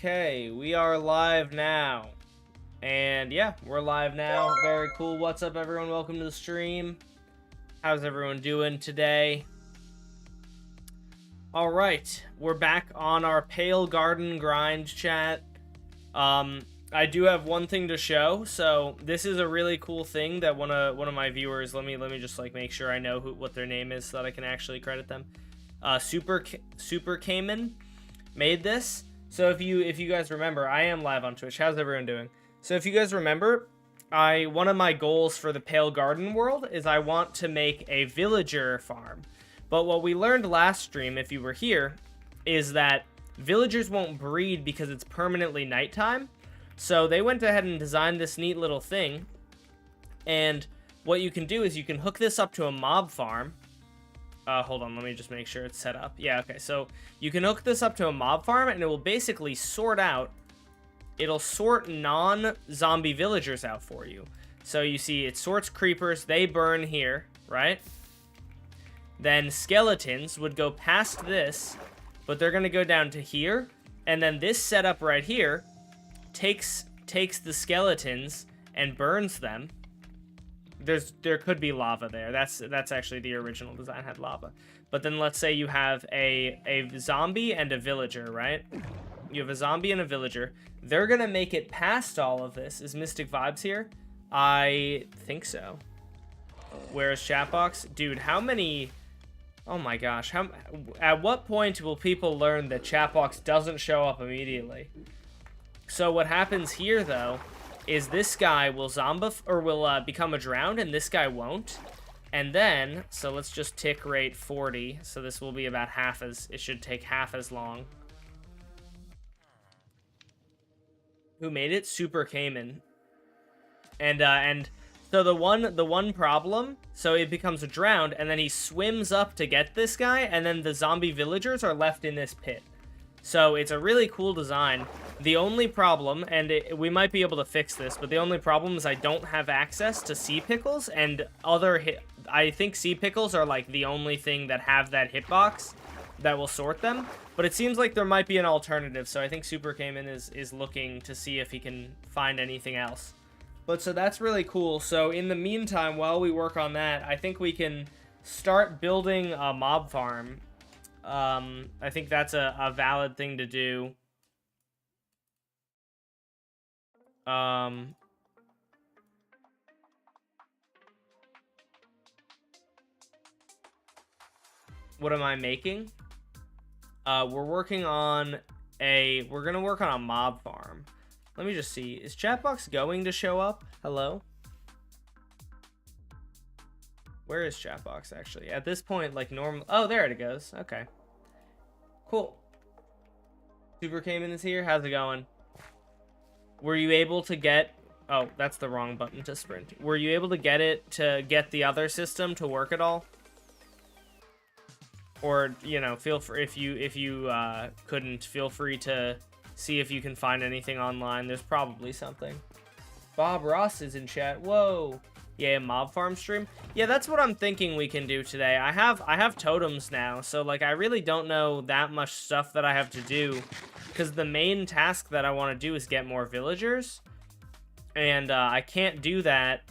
Okay, we are live now. And yeah, we're live now. Very cool. What's up, everyone? Welcome to the stream. How's everyone doing today? All right, we're back on our Pale Garden grind chat. I do have one thing to show. So this is a really cool thing that one of my viewers. Let me just like make sure I know what their name is so that I can actually credit them. Super Cayman made this. So if you guys remember, I am live on Twitch. How's everyone doing? So if you guys remember, one of my goals for the Pale Garden world is I want to make a villager farm. But what we learned last stream, if you were here, is that villagers won't breed because it's permanently nighttime. So they went ahead and designed this neat little thing. And what you can do is you can hook this up to a mob farm. Hold on, let me just make sure it's set up. Yeah, okay, so you can hook this up to a mob farm, and it will basically sort out... It'll sort non-zombie villagers out for you. So you see, it sorts creepers, they burn here, right? Then skeletons would go past this, but they're going to go down to here, and then this setup right here takes the skeletons and burns them. There could be lava there. That's actually the original design had lava. But then let's say you have a zombie and a villager, right? You have a zombie and a villager. They're gonna make it past all of this. Is Mystic Vibes here? I think so. Where's Chatbox? Dude, how many... Oh my gosh. At what point will people learn that Chatbox doesn't show up immediately? So what happens here, though, is this guy will become a drowned, and this guy won't. And then, so let's just tick rate 40. So this will be about it should take half as long. Who made it? Super Cayman. And so the one problem, so it becomes a drowned, and then he swims up to get this guy, and then the zombie villagers are left in this pit. So it's a really cool design. The only problem, and we might be able to fix this, but the only problem is I don't have access to sea pickles, and I think sea pickles are like the only thing that have that hitbox that will sort them. But it seems like there might be an alternative, so I think Super Cayman is looking to see if he can find anything else. But so that's really cool. So in the meantime, while we work on that, I think we can start building a mob farm. I think that's a valid thing to do. What am I making? We're gonna work on a mob farm. Let me just see. Is Chatbox going to show up? Hello? Where is Chatbox, actually? At this point, like, normal... Oh, there it goes. Okay. Cool. Super Cayman is here. How's it going? Were you able to get... Oh, that's the wrong button to sprint. Were you able to get the other system to work at all? Or, you know, feel free... If you couldn't, feel free to see if you can find anything online. There's probably something. Bob Ross is in chat. Whoa. Yeah, mob farm stream. Yeah, that's what I'm thinking we can do today. I have totems now, so like I really don't know that much stuff that I have to do, because the main task that I want to do is get more villagers, and I can't do that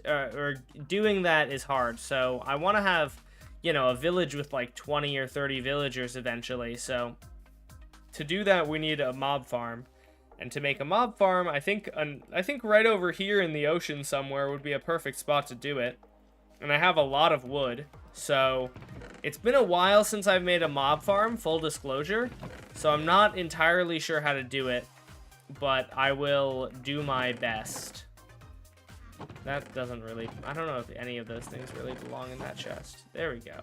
or doing that is hard. So I want to have, you know, a village with like 20 or 30 villagers eventually. So to do that, we need a mob farm. And to make a mob farm, I think right over here in the ocean somewhere would be a perfect spot to do it. And I have a lot of wood, so it's been a while since I've made a mob farm, full disclosure. So I'm not entirely sure how to do it, but I will do my best. That doesn't really... I don't know if any of those things really belong in that chest. There we go.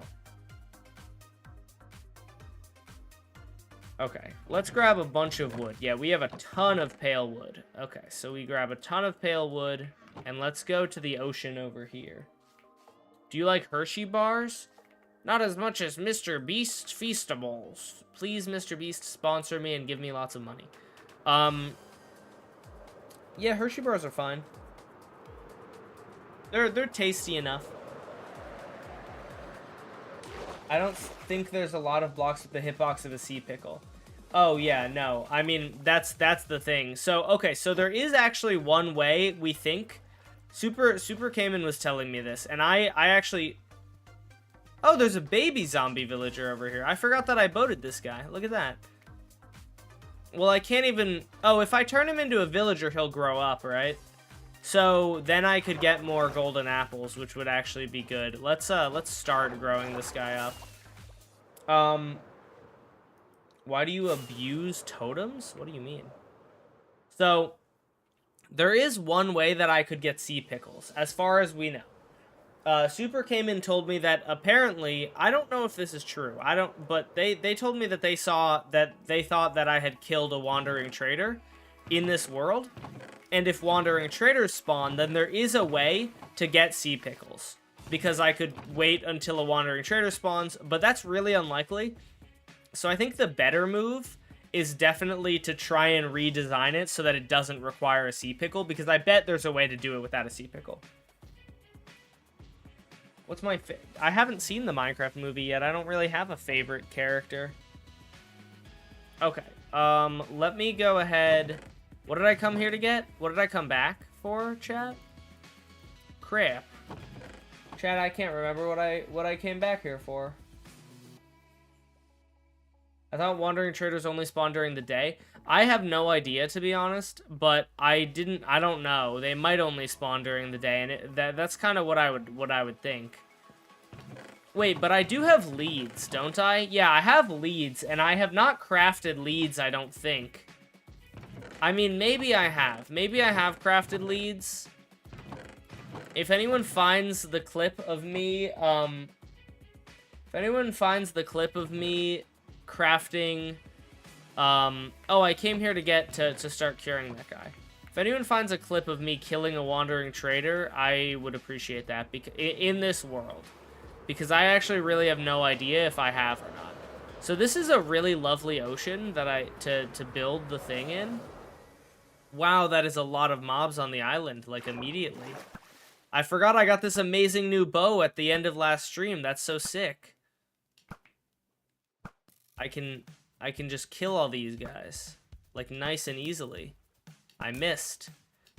Okay, let's grab a bunch of wood. Yeah, we have a ton of pale wood. Okay, so we grab a ton of pale wood, and let's go to the ocean over here. Do you like Hershey bars? Not as much as Mr. Beast Feastables. Please, Mr. Beast, sponsor me and give me lots of money. Yeah, Hershey bars are fine. They're tasty enough. I don't think there's a lot of blocks with the hitbox of a sea pickle. Oh, yeah, no. I mean, that's the thing. So, okay, so there is actually one way, we think. Super Cayman was telling me this, and I actually... Oh, there's a baby zombie villager over here. I forgot that I boated this guy. Look at that. Well, I can't even... Oh, if I turn him into a villager, he'll grow up, right? So, then I could get more golden apples, which would actually be good. Let's start growing this guy up. Why do you abuse totems? What do you mean? So, there is one way that I could get sea pickles, as far as we know. Super came in and told me that apparently, I don't know if this is true, but they told me that they thought that I had killed a wandering trader in this world, and if wandering traders spawn, then there is a way to get sea pickles, because I could wait until a wandering trader spawns, but that's really unlikely. So I think the better move is definitely to try and redesign it so that it doesn't require a sea pickle, because I bet there's a way to do it without a sea pickle. What's my I haven't seen the Minecraft movie yet. I don't really have a favorite character. Okay. Let me go ahead. What did I come here to get? What did I come back for, chat? Crap. Chat, I can't remember what I came back here for. I thought wandering traders only spawn during the day. I have no idea, to be honest, but I don't know. They might only spawn during the day, and that's kind of what I would think. Wait, but I do have leads, don't I? Yeah, I have leads, and I have not crafted leads, I don't think. I mean, maybe I have. Maybe I have crafted leads. If anyone finds the clip of me, crafting, oh, I came here to start curing that guy. If anyone finds a clip of me killing a wandering trader, I would appreciate that in this world, because I actually really have no idea if I have or not. So this is a really lovely ocean that to build the thing in. Wow, that is a lot of mobs on the island, like, immediately. I forgot I got this amazing new bow at the end of last stream. That's so sick. I can just kill all these guys, like, nice and easily. I missed.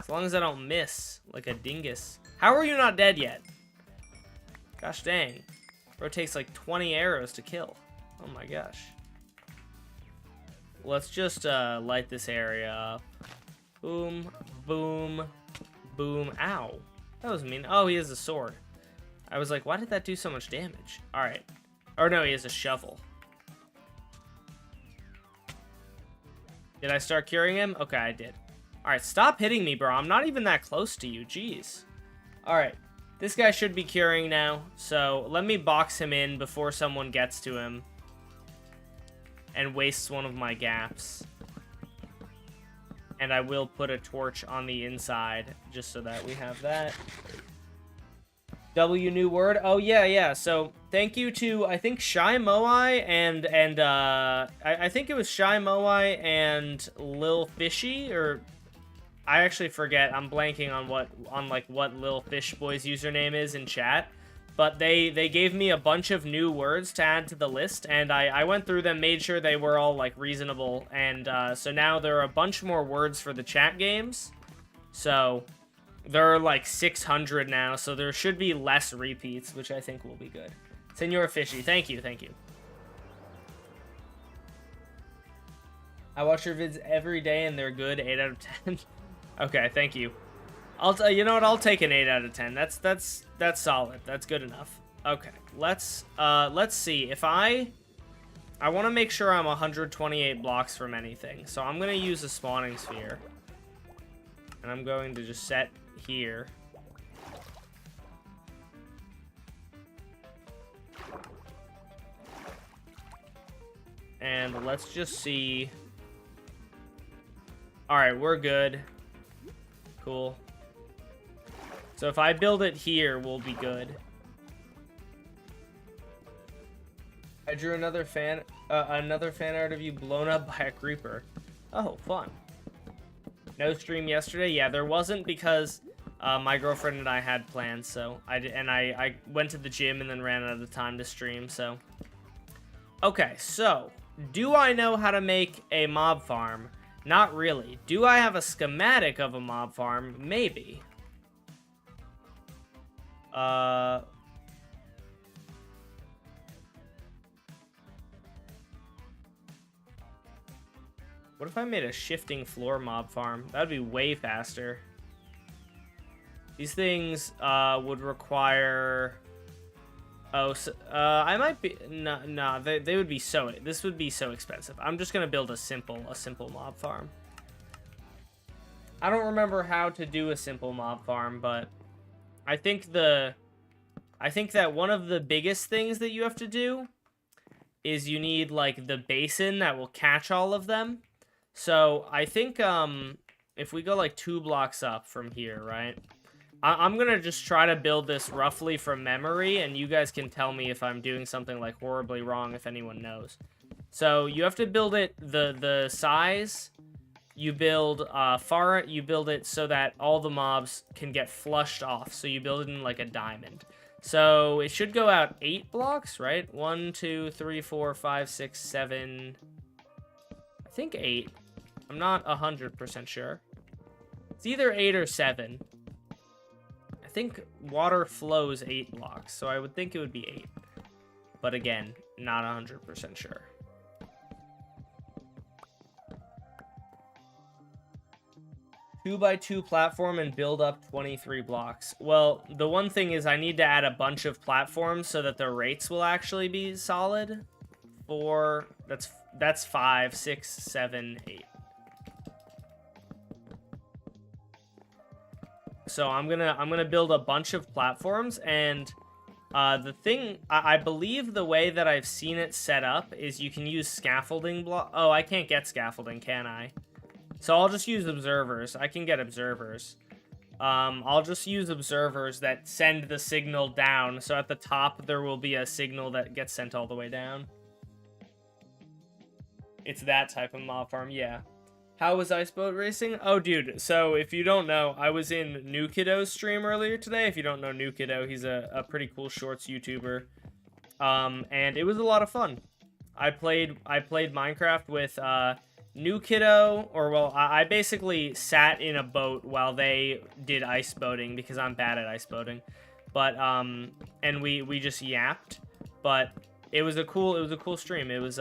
As long as I don't miss, like a dingus. How are you not dead yet? Gosh dang. Bro, it takes like 20 arrows to kill. Oh my gosh. Let's just light this area up. Boom, boom, boom. Ow. That was mean. Oh, he has a sword. I was like, why did that do so much damage? Alright. Or no, he has a shovel. Did I start curing him? Okay, I did. Alright, stop hitting me, bro. I'm not even that close to you. Jeez. Alright. This guy should be curing now. So, let me box him in before someone gets to him. And wastes one of my gaps. And I will put a torch on the inside, just so that we have that. W new word? Oh, yeah. So, thank you to, I think, Shy Moai and I think it was Shy Moai and Lil Fishy, or I actually forget. I'm blanking on what Lil Fish Boy's username is in chat. But they gave me a bunch of new words to add to the list, and I went through them, made sure they were all, like, reasonable, and so now there are a bunch more words for the chat games. So there are like 600 now, so there should be less repeats, which I think will be good. Senor Fishy, thank you. I watch your vids every day, and they're good. 8 out of 10. Okay, thank you. You know what? I'll take an 8 out of 10. That's solid. That's good enough. Okay, let's see. If I want to make sure I'm 128 blocks from anything, so I'm gonna use a spawning sphere, and I'm going to just set here. And let's just see. All right, we're good. Cool. So if I build it here, we'll be good. I drew another fan art of you blown up by a creeper. Oh, fun. No stream yesterday? Yeah, there wasn't because my girlfriend and I had plans, so I went to the gym and then ran out of time to stream, so. Okay, so do I know how to make a mob farm? Not really. Do I have a schematic of a mob farm? Maybe. What if I made a shifting floor mob farm? That'd be way faster. These things would require... Oh, so, I might be... No, they would be so... This would be so expensive. I'm just gonna build a simple mob farm. I don't remember how to do a simple mob farm, but I think that one of the biggest things that you have to do is you need, like, the basin that will catch all of them. So, I think, if we go, like, 2 blocks up from here, right? I'm gonna just try to build this roughly from memory, and you guys can tell me if I'm doing something, like, horribly wrong, if anyone knows. So, you have to build it, the size, you build, you build it so that all the mobs can get flushed off, so you build it in, like, a diamond. So, it should go out 8 blocks, right? 1, 2, 3, 4, 5, 6, 7... I think 8. I'm not 100% sure. It's either 8 or 7. I think water flows 8 blocks, so I would think it would be 8. But again, not 100% sure. Two by 2 platform and build up 23 blocks. Well, the one thing is I need to add a bunch of platforms so that the rates will actually be solid. 4, that's 5, 6, 7, 8. So I'm gonna build a bunch of platforms, and the thing, I believe the way that I've seen it set up is you can use scaffolding block. Oh, I can't get scaffolding, can I? So I'll just use observers. I can get observers. I'll just use observers that send the signal down. So at the top, there will be a signal that gets sent all the way down. It's that type of mob farm, yeah. How was ice boat racing? Oh, dude, so if you don't know, I was in New Kiddo's stream earlier today. If you don't know New Kiddo, he's a pretty cool shorts YouTuber. And it was a lot of fun. I played Minecraft with New Kiddo, or well, I basically sat in a boat while they did ice boating because I'm bad at ice boating. But and we just yapped. But it was a cool stream. It was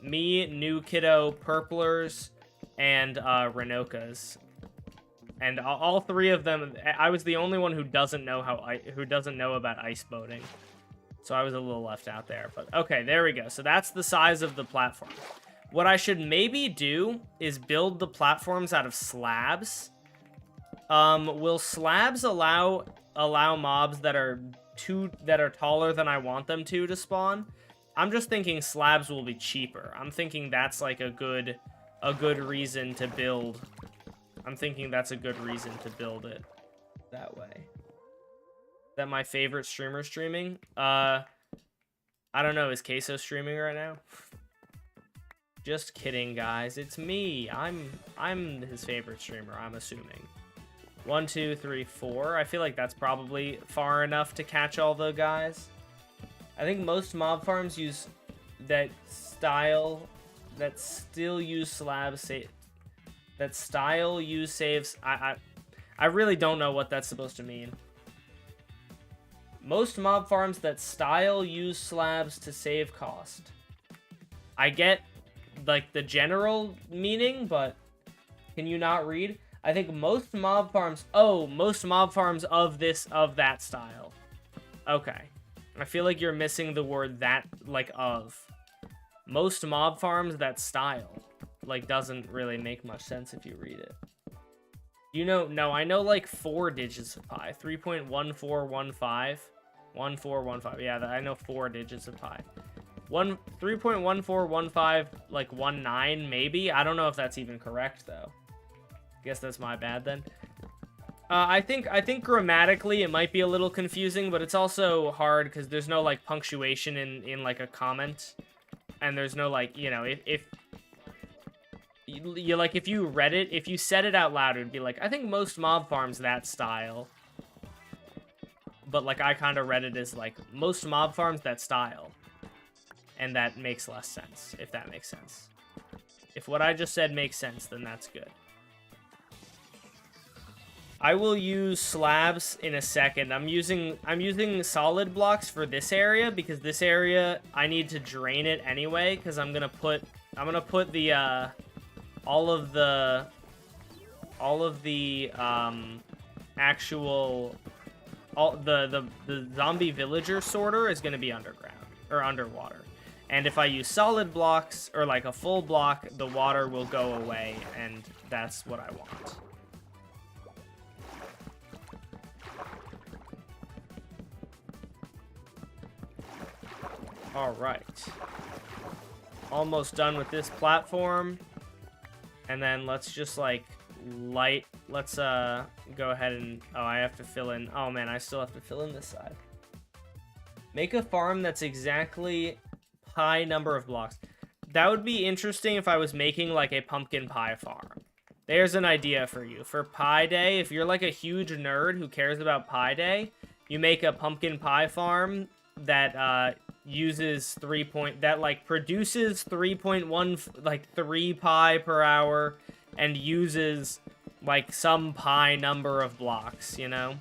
me, New Kiddo, Purplers, and Renokas, and all 3 of them. I was the only one who doesn't know about ice boating, so I was a little left out there. But okay, there we go. So that's the size of the platform. What I should maybe do is build the platforms out of slabs. Will slabs allow mobs that are taller than I want them to spawn? I'm just thinking slabs will be cheaper. I'm thinking that's like a good reason to build. I'm thinking that's a good reason to build it that way. Is that my favorite streamer streaming? I don't know. Is Queso streaming right now? Just kidding, guys. It's me. I'm his favorite streamer, I'm assuming. 1, 2, 3, 4. I feel like that's probably far enough to catch all the guys. I think most mob farms use that still use slabs, that style use saves. I really don't know what that's supposed to mean. Most mob farms that style use slabs to save cost. I get like the general meaning, but can you not read? I think most mob farms of that style. Okay. I feel like you're missing the word that, like, of. Most mob farms that style, like, doesn't really make much sense if you read it. You know, no, I know, like, 4 digits of pi. 3.1415. 1415. Yeah, I know 4 digits of pi. 3.1415, like, 19, maybe? I don't know if that's even correct, though. I guess that's my bad, then. I think grammatically it might be a little confusing, but it's also hard because there's no, like, punctuation in like, a comment. And there's no, like, you know, if you read it, if you said it out loud, it would be like, I think most mob farms that style. But, like, I kind of read it as, like, most mob farms that style. and that makes less sense, if that makes sense. If what I just said makes sense, then that's good. I will use slabs in a second. I'm using solid blocks for this area because this area I need to drain it anyway because I'm gonna put the all of the zombie villager sorter is gonna be underground or underwater. And if I use solid blocks or like a full block, the water will go away, and that's what I want. All right. Almost done with this platform. And then let's just like let's go ahead and, oh, I have to fill in, oh man, I still have to fill in this side. Make a farm that's exactly high number of blocks. That would be interesting if I was making like a pumpkin pie farm. There's an idea for you. For Pie Day, if you're like a huge nerd who cares about Pie Day, you make a pumpkin pie farm that uses produces 3.1 like 3 pie per hour and uses like some pie number of blocks, you know?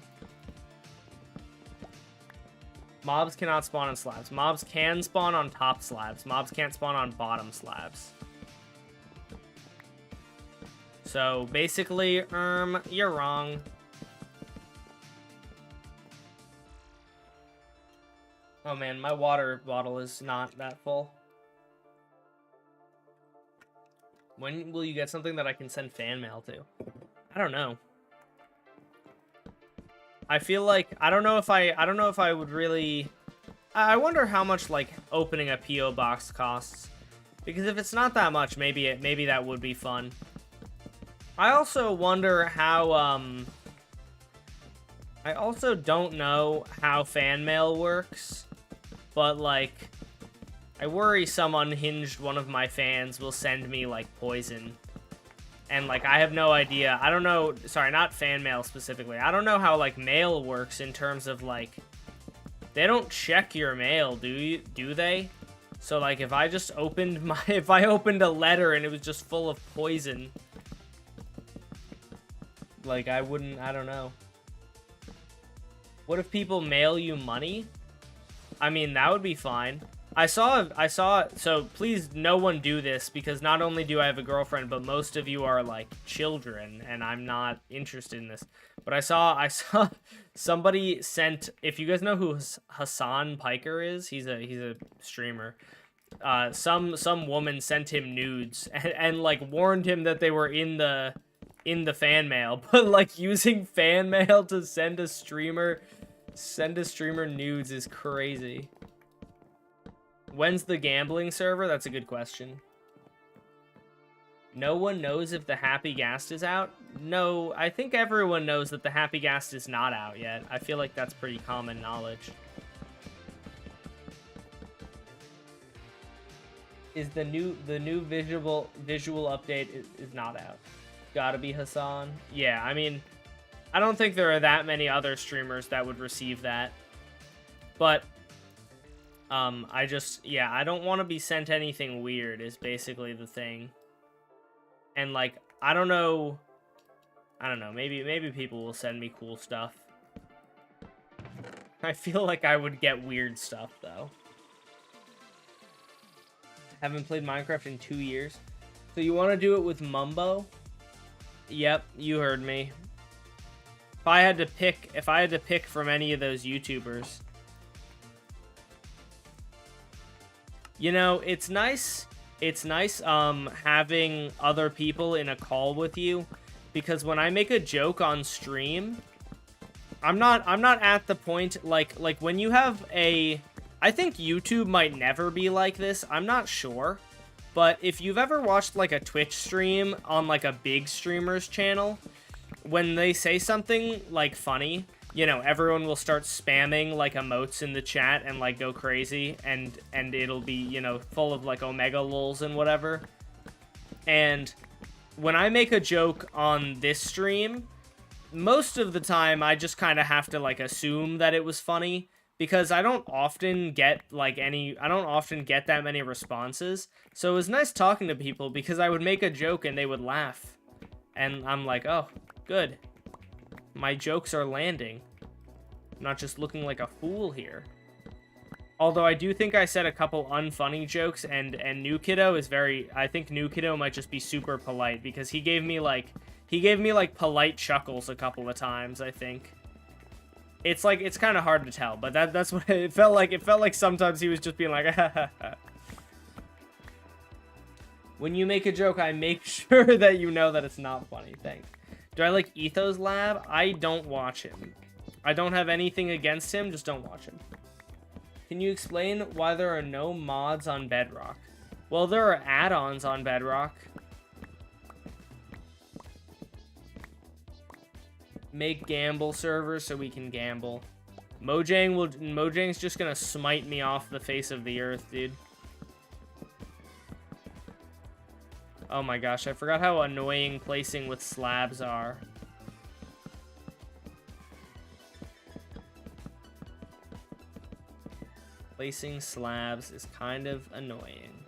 Mobs cannot spawn on slabs. Mobs can spawn on top slabs. Mobs can't spawn on bottom slabs. So basically, you're wrong. Oh man, my water bottle is not that full. When will you get something that I can send fan mail to? I don't know. I feel like I don't know if I would really. I wonder how much like opening a PO box costs, because if it's not that much, maybe that would be fun. I also wonder how I also don't know how fan mail works. But, like, I worry some unhinged one of my fans will send me, like, poison. And, like, I have no idea. I don't know. Sorry, not fan mail specifically. I don't know how, like, mail works in terms of, like, they don't check your mail, do they? So, like, if I just opened if I opened a letter and it was just full of poison, like, I don't know. What if people mail you money? I mean, that would be fine. I saw, so please no one do this, because not only do I have a girlfriend, but most of you are, like, children, and I'm not interested in this. But I saw somebody sent, if you guys know who Hassan Piker is, he's a streamer. Some woman sent him nudes, and like, warned him that they were in the fan mail, but, like, using fan mail to send a streamer nudes is crazy. When's the gambling server? That's a good question. No one knows if the Happy Ghast is out? No, I think everyone knows that the Happy Ghast is not out yet. I feel like that's pretty common knowledge. Is the new visual update is not out. Gotta be Hassan. Yeah, I mean, I don't think there are that many other streamers that would receive that. But, I don't want to be sent anything weird is basically the thing. And, like, I don't know, maybe people will send me cool stuff. I feel like I would get weird stuff, though. Haven't played Minecraft in 2 years. So you want to do it with Mumbo? Yep, you heard me. If I had to pick from any of those YouTubers. You know, it's nice having other people in a call with you, because when I make a joke on stream, I'm not at the point like when you have I think YouTube might never be like this. I'm not sure. But if you've ever watched like a Twitch stream on like a big streamer's channel, when they say something like funny, you know, everyone will start spamming like emotes in the chat and like go crazy, and it'll be, you know, full of like omega lols and whatever. And when I make a joke on this stream, most of the time I just kind of have to like assume that it was funny, because I don't often get that many responses. So it was nice talking to people because I would make a joke and they would laugh. And I'm like, oh, good. My jokes are landing. I'm not just looking like a fool here. Although I do think I said a couple unfunny jokes, and New Kiddo is very... I think New Kiddo might just be super polite, because he gave me, like, polite chuckles a couple of times, I think. It's, like, it's kind of hard to tell, but that's what it felt like. It felt like sometimes he was just being like, When you make a joke, I make sure that you know that it's not funny. Thanks. Do I like Ethos Lab? I don't watch him. I don't have anything against him, just don't watch him. Can you explain why there are no mods on Bedrock? Well, there are add-ons on Bedrock. Make gamble servers so we can gamble. Mojang's just gonna smite me off the face of the earth, dude. Oh my gosh, I forgot how annoying placing with slabs are. Placing slabs is kind of annoying.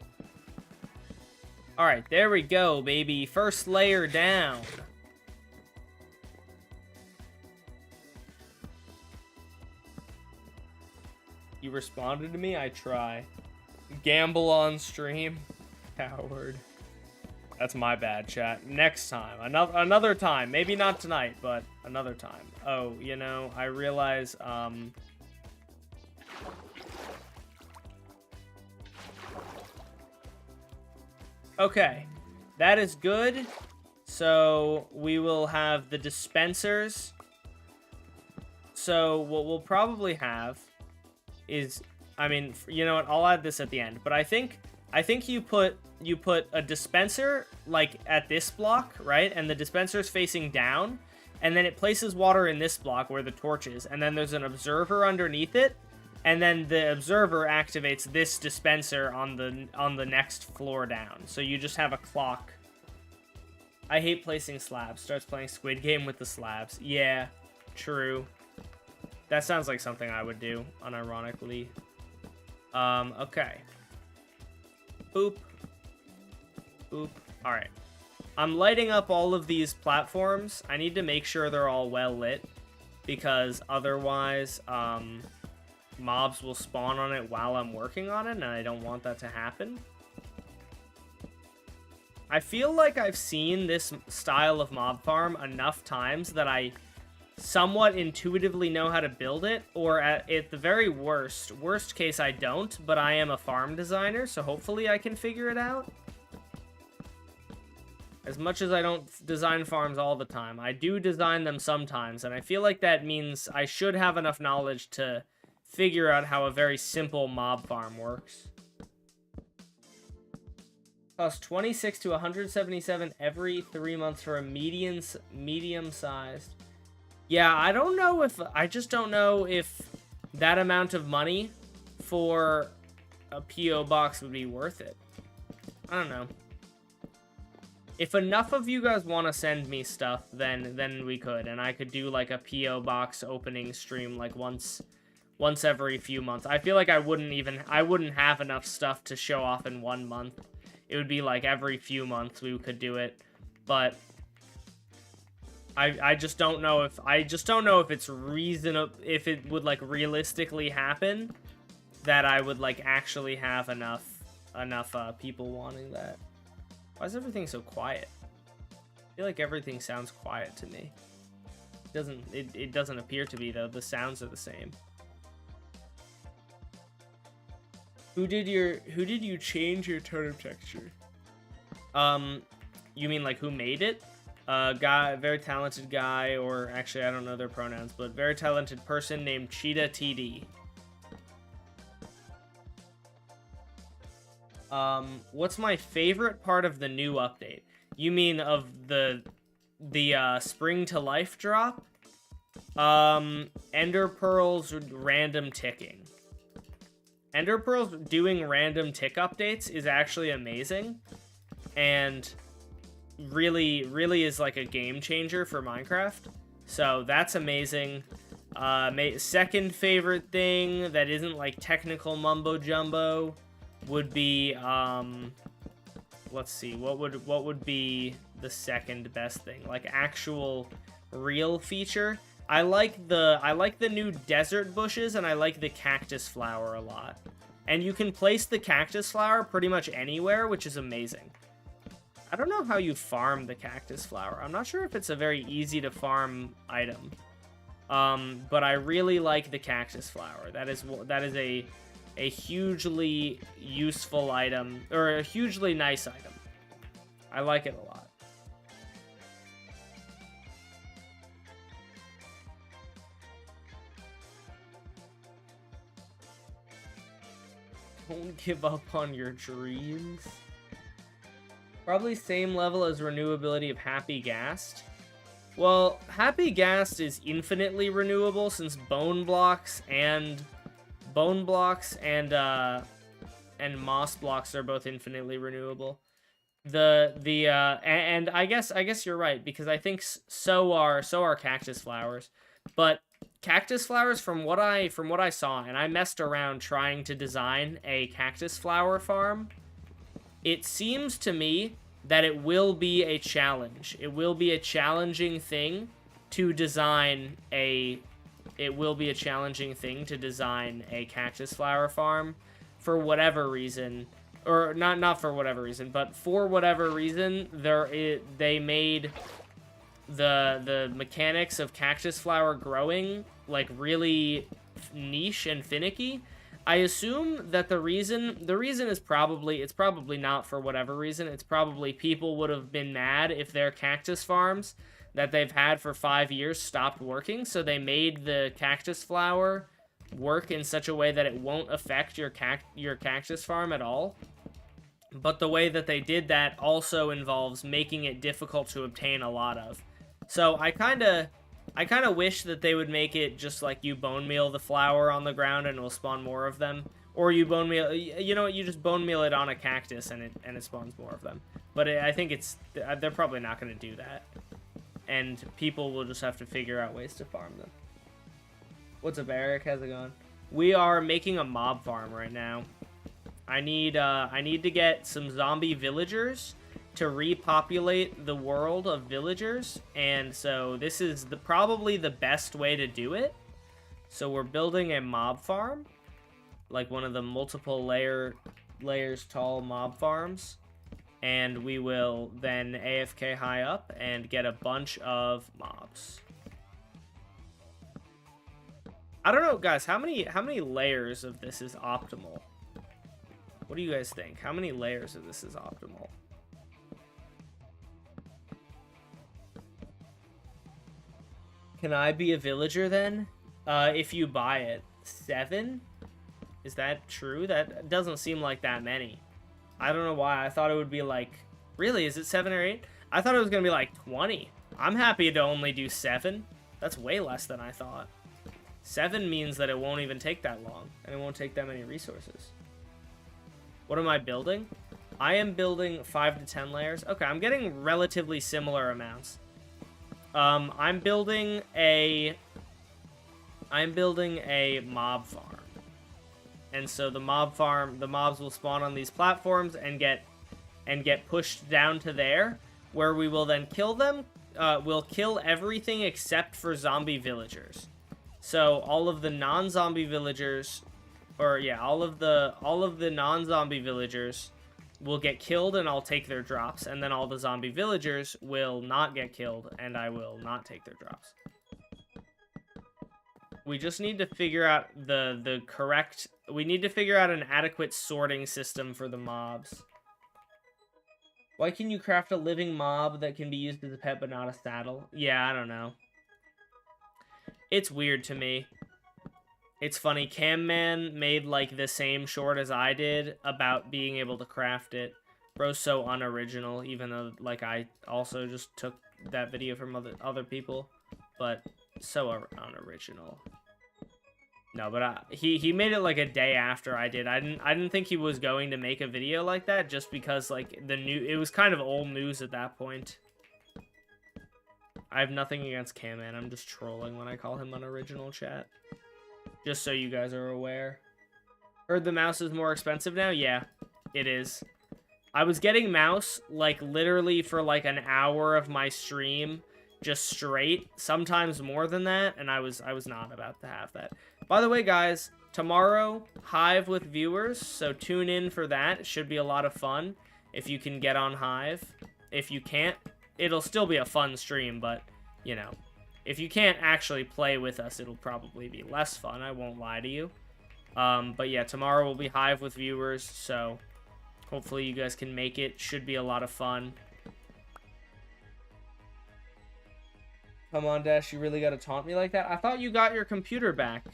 Alright, there we go, baby. First layer down. You responded to me? I try. Gamble on stream? Coward. That's my bad, chat. Next time. Another time. Maybe not tonight, but another time. Oh, you know, I realize, okay, that is good. So we will have the dispensers. So what we'll probably have is, I mean, you know what? I'll add this at the end. But I think you put a dispenser like at this block, right? And the dispenser is facing down, and then it places water in this block where the torch is, and then there's an observer underneath it. And then the observer activates this dispenser on the next floor down. So you just have a clock. I hate placing slabs. Starts playing Squid Game with the slabs. Yeah, true. That sounds like something I would do, unironically. Okay. Boop. Boop. Alright. I'm lighting up all of these platforms. I need to make sure they're all well lit, because otherwise, mobs will spawn on it while I'm working on it, and I don't want that to happen. I feel like I've seen this style of mob farm enough times that I somewhat intuitively know how to build it, or at the very worst case I don't, but I am a farm designer, so hopefully I can figure it out. As much as I don't design farms all the time, I do design them sometimes, and I feel like that means I should have enough knowledge to figure out how a very simple mob farm works. Costs 26 to 177 every 3 months for a medium-sized. Yeah, I just don't know if that amount of money for a P.O. box would be worth it. I don't know. If enough of you guys want to send me stuff, then we could, and I could do like a P.O. box opening stream like once every few months. I feel like I wouldn't have enough stuff to show off in 1 month. It would be like every few months we could do it, but I just don't know if it's reasonable, if it would like realistically happen that I would like actually have enough people wanting that. Why is everything so quiet? I feel like everything sounds quiet to me. It doesn't appear to be though. The sounds are the same. Who did you change your totem texture? You mean like who made it? Guy, very talented guy, or actually I don't know their pronouns, but very talented person named Cheetah TD. What's my favorite part of the new update? You mean of the Spring to Life drop? Ender Pearl's random ticking. Ender Pearl's doing random tick updates is actually amazing, and really is like a game changer for Minecraft. So that's amazing. Second favorite thing that isn't like technical mumbo jumbo would be let's see, what would be the second best thing? Like actual real feature. I like the new desert bushes, and I like the cactus flower a lot. And you can place the cactus flower pretty much anywhere, which is amazing. I don't know how you farm the cactus flower. I'm not sure if it's a very easy to farm item. But I really like the cactus flower. That is a hugely useful item, or a hugely nice item. I like it a lot. Don't give up on your dreams. Probably same level as renewability of Happy Ghast. Well, Happy Ghast is infinitely renewable since bone blocks and moss blocks are both infinitely renewable. And I guess you're right, because I think so are cactus flowers. But cactus flowers, from what I saw, and I messed around trying to design a cactus flower farm, it seems to me that it will be a challenge. It will be a challenging thing to design a cactus flower farm for whatever reason, or not for whatever reason, but for whatever reason they made the mechanics of cactus flower growing like really niche and finicky. I assume that the reason is probably not for whatever reason. It's probably people would have been mad if their cactus farms that they've had for 5 years stopped working, so they made the cactus flower work in such a way that it won't affect your cactus farm at all. But the way that they did that also involves making it difficult to obtain a lot of. So I kind of wish that they would make it just like you bone meal the flower on the ground and it will spawn more of them. Or you bone meal, you know what, you just bone meal it on a cactus and it spawns more of them. But I think they're probably not going to do that. And people will just have to figure out ways to farm them. What's up, Eric? How's it going? We are making a mob farm right now. I need to get some zombie villagers to repopulate the world of villagers, and so this is probably the best way to do it. So we're building a mob farm, like one of the multiple layers tall mob farms, and we will then AFK high up and get a bunch of mobs. I don't know, guys, how many layers of this is optimal? What do you guys think? How many layers of this is optimal? Can I be a villager then? If you buy it. 7? Is that true? That doesn't seem like that many. I don't know why. I thought it would be like... Really? Is it 7 or 8? I thought it was going to be like 20. I'm happy to only do 7. That's way less than I thought. 7 means that it won't even take that long. And it won't take that many resources. What am I building? I am building 5 to 10 layers. Okay, I'm getting relatively similar amounts. I'm building a mob farm. And so the mobs will spawn on these platforms and get pushed down to there, where we will then kill them. We'll kill everything except for zombie villagers. So all of the non-zombie villagers, all of the non-zombie villagers will get killed, and I'll take their drops, and then all the zombie villagers will not get killed, and I will not take their drops. We just need to figure out we need to figure out an adequate sorting system for the mobs. Why can you craft a living mob that can be used as a pet but not a saddle? Yeah, I don't know. It's weird to me. It's funny, Cam Man made, like, the same short as I did about being able to craft it. Bro's so unoriginal, even though, like, I also just took that video from other people. But so unoriginal. No, but he made it, like, a day after I did. I didn't think he was going to make a video like that, just because, like, it was kind of old news at that point. I have nothing against Cam-Man. I'm just trolling when I call him unoriginal, chat. Just so you guys are aware. Heard the mouse is more expensive now? Yeah, it is. I was getting mouse, like, literally for, like, an hour of my stream, just straight. Sometimes more than that, and I was not about to have that. By the way, guys, tomorrow, Hive with viewers, so tune in for that. It should be a lot of fun if you can get on Hive. If you can't, it'll still be a fun stream, but, you know, if you can't actually play with us, it'll probably be less fun. I won't lie to you. But yeah, tomorrow will be Hive with viewers, so hopefully you guys can make it. Should be a lot of fun. Come on, Dash, you really gotta taunt me like that? I thought you got your computer back.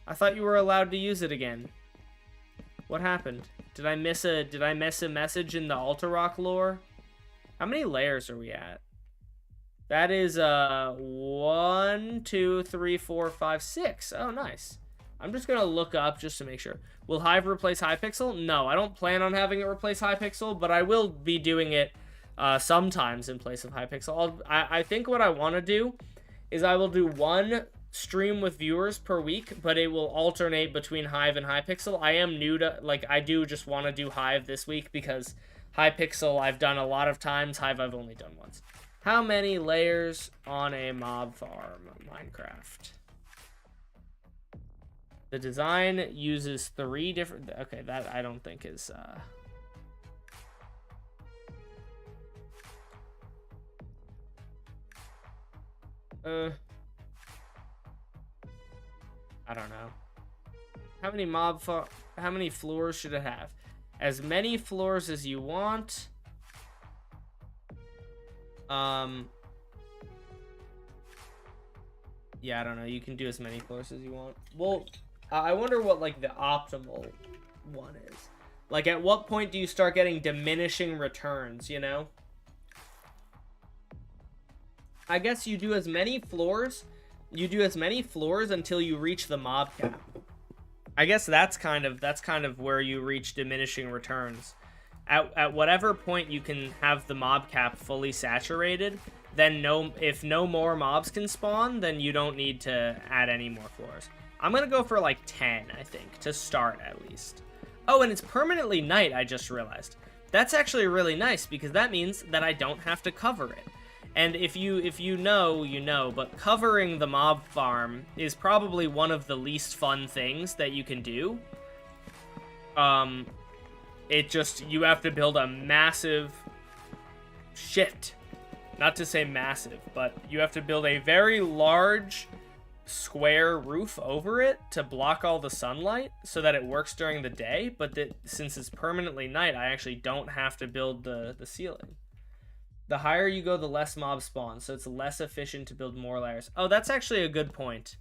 I thought you were allowed to use it again. What happened? Did I miss a message in the Altarock lore? How many layers are we at? That is 1, 2, 3, 4, 5, 6. Oh, nice. I'm just gonna look up just to make sure. Will Hive replace Hypixel? No, I don't plan on having it replace Hypixel, but I will be doing it sometimes in place of Hypixel. I think what I want to do is I will do one stream with viewers per week, but it will alternate between Hive and Hypixel. I am new to, like, I do just want to do Hive this week because Hypixel I've done a lot of times. Hive I've only done once. How many layers on a mob farm? Minecraft. The design uses 3 different... Okay, that I don't think is... I don't know. How many floors should it have? As many floors as you want. Yeah, I don't know. You can do as many floors as you want. Well, I wonder what, like, the optimal one is. Like, at what point do you start getting diminishing returns, you know? I guess you do as many floors. You do as many floors until you reach the mob cap. I guess that's kind of where you reach diminishing returns. At whatever point you can have the mob cap fully saturated, then if no more mobs can spawn, then you don't need to add any more floors. I'm gonna go for like 10, I think, to start at least. Oh, and it's permanently night, I just realized. That's actually really nice because that means that I don't have to cover it. And if you know, you know, but covering the mob farm is probably one of the least fun things that you can do. You have to build a massive shit. Not to say massive, but you have to build a very large square roof over it to block all the sunlight so that it works during the day, but since it's permanently night, I actually don't have to build the ceiling. The higher you go, the less mobs spawn, so it's less efficient to build more layers. Oh, that's actually a good point.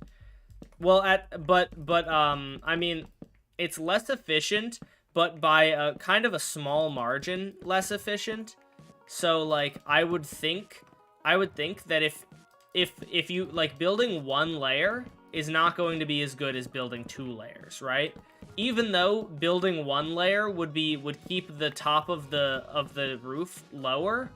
Well, I mean, it's less efficient, but by a kind of a small margin less efficient. So, like, I would think that if you, like, building 1 layer is not going to be as good as building 2 layers, right? Even though building 1 layer would keep the top of the roof lower,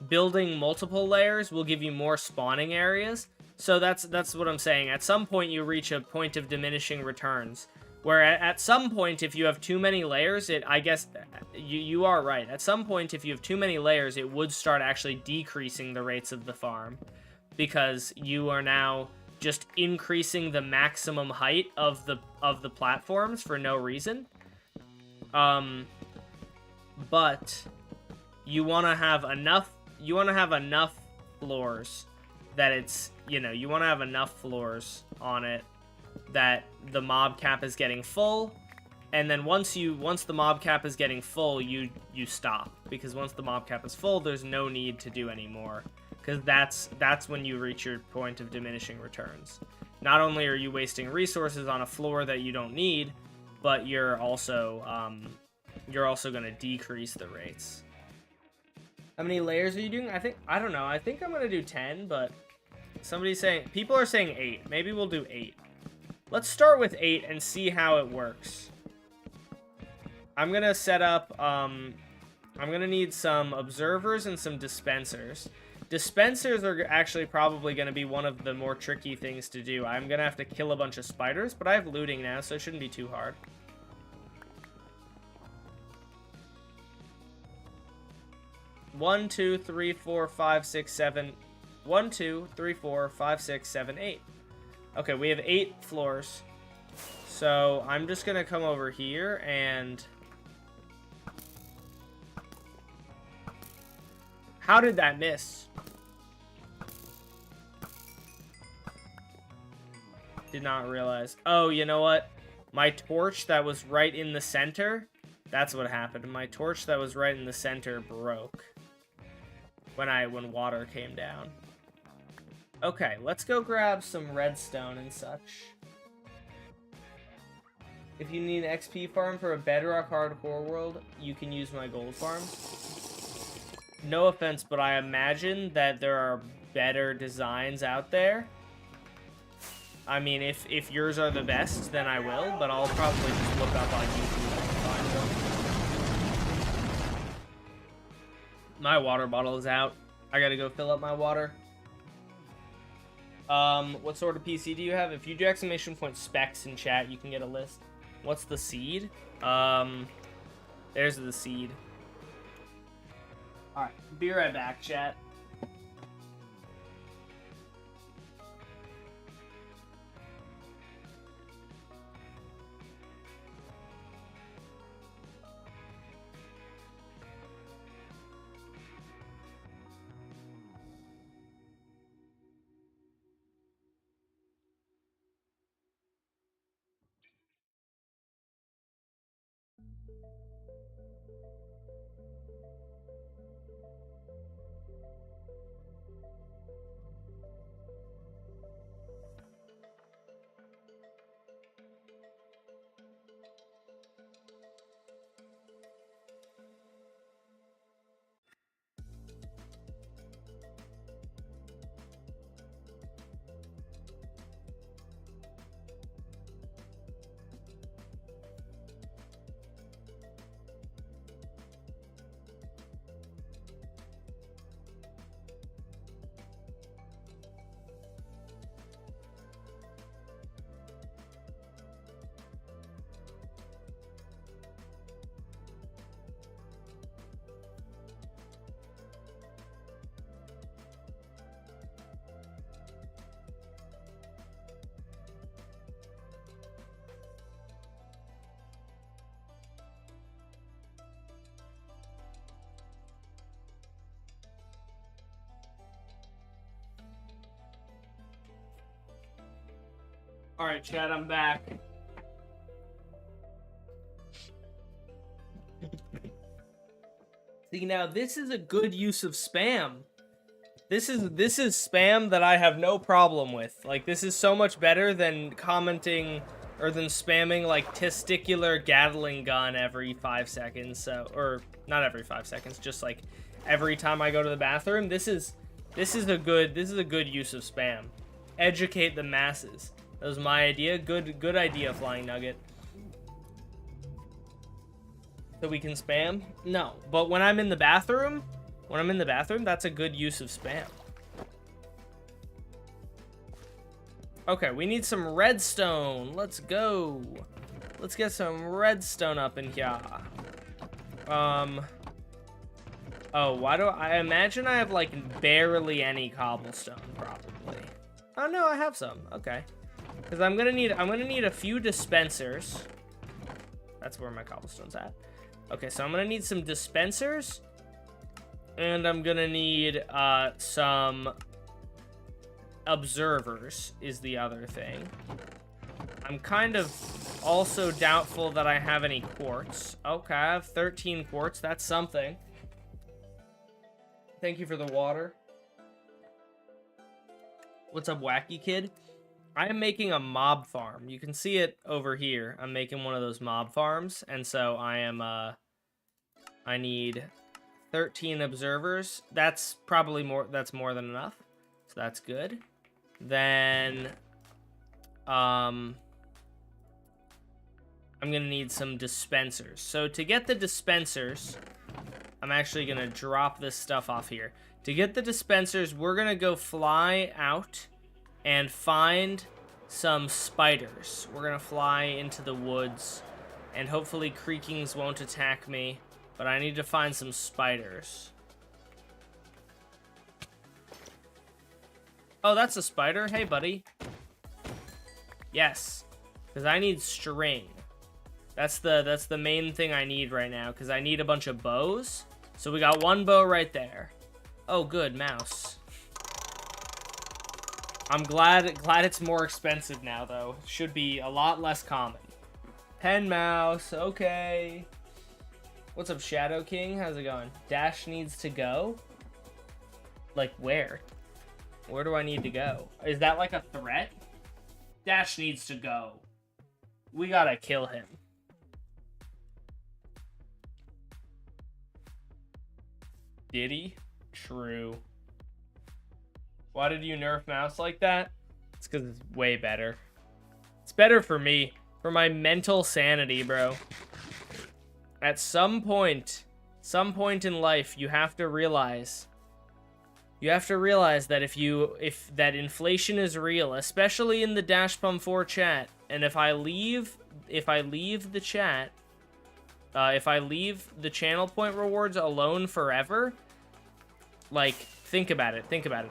building multiple layers will give you more spawning areas. So that's what I'm saying. At some point you reach a point of diminishing returns, where at some point if you have too many layers, I guess you are right. At some point if you have too many layers, it would start actually decreasing the rates of the farm, because you are now just increasing the maximum height of the platforms for no reason. But you want to have enough floors that it's, you want to have enough floors on it that the mob cap is getting full, and then once the mob cap is getting full, you stop, because once the mob cap is full, there's no need to do any more, because that's when you reach your point of diminishing returns. Not only are you wasting resources on a floor that you don't need, but you're also going to decrease the rates. How many layers are you doing? I don't know. I think I'm going to do 10, but people are saying 8. Maybe we'll do 8. Let's start with 8 and see how it works. I'm going to set up, I'm going to need some observers and some dispensers. Dispensers are actually probably going to be one of the more tricky things to do. I'm going to have to kill a bunch of spiders, but I have looting now, so it shouldn't be too hard. One, two, three, four, five, six, seven. 1, 2, 3, 4, 5, 6, 7, 8. Okay, we have 8 floors. So I'm just going to come over here and... How did that miss? Did not realize. Oh, you know what? My torch that was right in the center, that's what happened. My torch that was right in the center broke when water came down. Okay, let's go grab some redstone and such. If you need an XP farm for a bedrock hardcore world, you can use my gold farm. No offense, but I imagine that there are better designs out there. I mean, if yours are the best, then I will, but I'll probably just look up on YouTube and find them. My water bottle is out. I gotta go fill up my water. What sort of PC do you have? If you do exclamation point specs in chat, you can get a list. What's the seed? There's the seed. Alright, be right back, chat. Alright, chat, I'm back. See, now this is a good use of spam. This is spam that I have no problem with. Like, this is so much better than commenting or than spamming like testicular Gatling gun every 5 seconds. So, or not every 5 seconds, just like every time I go to the bathroom. This is a good use of spam. Educate the masses. That was my idea. Good idea, Flying Nugget. So we can spam? No. But when I'm in the bathroom, that's a good use of spam. Okay, we need some redstone. Let's go. Let's get some redstone up in here. Oh, I imagine I have like barely any cobblestone, probably. Oh no, I have some. Okay. Because I'm gonna need a few dispensers. That's where my cobblestone's at. Okay, so I'm gonna need some dispensers, and I'm gonna need some observers is the other thing. I'm kind of also doubtful that I have any quartz. Okay, I have 13 quartz. That's something. Thank you for the water. What's up, wacky kid? I am making a mob farm. You can see it over here. I'm making one of those mob farms, and so I need 13 observers. That's probably more. That's more than enough. So that's good. Then, I'm gonna need some dispensers. So to get the dispensers, I'm actually gonna drop this stuff off here. To get the dispensers, we're gonna go fly out and find some spiders. We're gonna fly into the woods, and hopefully creakings won't attack me, but I need to find some spiders. Oh, that's a spider. Hey, buddy. Yes, because I need string. That's the main thing I need right now, because I need a bunch of bows. So we got one bow right there. Oh, good, mouse. I'm glad it's more expensive now, though. It should be a lot less common. Pen mouse, okay. What's up, Shadow King? How's it going? Dash needs to go? Like, where? Where do I need to go? Is that like a threat? Dash needs to go. We gotta kill him. Did he? True. Why did you nerf mouse like that? It's because it's way better. It's better for me. For my mental sanity, bro. At some point in life, you have to realize that if that inflation is real, especially in the DashPum4 chat, and if I leave the chat, if I leave the channel point rewards alone forever, like, think about it,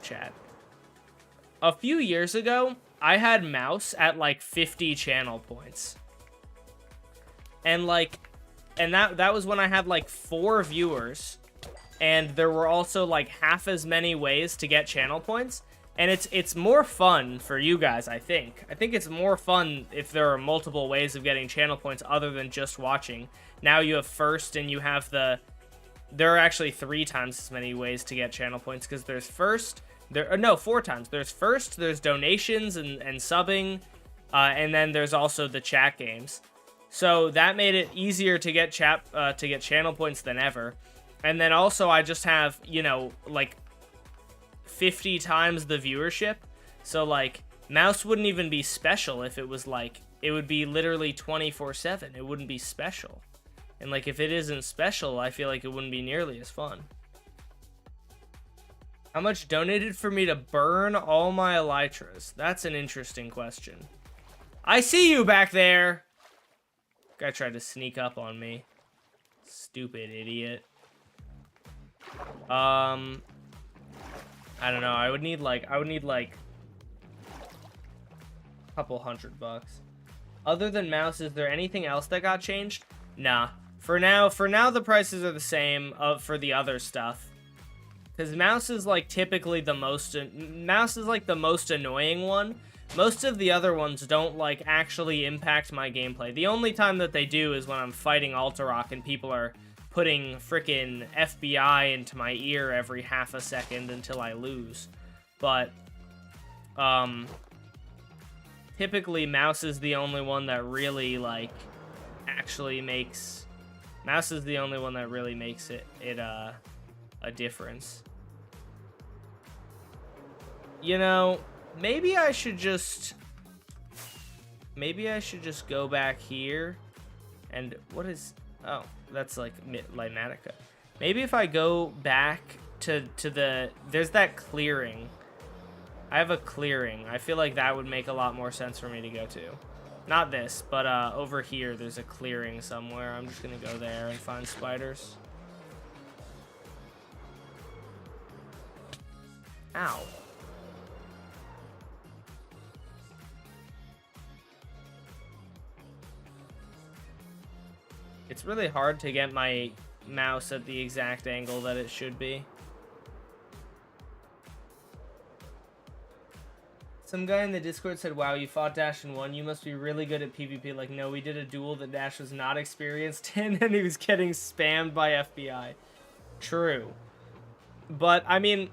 chat. A few years ago, I had mouse at like 50 channel points. And that was when I had like 4 viewers. And there were also like half as many ways to get channel points. And it's more fun for you guys, I think. I think it's more fun if there are multiple ways of getting channel points other than just watching. Now you have first and you have there are actually 3 times as many ways to get channel points, because there's first, 4 times. There's first, there's donations and subbing, and then there's also the chat games. So that made it easier to get channel points than ever. And then also I just have, you know, like 50 times the viewership. So like mouse wouldn't even be special if it was like, it would be literally 24/7. It wouldn't be special. And like if it isn't special, I feel like it wouldn't be nearly as fun. How much donated for me to burn all my elytras? That's an interesting question. I see you back there. Guy tried to sneak up on me. Stupid idiot. I don't know. I would need like a couple $100. Other than mouse, is there anything else that got changed? Nah. For now the prices are the same for the other stuff. Because mouse is like typically the most annoying one. Most of the other ones don't like actually impact my gameplay. The only time that they do is when I'm fighting Alterock and people are putting frickin' FBI into my ear every half a second until I lose. But typically mouse is the only one that really like actually makes it a difference. You know, maybe I should just go back here and what is, oh, that's like Limatica. Maybe if I go back to there's that clearing. I have a clearing. I feel like that would make a lot more sense for me to go to. Not this, but over here there's a clearing somewhere. I'm just gonna go there and find spiders. Ow. It's really hard to get my mouse at the exact angle that it should be. Some guy in the Discord said, wow, you fought Dash and won. You must be really good at PvP. Like, no, we did a duel that Dash was not experienced in, and he was getting spammed by FBI. True. But, I mean,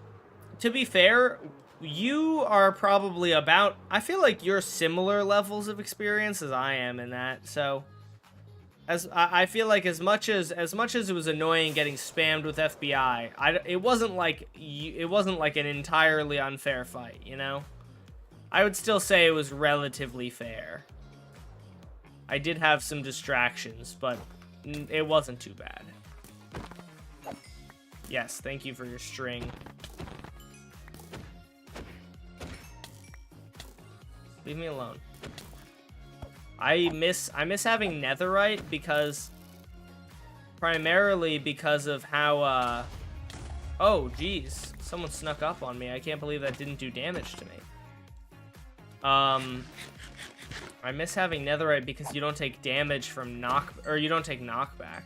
to be fair, you are probably about... I feel like you're similar levels of experience as I am in that, so... I feel like as much as it was annoying getting spammed with FBI, it wasn't like an entirely unfair fight, you know? I would still say it was relatively fair. I did have some distractions, but it wasn't too bad. Yes, thank you for your string. Leave me alone. I miss having netherite because... primarily because of how, oh, geez. Someone snuck up on me. I can't believe that didn't do damage to me. I miss having netherite because you don't take damage from you don't take knockback.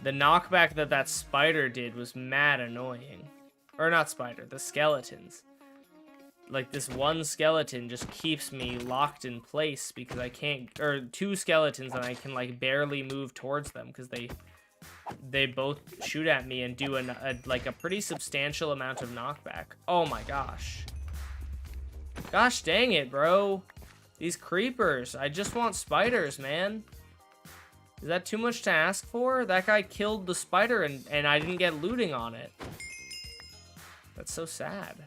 The knockback that spider did was mad annoying. Or not spider, the skeletons. Like, this one skeleton just keeps me locked in place because I can't... or two skeletons and I can, like, barely move towards them because they both shoot at me and do a pretty substantial amount of knockback. Oh my gosh. Gosh dang it, bro. These creepers. I just want spiders, man. Is that too much to ask for? That guy killed the spider and I didn't get looting on it. That's so sad.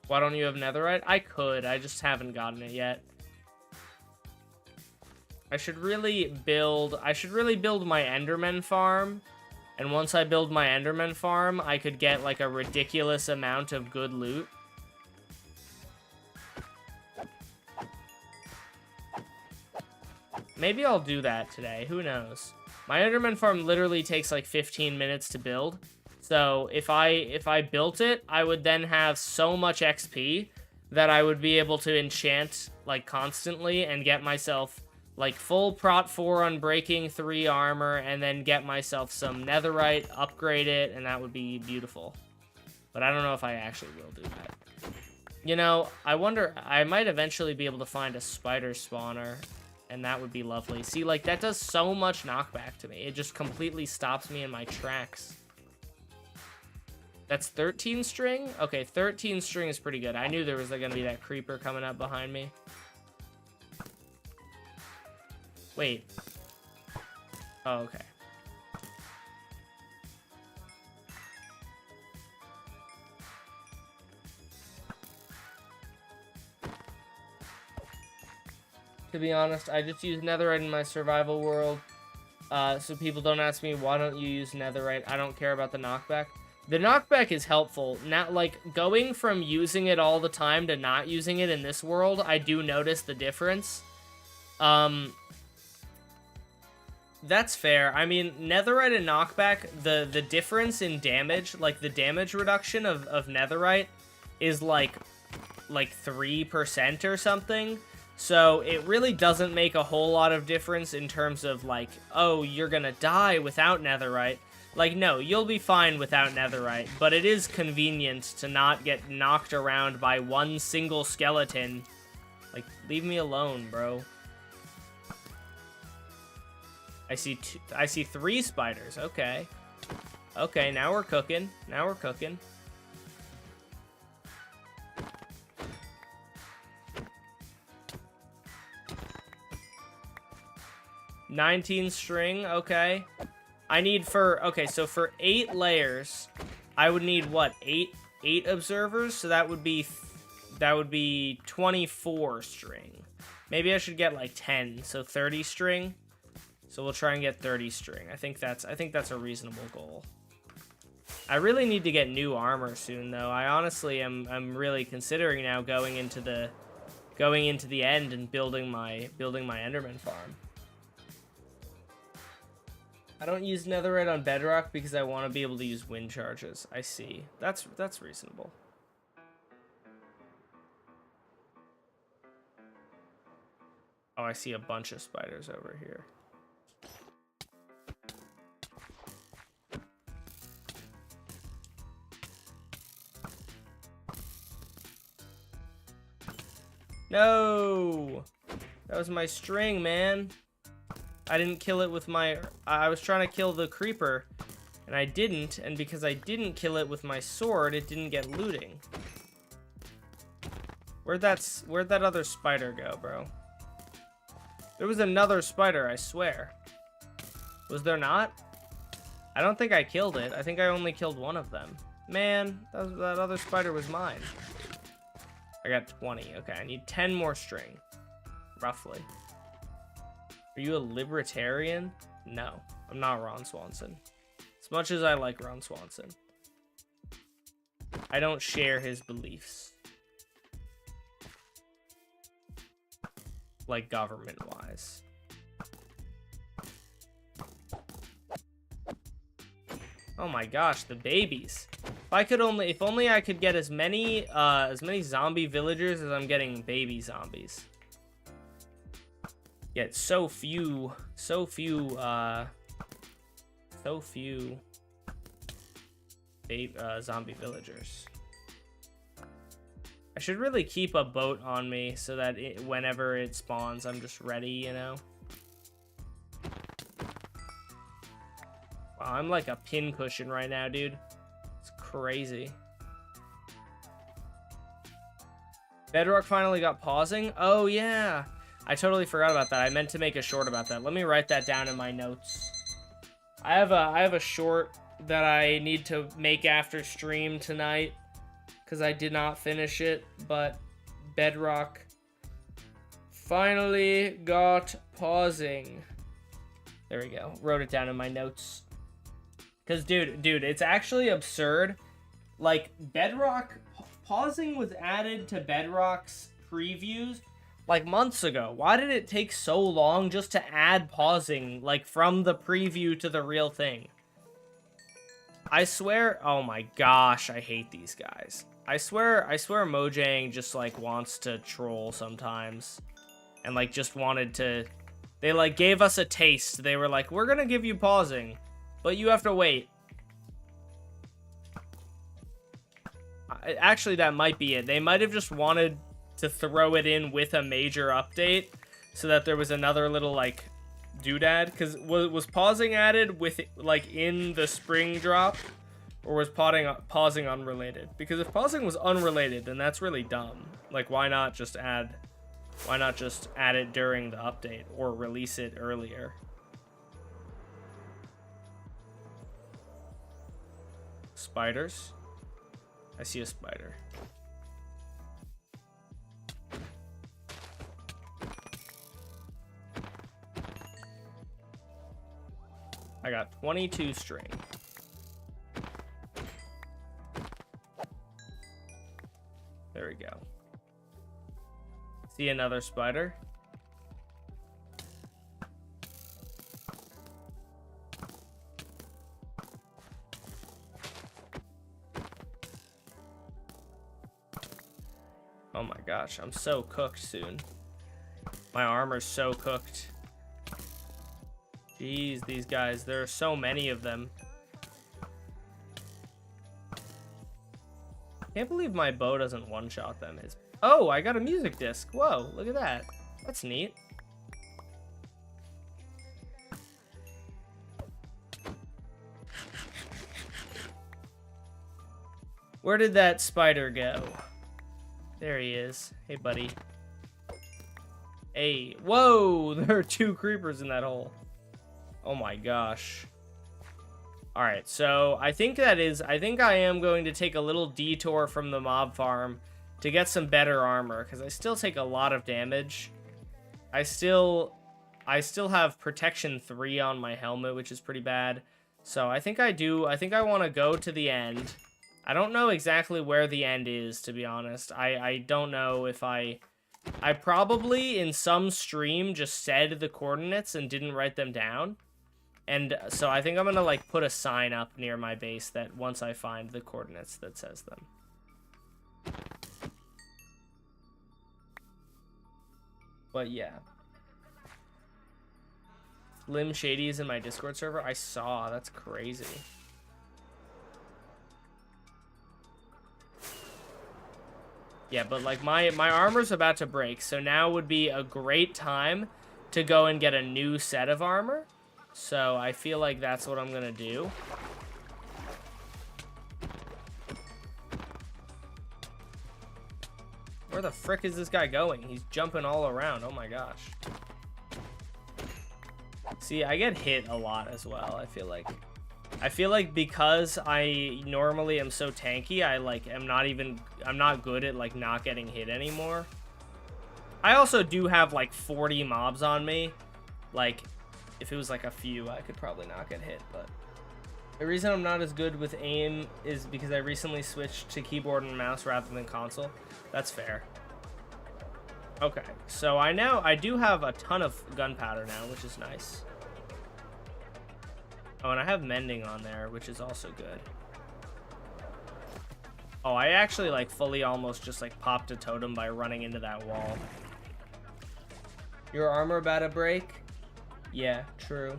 Why don't you have netherite? I could. I just haven't gotten it yet. I should really build my Enderman farm. And once I build my Enderman farm, I could get like a ridiculous amount of good loot. Maybe I'll do that today. Who knows? My Enderman farm literally takes like 15 minutes to build. So if I built it, I would then have so much XP that I would be able to enchant like constantly and get myself like full prot 4 unbreaking 3 armor and then get myself some netherite, upgrade it, and that would be beautiful. But I don't know if I actually will do that. You know, I wonder, I might eventually be able to find a spider spawner, and that would be lovely. See, like, that does so much knockback to me. It just completely stops me in my tracks. That's 13 string? Okay, 13 string is pretty good. I knew there was going to be that creeper coming up behind me. Wait. Oh, okay. To be honest, I just use netherite in my survival world. So people don't ask me, why don't you use netherite? I don't care about the knockback. The knockback is helpful. Not like going from using it all the time to not using it in this world, I do notice the difference. That's fair. I mean, netherite and knockback, the difference in damage, like the damage reduction of netherite is like 3% or something. So it really doesn't make a whole lot of difference in terms of like, oh, you're gonna die without netherite. Like, no, you'll be fine without netherite, but it is convenient to not get knocked around by one single skeleton. Like, leave me alone, bro. I see 3 spiders. Okay. Okay, now we're cooking. Now we're cooking. $19 string, okay. I need okay, so for 8 layers, I would need what? 8 observers? So that would be 24 string. Maybe I should get like 10, so 30 string. So we'll try and get 30 string. I think that's a reasonable goal. I really need to get new armor soon though. I honestly I'm really considering now going into the end and building my Enderman farm. I don't use netherite on bedrock because I want to be able to use wind charges. I see. That's reasonable. Oh, I see a bunch of spiders over here. No! That was my string, man. I didn't kill it with my... I was trying to kill the creeper, and I didn't, and because I didn't kill it with my sword, it didn't get looting. Where'd that other spider go, bro? There was another spider, I swear. Was there not? I don't think I killed it. I think I only killed one of them. Man, that other spider was mine. I got 20. Okay, I need 10 more string. Roughly. Are you a libertarian? No, I'm not Ron Swanson. As much as I like Ron Swanson, I don't share his beliefs. Like government-wise. Oh my gosh, the babies. If only I could get as many zombie villagers as I'm getting baby zombies. Yet so few zombie villagers. I should really keep a boat on me so that whenever it spawns, I'm just ready, you know? Wow, I'm like a pincushion right now, dude. It's crazy. Bedrock finally got pausing? Oh, yeah. I totally forgot about that. I meant to make a short about that. Let me write that down in my notes. I have a short that I need to make after stream tonight because I did not finish it, but Bedrock finally got pausing. There we go. Wrote it down in my notes. Because, dude, it's actually absurd. Like, Bedrock, pausing was added to Bedrock's previews like months ago. Why did it take so long just to add pausing, like, from the preview to the real thing? I swear, oh my gosh, I hate these guys. I swear Mojang just, like, wants to troll sometimes. And, like, just wanted to... They, like, gave us a taste. They were like, we're gonna give you pausing, but you have to wait. Actually, that might be it. They might have just wanted to throw it in with a major update so that there was another little, like, doodad. Because was pausing added with, like, in the spring drop? Or was pausing unrelated? Because if pausing was unrelated, then that's really dumb. Like, why not just add it during the update or release it earlier? Spiders? I see a spider. I got 22 string. There we go. See another spider? Oh my gosh, I'm so cooked soon. My armor's so cooked. Jeez, these guys, there are so many of them. Can't believe my bow doesn't one-shot them. Oh, I got a music disc. Whoa, look at that. That's neat. Where did that spider go? There he is. Hey, buddy. Hey. Whoa, there are 2 creepers in that hole. Oh my gosh. Alright, so I think I am going to take a little detour from the mob farm to get some better armor, because I still take a lot of damage. I still have protection 3 on my helmet, which is pretty bad. So I think I want to go to the end. I don't know exactly where the end is, to be honest. I don't know if I probably in some stream just said the coordinates and didn't write them down. And so I think I'm going to, like, put a sign up near my base that once I find the coordinates that says them. But yeah. Slim Shady is in my Discord server. I saw. That's crazy. Yeah, but, like, my armor's about to break, so now would be a great time to go and get a new set of armor. So I feel like that's what I'm gonna do. Where the frick is this guy going? He's jumping all around. Oh my gosh. See, I get hit a lot as well, I feel like because I normally am so tanky, I'm not good at, like, not getting hit anymore. I also do have, like, 40 mobs on me. Like, if it was like a few, I could probably not get hit, but the reason I'm not as good with aim is because I recently switched to keyboard and mouse rather than console. That's fair. Okay, so I do have a ton of gunpowder now, which is nice. Oh, and I have mending on there, which is also good. Oh, I actually like fully almost just like popped a totem by running into that wall. Your armor about to break? Yeah, true.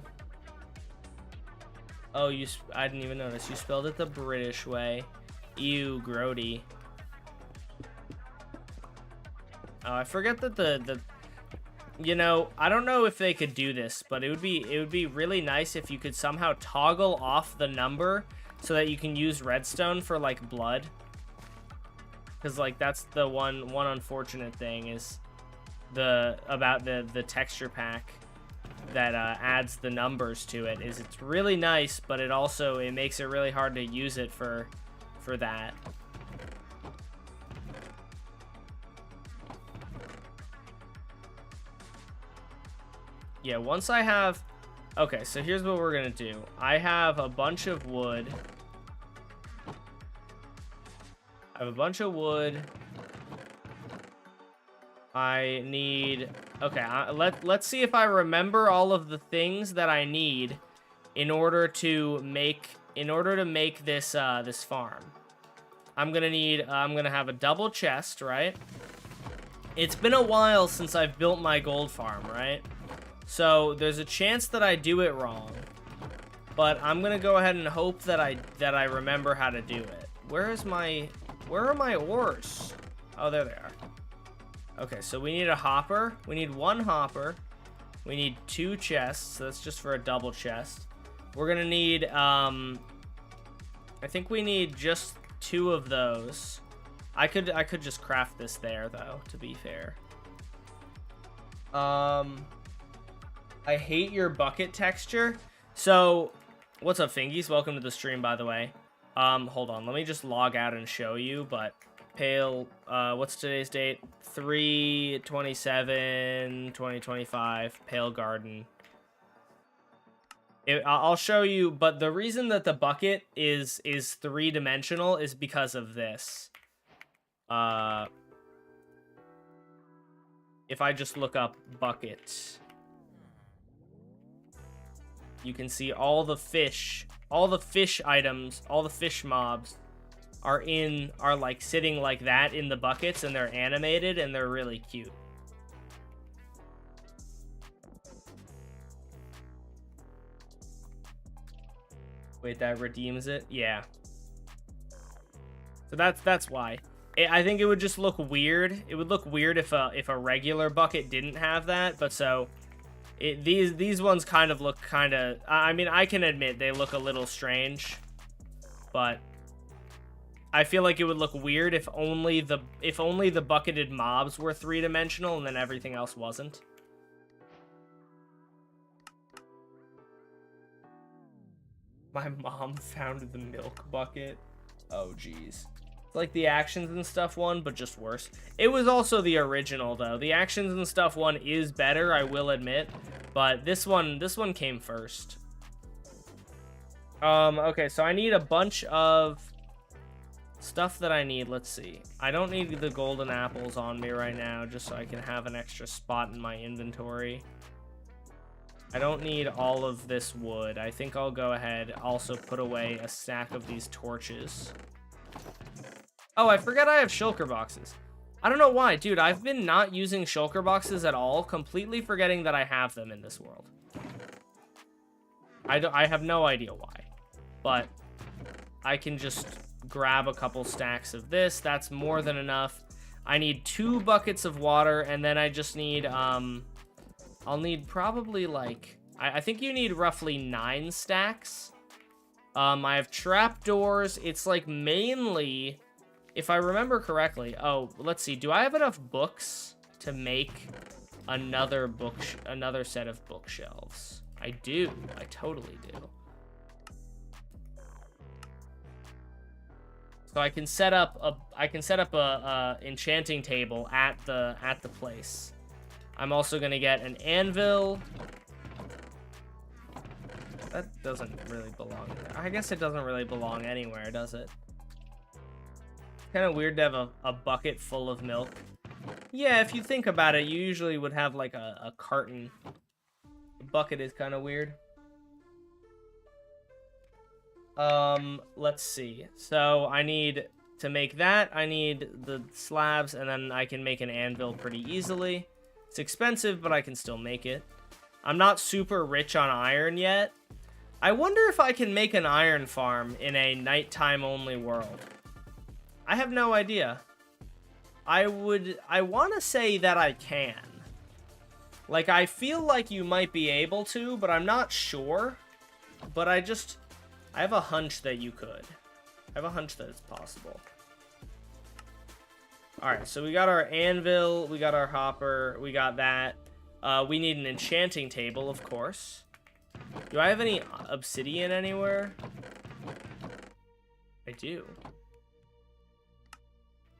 Oh, I didn't even notice. You spelled it the British way. Ew, grody. Oh, I forget that you know, I don't know if they could do this, but it would be really nice if you could somehow toggle off the number so that you can use redstone for like blood. Because like that's the one unfortunate thing is about the texture pack that adds the numbers to it is it's really nice, but it makes it really hard to use it for that. Yeah, once I have... Okay, so here's what we're gonna do. I have a bunch of wood. I need... Okay, let's see if I remember all of the things that I need in order to make this this farm. I'm gonna have a double chest, right? It's been a while since I've built my gold farm, right? So there's a chance that I do it wrong, but I'm gonna go ahead and hope that I remember how to do it. Where are my ores? Oh, there they are. Okay, so we need a hopper. We need one hopper. We need 2 chests. So that's just for a double chest. We're gonna need I think we need just 2 of those. I could just craft this there though, to be fair. I hate your bucket texture. So, what's up, Fingies? Welcome to the stream, by the way. Hold on. Let me just log out and show you, but Pale, what's today's date? 3/27/2025, Pale Garden. I'll show you, but the reason that the bucket is 3-dimensional is because of this. If I just look up bucket, you can see all the fish items, all the fish mobs are like sitting like that in the buckets, and they're animated and they're really cute. Wait, that redeems it? Yeah. So that's why. I think it would just look weird. It would look weird if a regular bucket didn't have that, but so these ones kind of look I mean, I can admit they look a little strange, but I feel like it would look weird if only the bucketed mobs were 3-dimensional and then everything else wasn't. My mom found the milk bucket. Oh geez. Like the actions and stuff one, but just worse. It was also the original though. The actions and stuff one is better, I will admit, but this one came first. Okay, so I need a bunch of stuff that I need. Let's see. I don't need the golden apples on me right now, just so I can have an extra spot in my inventory. I don't need all of this wood. I think I'll go ahead, also put away a stack of these torches. Oh, I forgot I have shulker boxes. I don't know why, dude. I've been not using shulker boxes at all, completely forgetting that I have them in this world. I have no idea why, but I can just grab a couple stacks of this. That's more than enough. I need 2 buckets of water, and then I just need, I'll need probably like, I think you need roughly 9 stacks. I have trapdoors. It's like mainly... If I remember correctly, oh, let's see. Do I have enough books to make another set of bookshelves? I do. I totally do. So I can set up a enchanting table at the place. I'm also gonna get an anvil. That doesn't really belong there. I guess it doesn't really belong anywhere, does it? Kind of weird to have a bucket full of milk. Yeah, if you think about it, you usually would have like a carton. The bucket is kind of weird. Let's see. So I need to make that. I need the slabs, and then I can make an anvil pretty easily. It's expensive, but I can still make it. I'm not super rich on iron yet. I wonder if I can make an iron farm in a nighttime only world. I have no idea. I want to say that I can. Like, I feel like you might be able to, but I'm not sure. But I have a hunch that you could. I have a hunch that it's possible. Alright, so we got our anvil, we got our hopper, we got that. We need an enchanting table, of course. Do I have any obsidian anywhere? I do.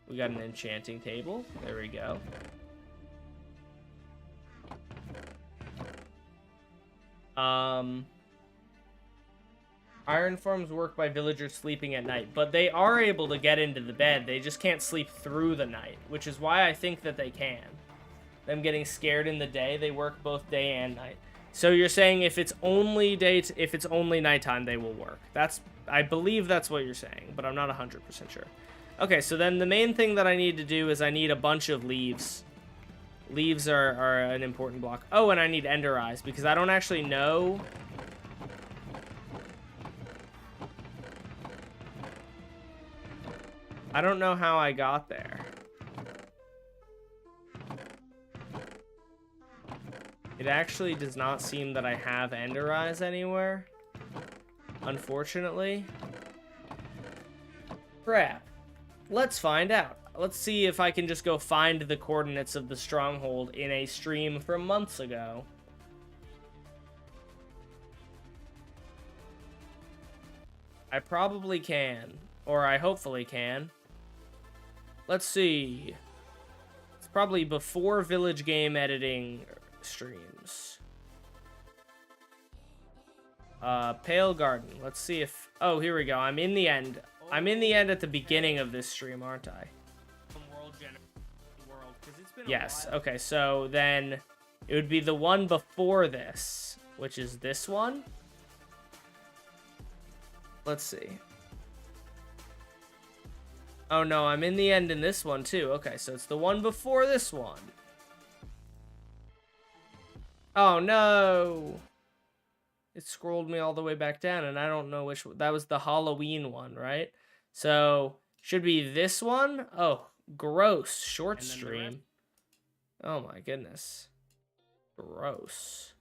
We got an enchanting table. There we go. Iron farms work by villagers sleeping at night, but they are able to get into the bed. They just can't sleep through the night, which is why I think that they can. Them getting scared in the day, they work both day and night. So you're saying if it's only nighttime, they will work. I believe that's what you're saying, but I'm not 100% sure. Okay, so then the main thing that I need to do is I need a bunch of leaves. Leaves are an important block. Oh, and I need ender eyes because I don't actually know. I don't know how I got there. It actually does not seem that I have ender eyes anywhere, unfortunately. Crap. Let's find out. Let's see if I can just go find the coordinates of the stronghold in a stream from months ago. I probably can, or I hopefully can. Let's see. It's probably before village game editing streams. Pale Garden. Let's see if... Oh, here we go. I'm in the end. I'm in the end at the beginning of this stream, aren't I? Yes. Okay, so then it would be the one before this, which is this one. Let's see. Oh, no, I'm in the end in this one, too. Okay, so it's the one before this one. Oh, no. It scrolled me all the way back down, and I don't know which one. That was the Halloween one, right? So, should be this one. Oh, gross. Short stream. Oh, my goodness. Gross.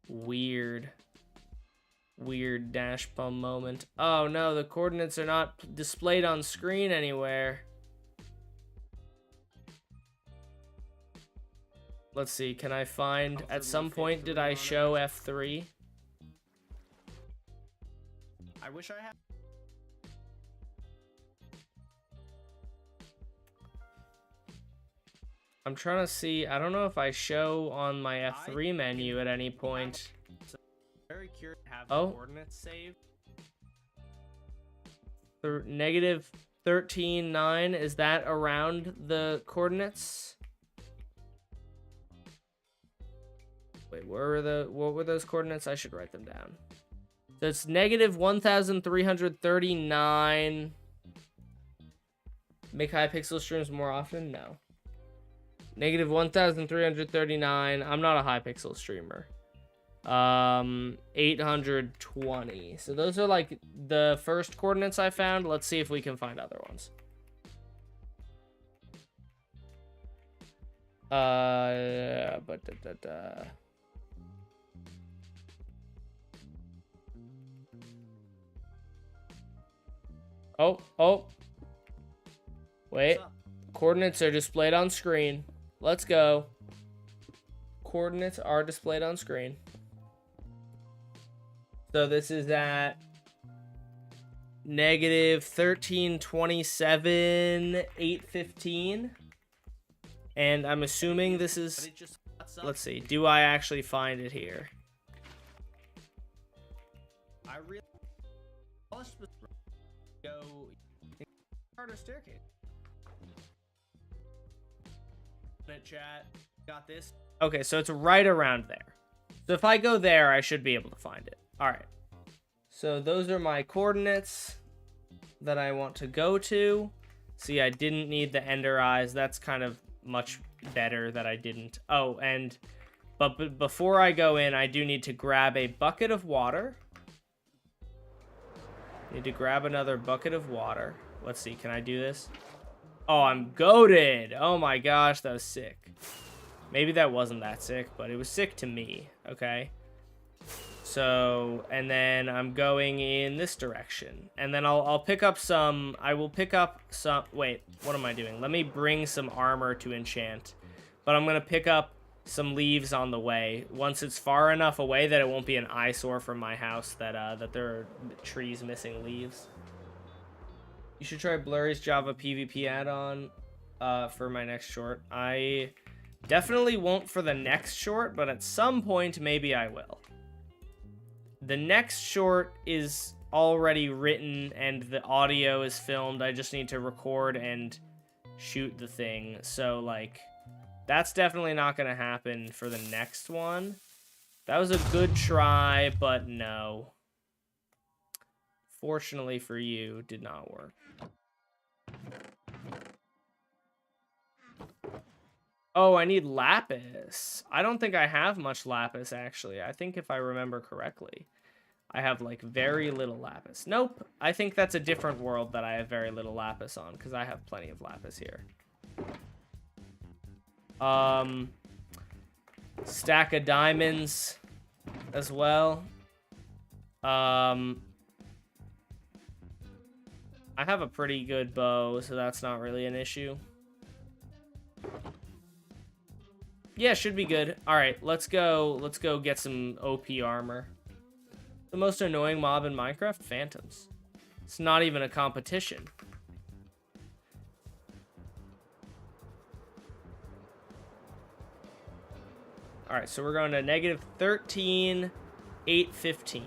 Weird. Weird dash bum moment. Oh no, the coordinates are not displayed on screen anywhere. Let's see, can I find... At some point, did I show F3? I wish I had... I'm trying to see... I don't know if I show on my F3 menu at any point. Very curious to have the coordinates saved. Negative 13.9, is that around the coordinates? Wait, what were those coordinates? I should write them down. So it's negative 1,339. Make high pixel streams more often? No. Negative 1,339. I'm not a high pixel streamer. 820. So those are like the first coordinates I found. Let's see if we can find other ones. Oh. Wait. Coordinates are displayed on screen. Let's go. Coordinates are displayed on screen. So this is at negative 1327, 815. And I'm assuming this is... Let's see. Do I actually find it here? really polished was go harder staircase. Chat. Got this. Okay, so it's right around there. So if I go there, I should be able to find it. All right. So those are my coordinates that I want to go to. See, I didn't need the ender eyes. That's kind of much better that I didn't. Oh, but before I go in, I do need to grab a bucket of water. Need to grab another bucket of water. Let's see, can I do this? Oh, I'm goated. Oh my gosh, that was sick. Maybe that wasn't that sick, but it was sick to me, okay? So, and then I'm going in this direction. And then I'll pick up some, I will pick up some, wait, what am I doing? Let me bring some armor to enchant. But I'm going to pick up some leaves on the way. Once it's far enough away that it won't be an eyesore from my house that there are trees missing leaves. You should try Blurry's Java PvP add-on for my next short. I definitely won't for the next short, but at some point, maybe I will. The next short is already written and the audio is filmed. I just need to record and shoot the thing. So, like, that's definitely not going to happen for the next one. That was a good try, but no. Fortunately for you, did not work. Oh, I need lapis. I don't think I have much lapis, actually. I think if I remember correctly, I have, like, very little lapis. Nope. I think that's a different world that I have very little lapis on, because I have plenty of lapis here. Stack of diamonds as well. I have a pretty good bow, so that's not really an issue. Yeah, should be good. All right, let's go get some OP armor. The most annoying mob in Minecraft? Phantoms. It's not even a competition. All right, so we're going to negative 13, 815.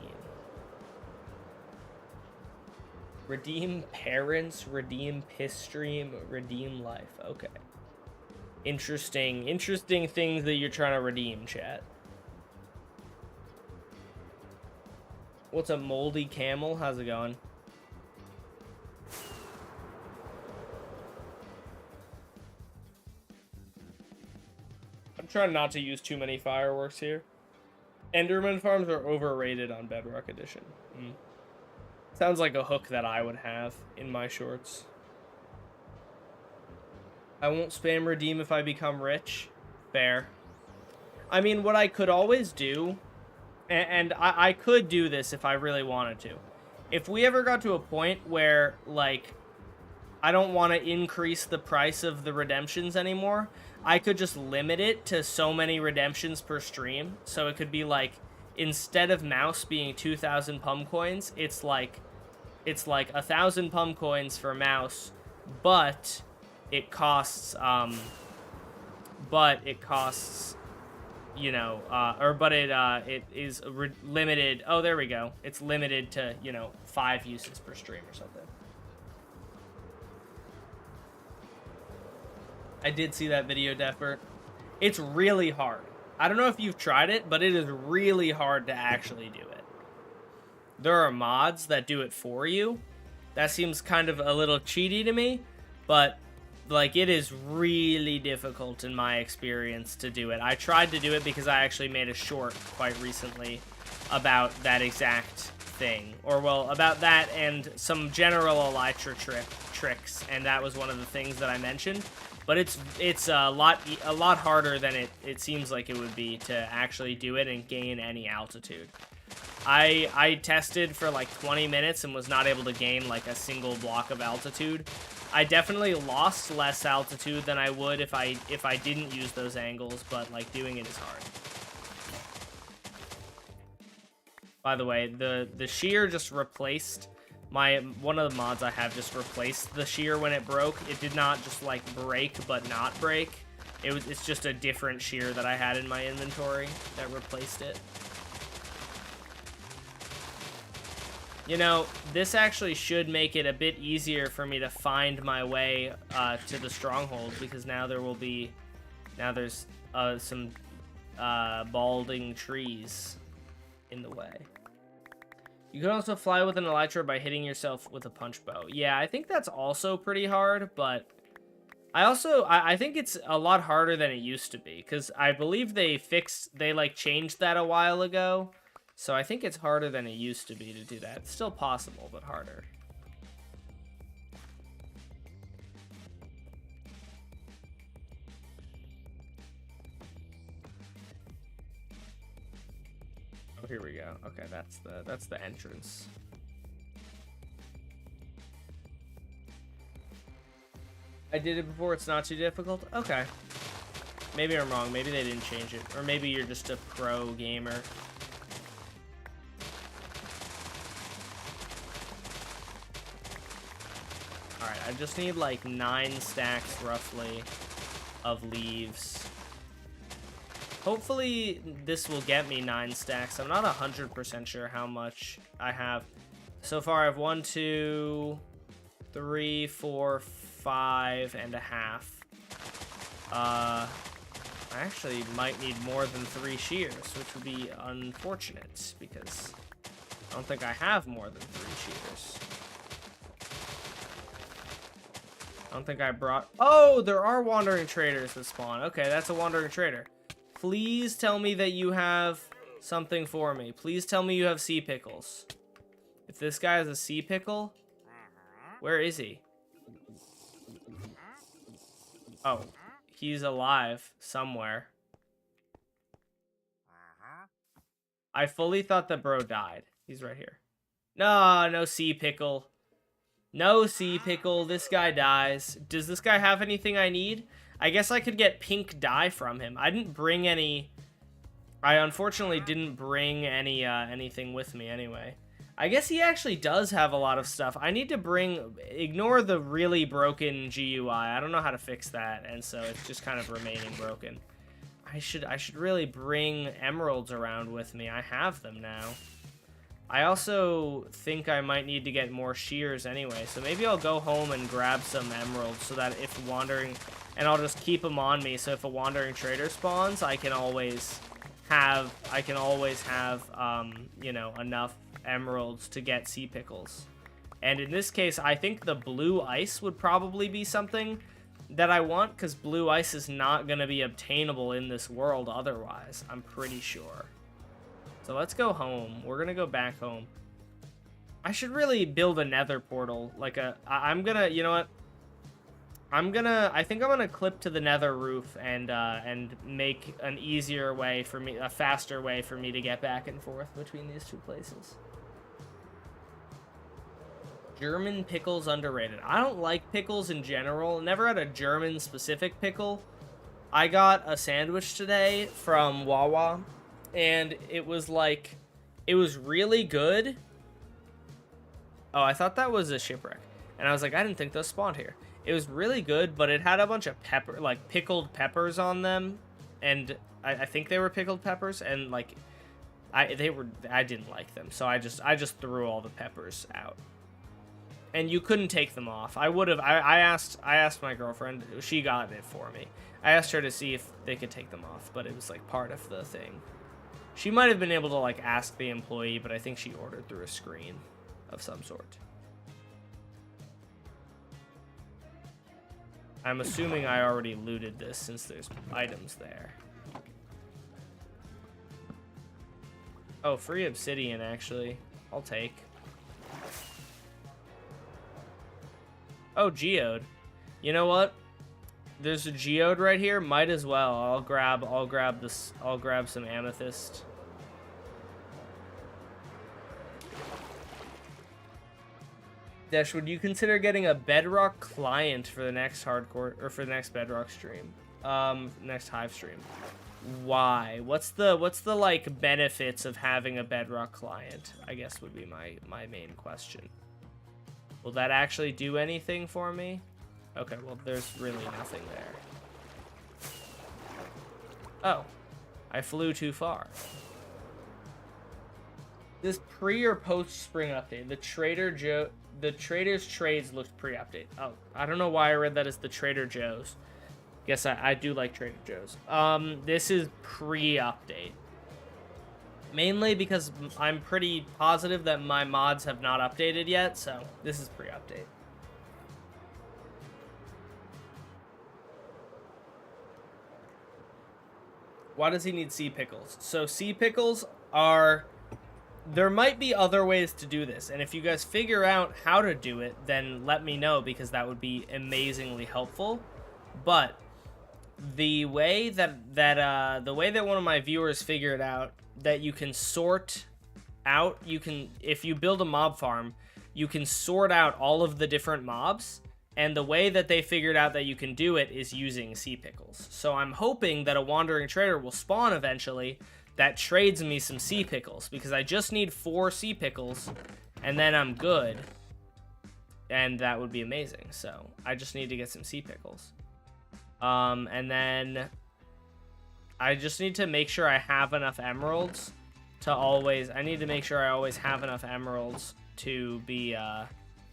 Redeem parents, redeem piss stream, redeem life. Okay. Interesting things that you're trying to redeem, chat. What's a moldy camel? How's it going? I'm trying not to use too many fireworks here. Enderman farms are overrated on Bedrock Edition. Sounds like a hook that I would have in my shorts. I won't spam redeem if I become rich. Fair. I mean, what I could always do, and I could do this if I really wanted to. If we ever got to a point where, like, I don't want to increase the price of the redemptions anymore, I could just limit it to so many redemptions per stream. So it could be like, instead of mouse being 2,000 Pumkoins, it's like 1,000 Pumkoins for mouse, but it costs, you know, it is limited. Oh, there we go. It's limited to, you know, 5 uses per stream or something. I did see that video, Defert. It's really hard. I don't know if you've tried it, but it is really hard to actually do it. There are mods that do it for you. That seems kind of a little cheaty to me, but like, it is really difficult in my experience to do it. I tried to do it because I actually made a short quite recently about that exact thing. Or, well, about that and some general elytra tricks, and that was one of the things that I mentioned. But it's a lot harder than it seems like it would be to actually do it and gain any altitude. I tested for like 20 minutes and was not able to gain like a single block of altitude. I definitely lost less altitude than I would if I didn't use those angles, but like, doing it is hard. By the way, the shear just replaced one of the mods I have just replaced the shear when it broke. It did not just like break but not break. It's just a different shear that I had in my inventory that replaced it. You know, this actually should make it a bit easier for me to find my way to the stronghold, because now there's some balding trees in the way. You can also fly with an elytra by hitting yourself with a punch bow. Yeah, I think that's also pretty hard, but I think it's a lot harder than it used to be, because I believe they like changed that a while ago. So I think it's harder than it used to be to do that. It's still possible, but harder. Oh, here we go. Okay, that's the entrance. I did it before, it's not too difficult? Okay. Maybe I'm wrong, maybe they didn't change it. Or maybe you're just a pro gamer. Alright, I just need like 9 stacks roughly of leaves. Hopefully this will get me 9 stacks. I'm not 100% sure how much I have. So far I have 1, 2, 3, 4, 5 and a half. I actually might need more than 3 shears, which would be unfortunate because I don't think I have more than 3 shears. I don't think I brought... Oh, there are wandering traders that spawn. Okay, that's a wandering trader. Please tell me that you have something for me. Please tell me you have sea pickles. If this guy has a sea pickle, where is he? Oh, he's alive somewhere. I fully thought that bro died. He's right here. No, no sea pickle. No sea pickle. This guy dies. Does this guy have anything I need? I guess I could get pink dye from him. I didn't bring any... I unfortunately didn't bring any anything with me anyway. I guess he actually does have a lot of stuff. I need to bring... Ignore the really broken GUI. I don't know how to fix that, and so it's just kind of remaining broken. I should really bring emeralds around with me. I have them now. I also think I might need to get more shears anyway, so maybe I'll go home and grab some emeralds so that if wandering... And I'll just keep them on me, so if a wandering trader spawns, I can always have, you know, enough emeralds to get sea pickles. And in this case, I think the blue ice would probably be something that I want, because blue ice is not going to be obtainable in this world otherwise, I'm pretty sure. So let's go home. We're going to go back home. I should really build a nether portal, like I'm going to, you know what? I think I'm gonna clip to the nether roof and make an easier way for me, a faster way for me to get back and forth between these two places. German pickles underrated. I don't like pickles in general. Never had a German specific pickle. I got a sandwich today from Wawa, and it was like, it was really good. Oh, I thought that was a shipwreck, and I was like, I didn't think those spawned here. It was really good, but it had a bunch of pickled peppers on them, and I think they were pickled peppers, and like, I didn't like them, so I just threw all the peppers out. And you couldn't take them off. I asked my girlfriend, she got it for me. I asked her to see if they could take them off, but it was like part of the thing. She might have been able to like ask the employee, but I think she ordered through a screen of some sort. I'm assuming I already looted this since there's items there. Oh, free obsidian, actually. I'll take. Oh, geode. You know what? There's a geode right here. Might as well. I'll grab some amethyst. Dash, would you consider getting a Bedrock client for the next hardcore or for the next Bedrock stream? Next Hive stream. Why? What's the like benefits of having a Bedrock client? I guess would be my main question. Will that actually do anything for me? Okay, well there's really nothing there. Oh, I flew too far. This pre or post spring update? The Trader's trades looked pre-update. Oh, I don't know why I read that as the Trader Joe's. Guess I do like Trader Joe's. This is pre-update. Mainly because I'm pretty positive that my mods have not updated yet, so this is pre-update. Why does he need sea pickles? So sea pickles are... There might be other ways to do this, and if you guys figure out how to do it, then let me know, because that would be amazingly helpful. But the way that one of my viewers figured out that you can sort out, if you build a mob farm, you can sort out all of the different mobs, and the way that they figured out that you can do it is using sea pickles. So I'm hoping that a wandering trader will spawn eventually that trades me some sea pickles, because I just need 4 sea pickles and then I'm good, and that would be amazing. So I just need to get some sea pickles, and then I just need to make sure I have enough emeralds to always... I need to make sure I always have enough emeralds to be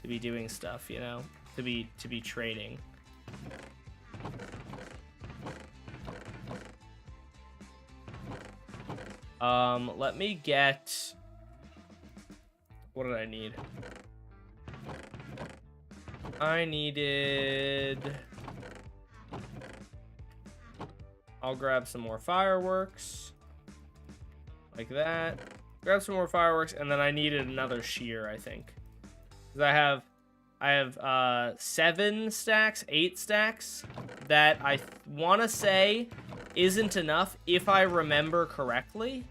doing stuff, you know, to be trading. Let me get... What did I need? I needed... I'll grab some more fireworks. Like that. Grab some more fireworks, and then I needed another shear, I think. Because I have 7 stacks, 8 stacks that I want to say isn't enough if I remember correctly,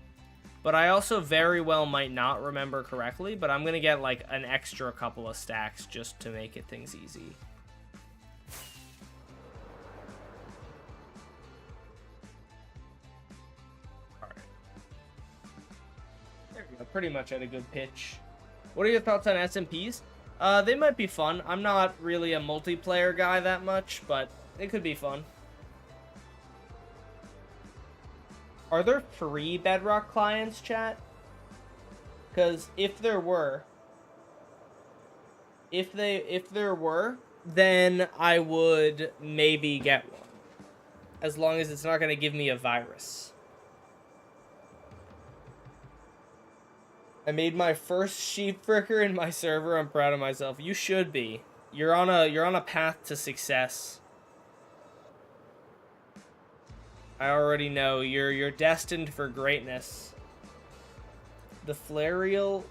but I also very well might not remember correctly, but I'm gonna get like an extra couple of stacks just to make things easy. All right, there we go. Pretty much at a good pitch. What are your thoughts on SMPs? They might be fun. I'm not really a multiplayer guy that much, but it could be fun. Are there free Bedrock clients, chat? Because if there were, then I would maybe get one. As long as it's not going to give me a virus. I made my first sheep fricker in my server. I'm proud of myself. You should be. You're on a path to success. I already know you're destined for greatness. The Flarial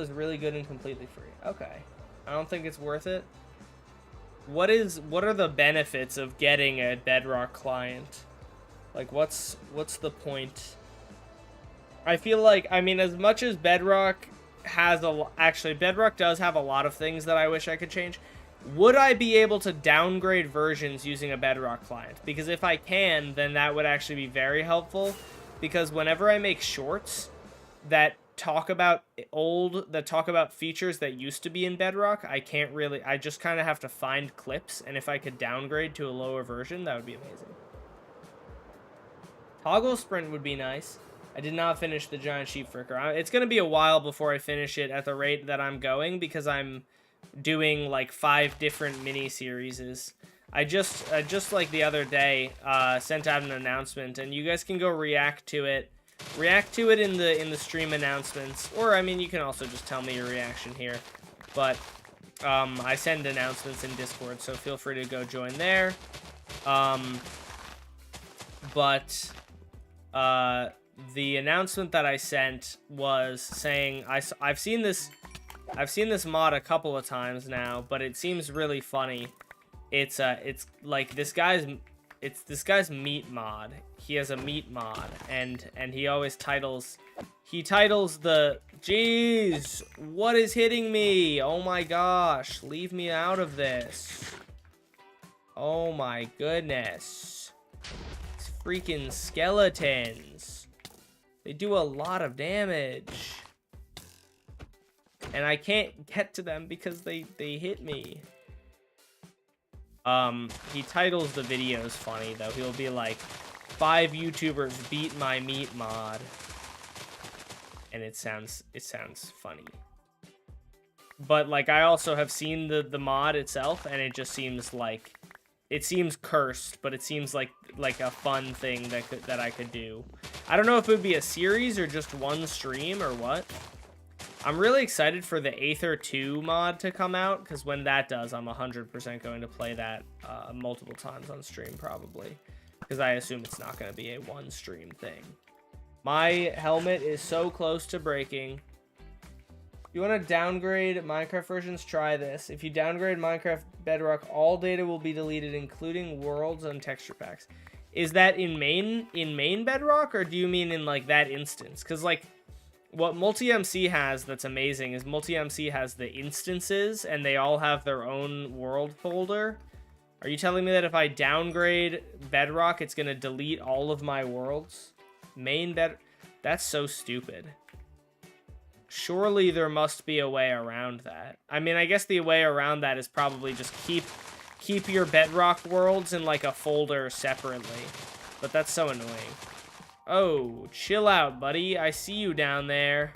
is really good and completely free. Okay. I don't think it's worth it. What are the benefits of getting a Bedrock client? Like what's the point? I feel like, I mean, as much as Bedrock has actually Bedrock does have a lot of things that I wish I could change. Would I be able to downgrade versions using a Bedrock client? Because if I can, then that would actually be very helpful. Because whenever I make shorts that talk about features that used to be in Bedrock, I just kind of have to find clips. And if I could downgrade to a lower version, that would be amazing. Toggle sprint would be nice. I did not finish the giant sheep fricker. It's going to be a while before I finish it at the rate that I'm going, because I'm doing like 5 different mini series. I just like the other day sent out an announcement, and you guys can go react to it in the stream announcements, or I mean you can also just tell me your reaction here, but I send announcements in Discord, so feel free to go join there. But the announcement that I sent was saying I've seen this mod a couple of times now, but it seems really funny. It's like this guy's meat mod. He has a meat mod, and he always titles the jeez, what is hitting me? Oh my gosh, leave me out of this. Oh my goodness. These freaking skeletons. They do a lot of damage. And I can't get to them because they hit me. He titles the videos funny, though. He'll be like, 5 YouTubers beat my meat mod. and it sounds funny. But like I also have seen the mod itself, and it just seems like it seems cursed, but it seems like a fun thing that I could do. I don't know if it would be a series or just one stream or what. I'm really excited for the Aether 2 mod to come out, because when that does, I'm 100% going to play that multiple times on stream, probably. Because I assume it's not going to be a one-stream thing. My helmet is so close to breaking. You want to downgrade Minecraft versions? Try this. If you downgrade Minecraft Bedrock, all data will be deleted, including worlds and texture packs. Is that in main Bedrock, or do you mean in like that instance? Because like what Multi-MC has that's amazing is Multi-MC has the instances, and they all have their own world folder. Are you telling me that if I downgrade Bedrock, it's going to delete all of my worlds? That's so stupid. Surely there must be a way around that. I mean, I guess the way around that is probably just keep your Bedrock worlds in like a folder separately. But that's so annoying. Oh, chill out, buddy. I see you down there.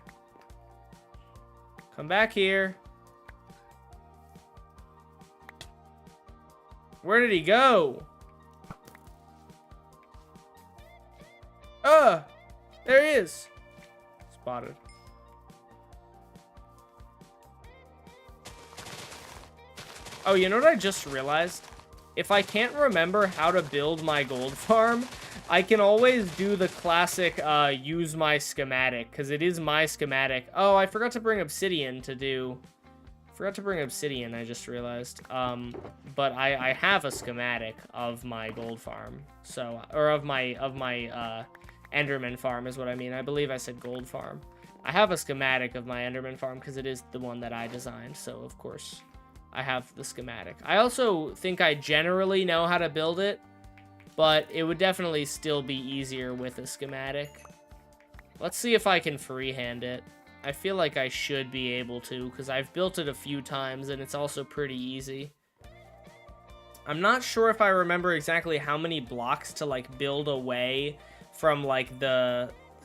Come back here. Where did he go? There he is. Spotted. Oh, you know what I just realized? If I can't remember how to build my gold farm, I can always do the classic use my schematic, because it is my schematic. Oh, I forgot to bring obsidian to do... I just realized. But I have a schematic of my gold farm. So, or of my Enderman farm is what I mean. I believe I said gold farm. I have a schematic of my Enderman farm because it is the one that I designed. So, of course, I have the schematic. I also think I generally know how to build it, but it would definitely still be easier with a schematic. Let's see if I can freehand it. I feel like I should be able to, because I've built it a few times, and it's also pretty easy. I'm not sure if I remember exactly how many blocks to, like, build away from, like,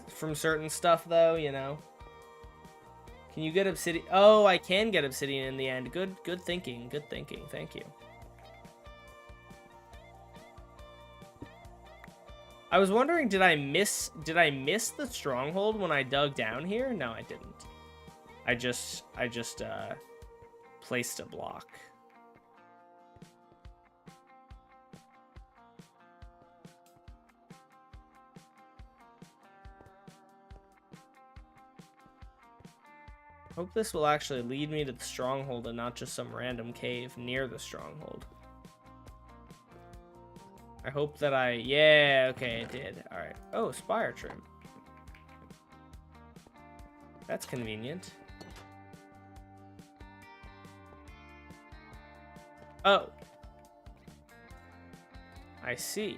from certain stuff, though, you know? Can you get obsidian? Oh, I can get obsidian in the end. Good thinking. Good thinking. Thank you. I was wondering, did I miss the stronghold when I dug down here? No, I didn't. I just placed a block. Hope this will actually lead me to the stronghold and not just some random cave near the stronghold. I hope that yeah, okay, it did. All right. Oh, spire trim. That's convenient. Oh. I see.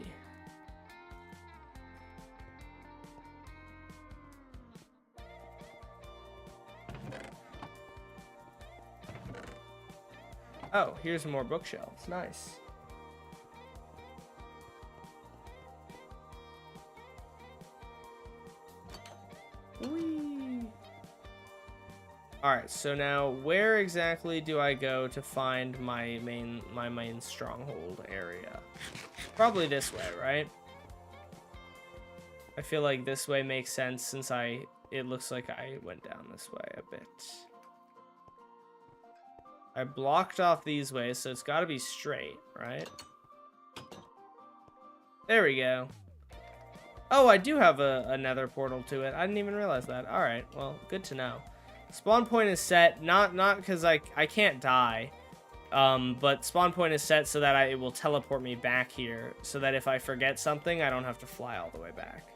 Oh, here's more bookshelves. Nice. Whee! Alright, so now where exactly do I go to find my main stronghold area? Probably this way, right? I feel like this way makes sense since it looks like I went down this way a bit. I blocked off these ways, so it's got to be straight, right? There we go. Oh, I do have a nether portal to it. I didn't even realize that. All right, well, good to know. Spawn point is set, not because I can't die, but spawn point is set so that it will teleport me back here, so that if I forget something, I don't have to fly all the way back.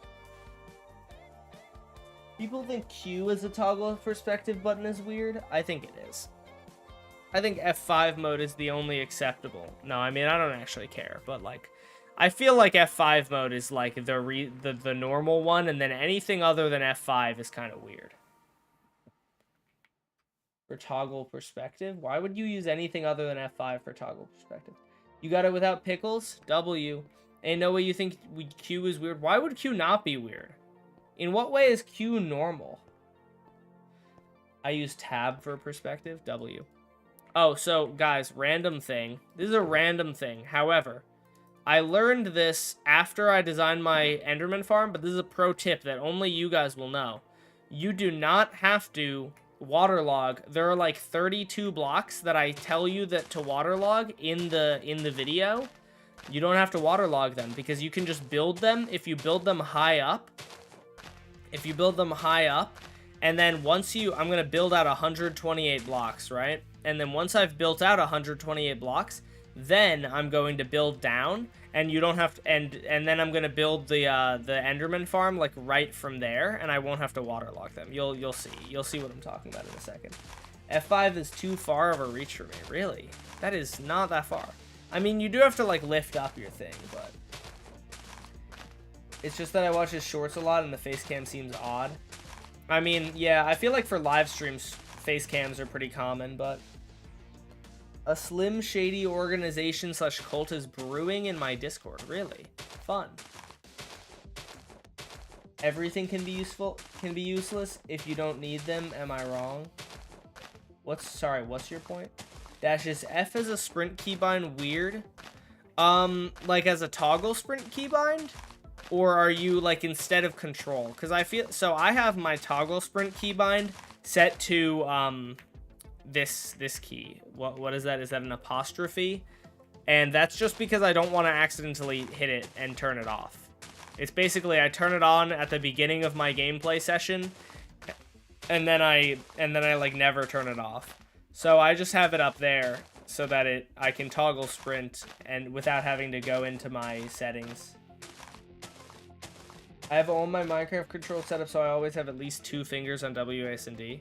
People think Q as a toggle perspective button is weird. I think it is. I think F5 mode is the only acceptable. No, I mean, I don't actually care, but like, I feel like F5 mode is like the normal one, and then anything other than F5 is kind of weird. For toggle perspective? Why would you use anything other than F5 for toggle perspective? You got it without pickles? W. Ain't no way you think Q is weird. Why would Q not be weird? In what way is Q normal? I use tab for perspective. W. Oh, so guys, random thing. This is a random thing. However, I learned this after I designed my Enderman farm, but this is a pro tip that only you guys will know. You do not have to waterlog. There are like 32 blocks that I tell you that to waterlog in the video. You don't have to waterlog them because you can just build them if you build them high up. If you build them high up, and then once I'm going to build out 128 blocks, right? And then once I've built out 128 blocks, then I'm going to build down, and you don't have to, and then I'm gonna build the Enderman farm like right from there, and I won't have to waterlog them. You'll see what I'm talking about in a second. F5 is too far of a reach for me, really. That is not that far. I mean, you do have to like lift up your thing, but it's just that I watch his shorts a lot, and the face cam seems odd. I mean, yeah, I feel like for live streams, face cams are pretty common, but. A slim shady organization / cult is brewing in my Discord. Really? Fun. Everything can be useless if you don't need them. Am I wrong? What's your point? Dash, is F as a sprint keybind weird? Like as a toggle sprint keybind? Or are you like instead of control? Because I have my toggle sprint keybind set to this key. What is that? Is that an apostrophe? And that's just because I don't want to accidentally hit it and turn it off. It's basically I turn it on at the beginning of my gameplay session, and then I like never turn it off. So I just have it up there so that I can toggle sprint and without having to go into my settings. I have all my Minecraft control set up so I always have at least 2 fingers on W, A, and D.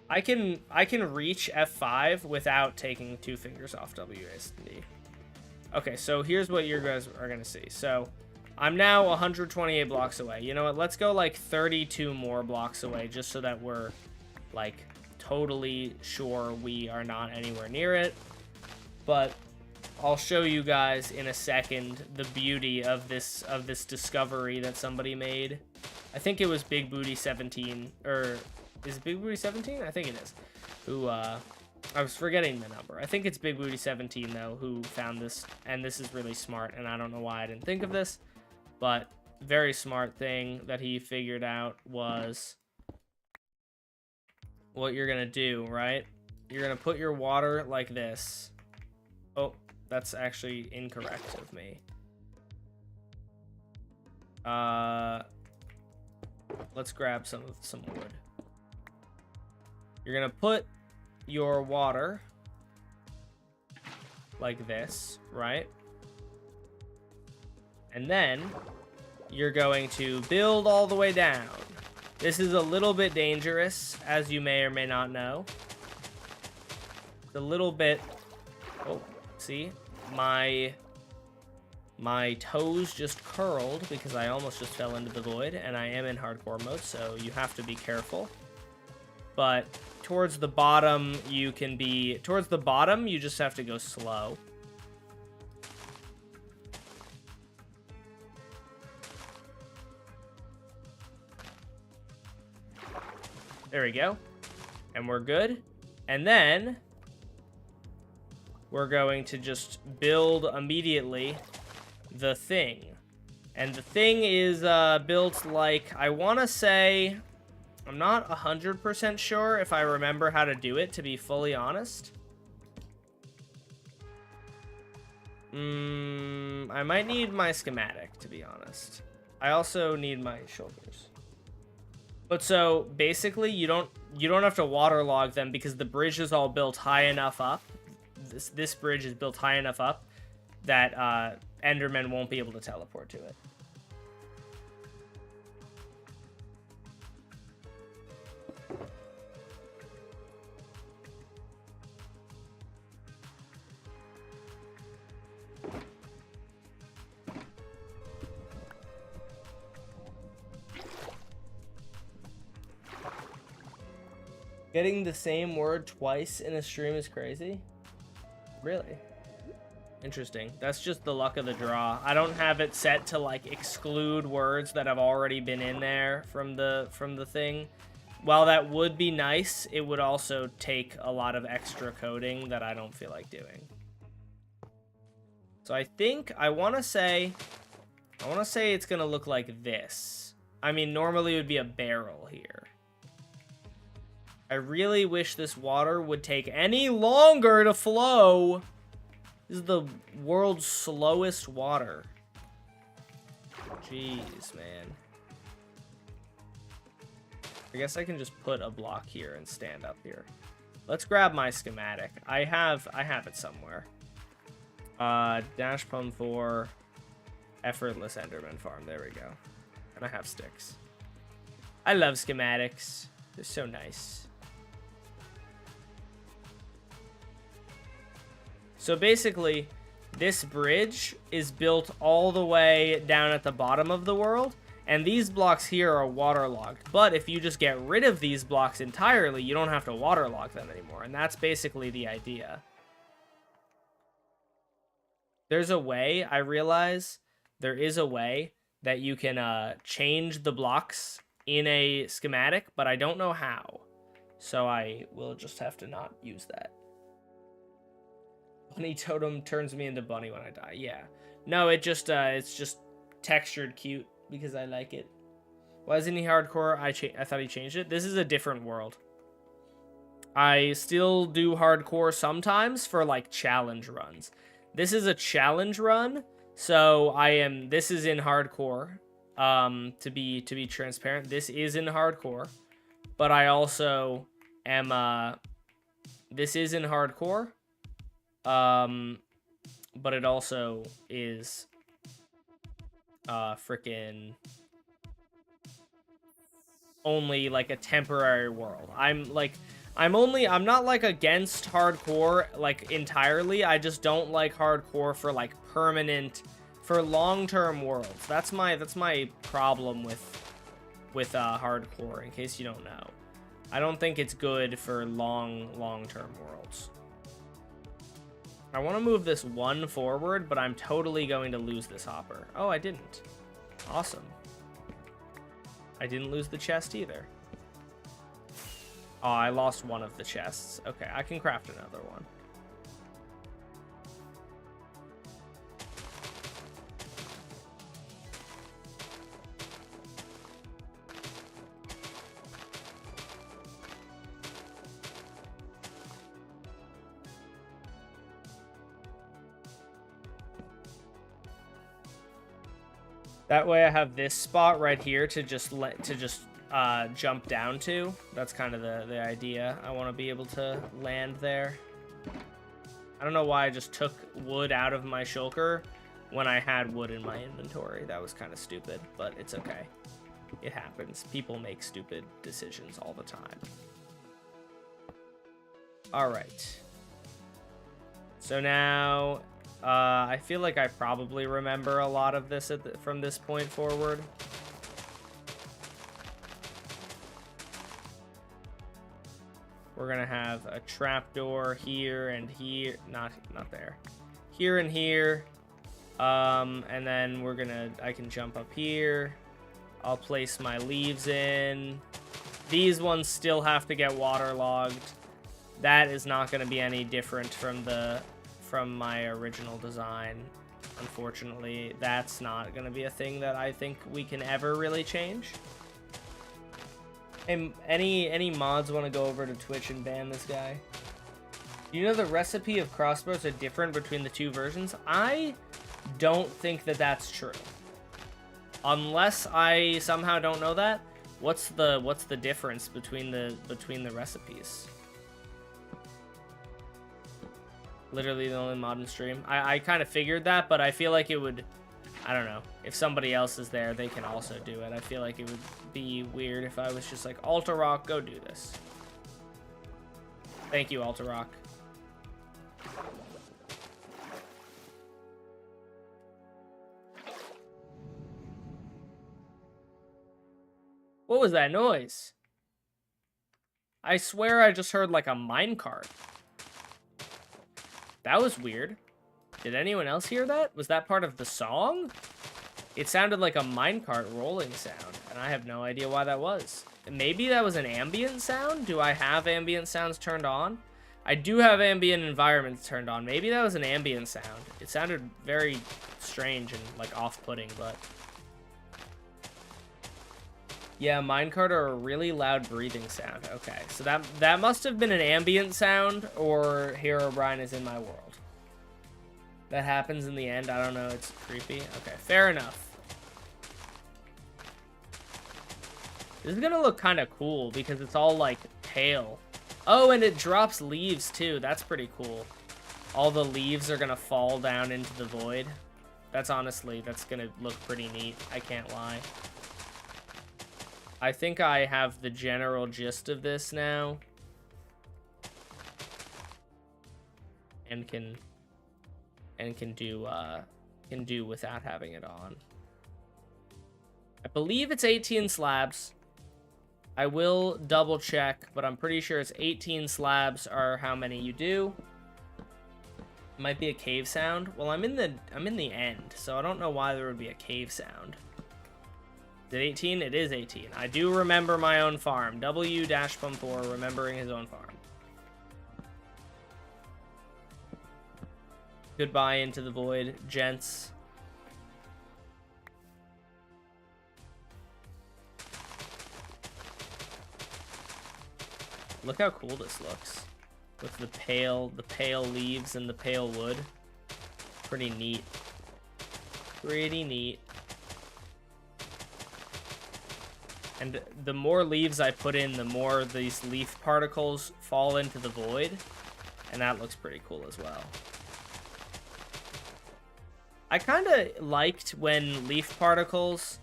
I can reach F5 without taking 2 fingers off W, A, and D. Okay, so here's what you guys are gonna see. So I'm now 128 blocks away. You know what? Let's go like 32 more blocks away just so that we're like totally sure we are not anywhere near it. But I'll show you guys in a second the beauty of this discovery that somebody made. I think it was Big Booty 17, or is it Big Booty 17? I think it is. Who I was forgetting the number. I think it's Big Booty 17 though who found this, and this is really smart, and I don't know why I didn't think of this, but very smart thing that he figured out was what you're gonna do, right? You're gonna put your water like this. Oh, that's actually incorrect of me. Let's grab some wood. You're gonna put your water like this, right? And then you're going to build all the way down. This is a little bit dangerous, as you may or may not know. It's a little bit... Oh, see? My toes just curled because I almost just fell into the void, and I am in hardcore mode, so you have to be careful. But towards the bottom, you just have to go slow. There we go. And we're good. And then we're going to just build immediately the thing. And the thing is built like, I want to say, I'm not 100% sure if I remember how to do it, to be fully honest. I might need my schematic, to be honest. I also need my shoulders. But so basically you don't have to waterlog them because the bridge is all built high enough up. This bridge is built high enough up that Enderman won't be able to teleport to it. Getting the same word twice in a stream is crazy. Really? Interesting. That's just the luck of the draw. I don't have it set to like exclude words that have already been in there from the thing. while that would be nice, it would also take a lot of extra coding that I don't feel like doing. So I think I want to say it's going to look like this. I mean, normally it would be a barrel here. I really wish this water would take any longer to flow. This is the world's slowest water. Jeez, man. I guess I can just put a block here and stand up here. Let's grab my schematic. I have it somewhere. Dash Pum 4, effortless Enderman farm. There we go. And I have sticks. I love schematics. They're so nice. So basically, this bridge is built all the way down at the bottom of the world, and these blocks here are waterlogged. But if you just get rid of these blocks entirely, you don't have to waterlog them anymore, and that's basically the idea. There's a way, I realize, there is a way that you can change the blocks in a schematic, but I don't know how. So I will just have to not use that. Bunny totem turns me into bunny when I die. Yeah. No, it's just textured cute because I like it. Why isn't he hardcore? I thought he changed it. This is a different world. I still do hardcore sometimes for like challenge runs. This is a challenge run, so this is in hardcore. To be transparent, this is in hardcore, but I also am this is in hardcore. But it also is frickin' only like a temporary world. I'm not like against hardcore like entirely. I just don't like hardcore for like permanent, for long-term worlds. That's my problem with hardcore, in case you don't know. I don't think it's good for long-term worlds. I want to move this one forward, but I'm totally going to lose this hopper. Oh, I didn't. Awesome. I didn't lose the chest either. Oh, I lost one of the chests. Okay, I can craft another one. That way I have this spot right here to just jump down to. That's kind of the idea. I want to be able to land there. I don't know why I just took wood out of my shulker when I had wood in my inventory. That was kind of stupid, but it's okay. It happens. People make stupid decisions all the time. All right. So now... I feel like I probably remember a lot of this from this point forward. We're gonna have a trapdoor here and here, not there, here and here, and then I can jump up here. I'll place my leaves in. These ones still have to get waterlogged. That is not gonna be any different from my original design. Unfortunately, that's not going to be a thing that I think we can ever really change. And any mods want to go over to Twitch and ban this guy? You know the recipe of crossbows are different between the two versions? I don't think that that's true. Unless I somehow don't know that. What's the difference between the recipes? Literally the only mod in stream. I kind of figured that, but I feel like it would... I don't know. If somebody else is there, they can also do it. I feel like it would be weird if I was just like, Alta Rock, go do this. Thank you, Alta Rock. What was that noise? I swear I just heard like a minecart. That was weird. Did anyone else hear that? Was that part of the song? it sounded like a minecart rolling sound, and I have no idea why that was. Maybe that was an ambient sound? Do I have ambient sounds turned on? I do have ambient environments turned on. Maybe that was an ambient sound. It sounded very strange and like off-putting, but... Yeah, minecart are a really loud breathing sound. Okay, so that must have been an ambient sound, or Herobrine is in my world. That happens in the end. I don't know. It's creepy. Okay, fair enough. This is gonna look kind of cool because it's all like pale. Oh, and it drops leaves too. That's pretty cool. All the leaves are gonna fall down into the void. That's gonna look pretty neat. I can't lie. I think I have the general gist of this now. And can do without having it on. I believe it's 18 slabs. I will double check, but I'm pretty sure it's 18 slabs are how many you do. Might be a cave sound. Well, I'm in the end, so I don't know why there would be a cave sound. Is it 18? It is 18. I do remember my own farm. W-Pum4, remembering his own farm. Goodbye into the void, gents. Look how cool this looks. With the pale leaves and the pale wood. Pretty neat. Pretty neat. And the more leaves I put in, the more these leaf particles fall into the void. And that looks pretty cool as well. I kind of liked when leaf particles...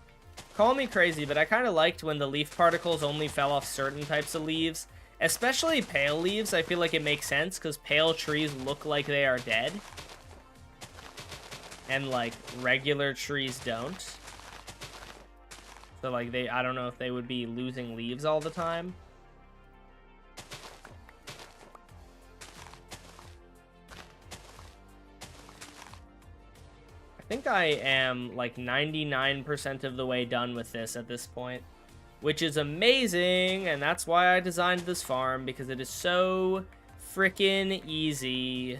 Call me crazy, but I kind of liked when the leaf particles only fell off certain types of leaves. Especially pale leaves, I feel like it makes sense, because pale trees look like they are dead. And, like, regular trees don't. So, like, I don't know if they would be losing leaves all the time. I think I am, like, 99% of the way done with this at this point. Which is amazing, and that's why I designed this farm, because it is so freaking easy.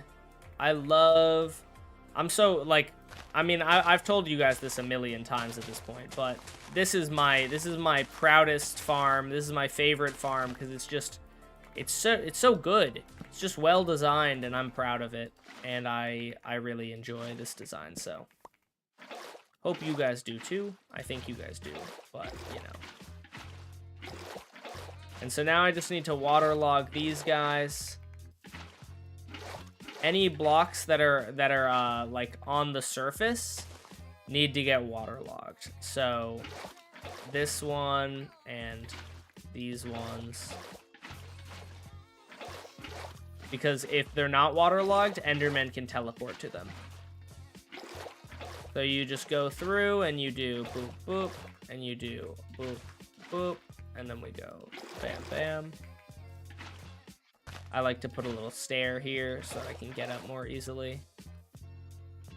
I'm so, like, I mean, I've told you guys this a million times at this point, but this is my proudest farm. This is my favorite farm, because it's so good. It's just well designed, and I'm proud of it, and I really enjoy this design, so. Hope you guys do too. I think you guys do, but, you know. And so now I just need to waterlog these guys. Any blocks that are like on the surface need to get waterlogged. So this one and these ones. Because if they're not waterlogged, Endermen can teleport to them. So you just go through and you do boop, boop, and you do boop, boop. And then we go bam, bam. I like to put a little stair here so I can get up more easily.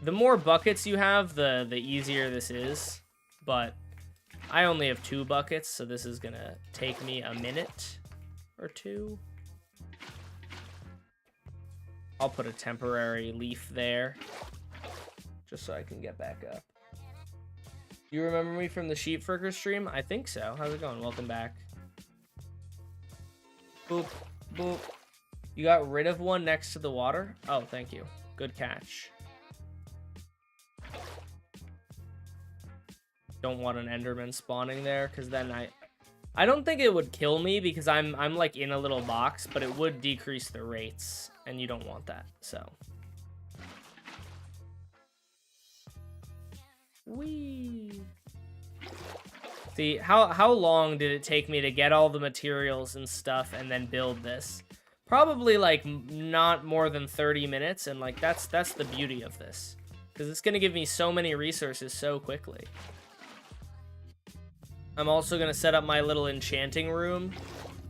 The more buckets you have, the easier this is. But I only have 2 buckets, so this is gonna take me a minute or 2. I'll put a temporary leaf there, just so I can get back up. You remember me from the Sheep Fricker stream? I think so. How's it going? Welcome back. Boop, boop. You got rid of one next to the water? Oh, thank you. Good catch. Don't want an Enderman spawning there, because then I don't think it would kill me, because I'm like in a little box, but it would decrease the rates, and you don't want that, so. Whee! See, how long did it take me to get all the materials and stuff and then build this? Probably like not more than 30 minutes, and like that's the beauty of this, because it's gonna give me so many resources so quickly. I'm also gonna set up my little enchanting room.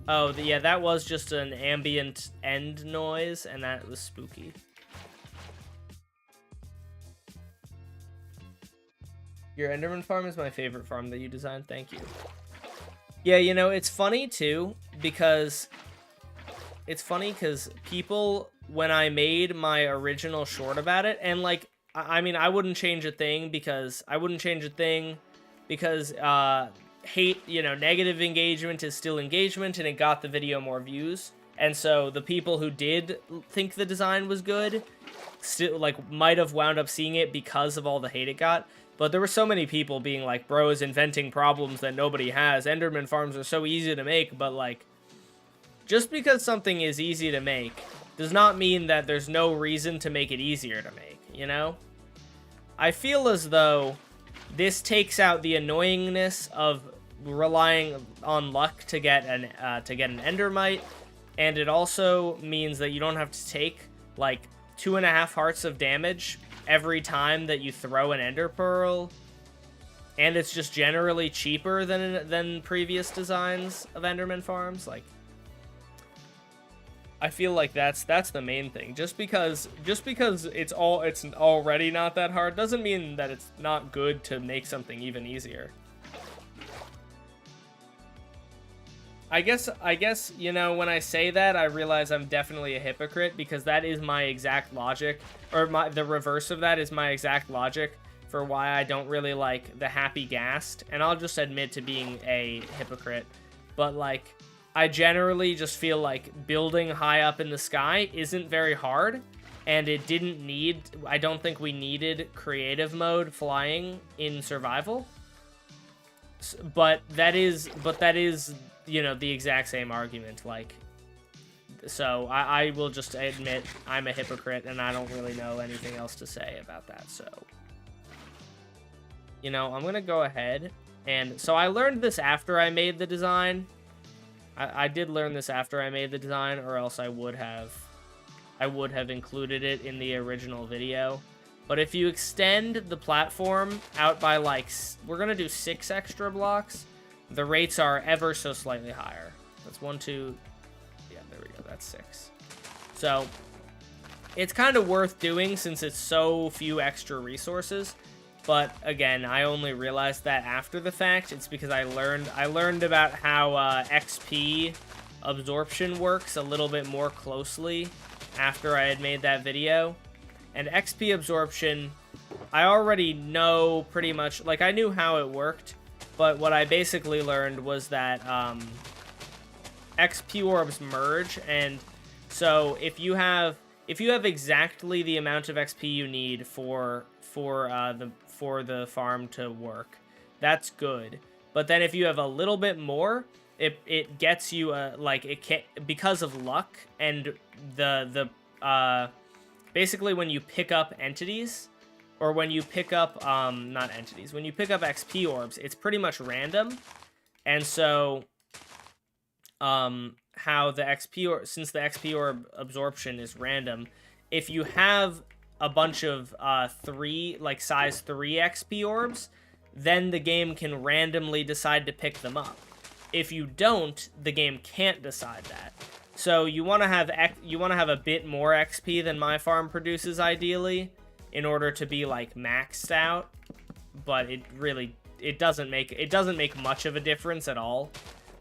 Oh yeah, that was just an ambient end noise, and that was spooky. Your Enderman farm is my favorite farm that you designed. Thank you. Yeah, you know, it's funny too, because people, when I made my original short about it, and like, I mean, I wouldn't change a thing because hate, you know, negative engagement is still engagement, and it got the video more views. And so the people who did think the design was good still, like, might have wound up seeing it because of all the hate it got. But there were so many people being like, bro is inventing problems that nobody has. Enderman farms are so easy to make, but like, just because something is easy to make does not mean that there's no reason to make it easier to make, you know? I feel as though this takes out the annoyingness of relying on luck to get an endermite, and it also means that you don't have to take like 2.5 hearts of damage every time that you throw an ender pearl, and it's just generally cheaper than previous designs of Enderman farms. Like, I feel like that's the main thing. Just because it's already not that hard doesn't mean that it's not good to make something even easier. I guess, you know, when I say that, I realize I'm definitely a hypocrite, because that is my exact logic, or the reverse of that is my exact logic for why I don't really like the happy gassed, and I'll just admit to being a hypocrite. But like, I generally just feel like building high up in the sky isn't very hard, and it didn't need, I don't think we needed creative mode flying in survival. But that is, you know, the exact same argument. Like, so I will just admit I'm a hypocrite, and I don't really know anything else to say about that. So, you know, I'm gonna go ahead, and so I learned this after I made the design. I did learn this after I made the design, or else I would have included it in the original video. But if you extend the platform out by, like, we're gonna do 6 extra blocks, the rates are ever so slightly higher. That's 1, 2, yeah, there we go, that's 6. So, it's kind of worth doing since it's so few extra resources. But again, I only realized that after the fact. It's because I learned about how XP absorption works a little bit more closely after I had made that video. And XP absorption, I already know pretty much, like, I knew how it worked, but what I basically learned was that XP orbs merge, and so if you have exactly the amount of XP you need for the farm to work, that's good. But then if you have a little bit more, it gets you like, it can, because of luck and the basically when you pick up entities, or when you pick up not entities, when you pick up XP orbs, it's pretty much random. And so how the XP, or since the XP orb absorption is random, if you have a bunch of size 3 XP orbs, then the game can randomly decide to pick them up. If you don't, the game can't decide that. So you want to have a bit more XP than my farm produces, ideally, in order to be like maxed out. But it doesn't make much of a difference at all.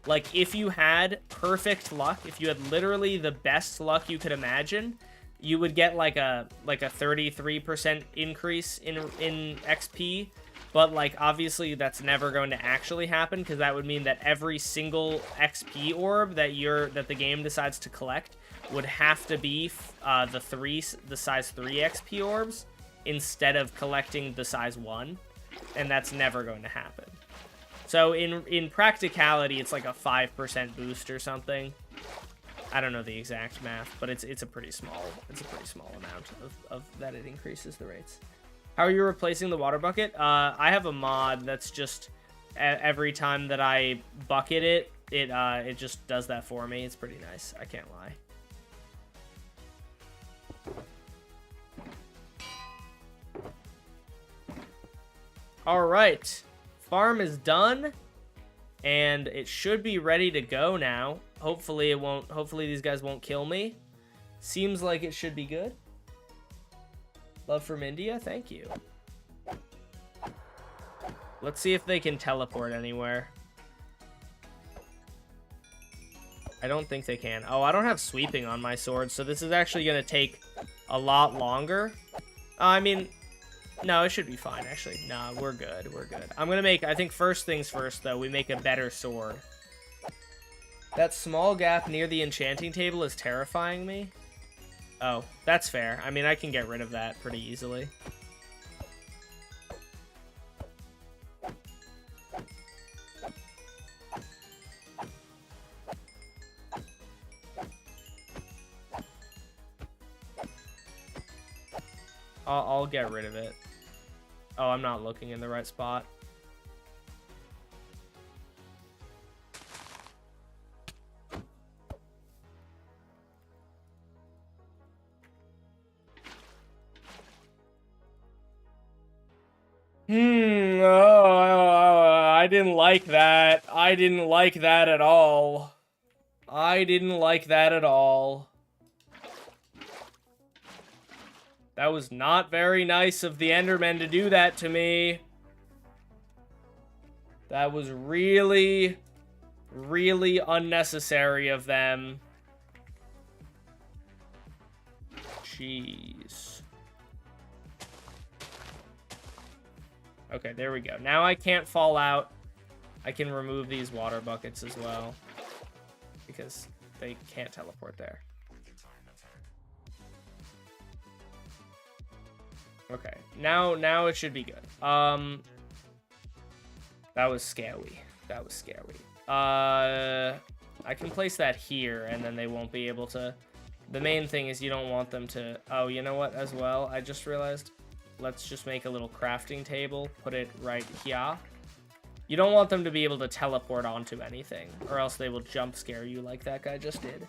Like, if you had perfect luck, if you had literally the best luck you could imagine, you would get like a 33% increase in XP. But like, obviously that's never going to actually happen, because that would mean that every single XP orb that the game decides to collect would have to be the size 3 XP orbs instead of collecting the size 1, and that's never going to happen. So in practicality, it's like a 5% boost or something. I don't know the exact math, but it's a pretty small amount of that it increases the rates. How are you replacing the water bucket? I have a mod that's just every time that I bucket it, it just does that for me. It's pretty nice. I can't lie. All right, farm is done, and it should be ready to go now. Hopefully it won't. Hopefully these guys won't kill me. Seems like it should be good. Love from India, thank you. Let's see if they can teleport anywhere. I don't think they can. Oh, I don't have sweeping on my sword, so this is actually going to take a lot longer. I mean, no, it should be fine, actually. Nah, we're good. We're good. I'm going to make, I think first things first, though, we make a better sword. That small gap near the enchanting table is terrifying me. Oh, that's fair. I mean, I can get rid of that pretty easily. I'll get rid of it. Oh, I'm not looking in the right spot. I didn't like that. I didn't like that at all. I didn't like that at all. That was not very nice of the Endermen to do that to me. That was really, really unnecessary of them. Jeez. Okay, there we go. Now I can't fall out. I can remove these water buckets as well, because they can't teleport there. Okay, now it should be good. That was scary. That was scary. I can place that here, and then they won't be able to... The main thing is you don't want them to... Oh, you know what, as well? I just realized. Let's just make a little crafting table. Put it right here. You don't want them to be able to teleport onto anything, or else they will jump scare you like that guy just did.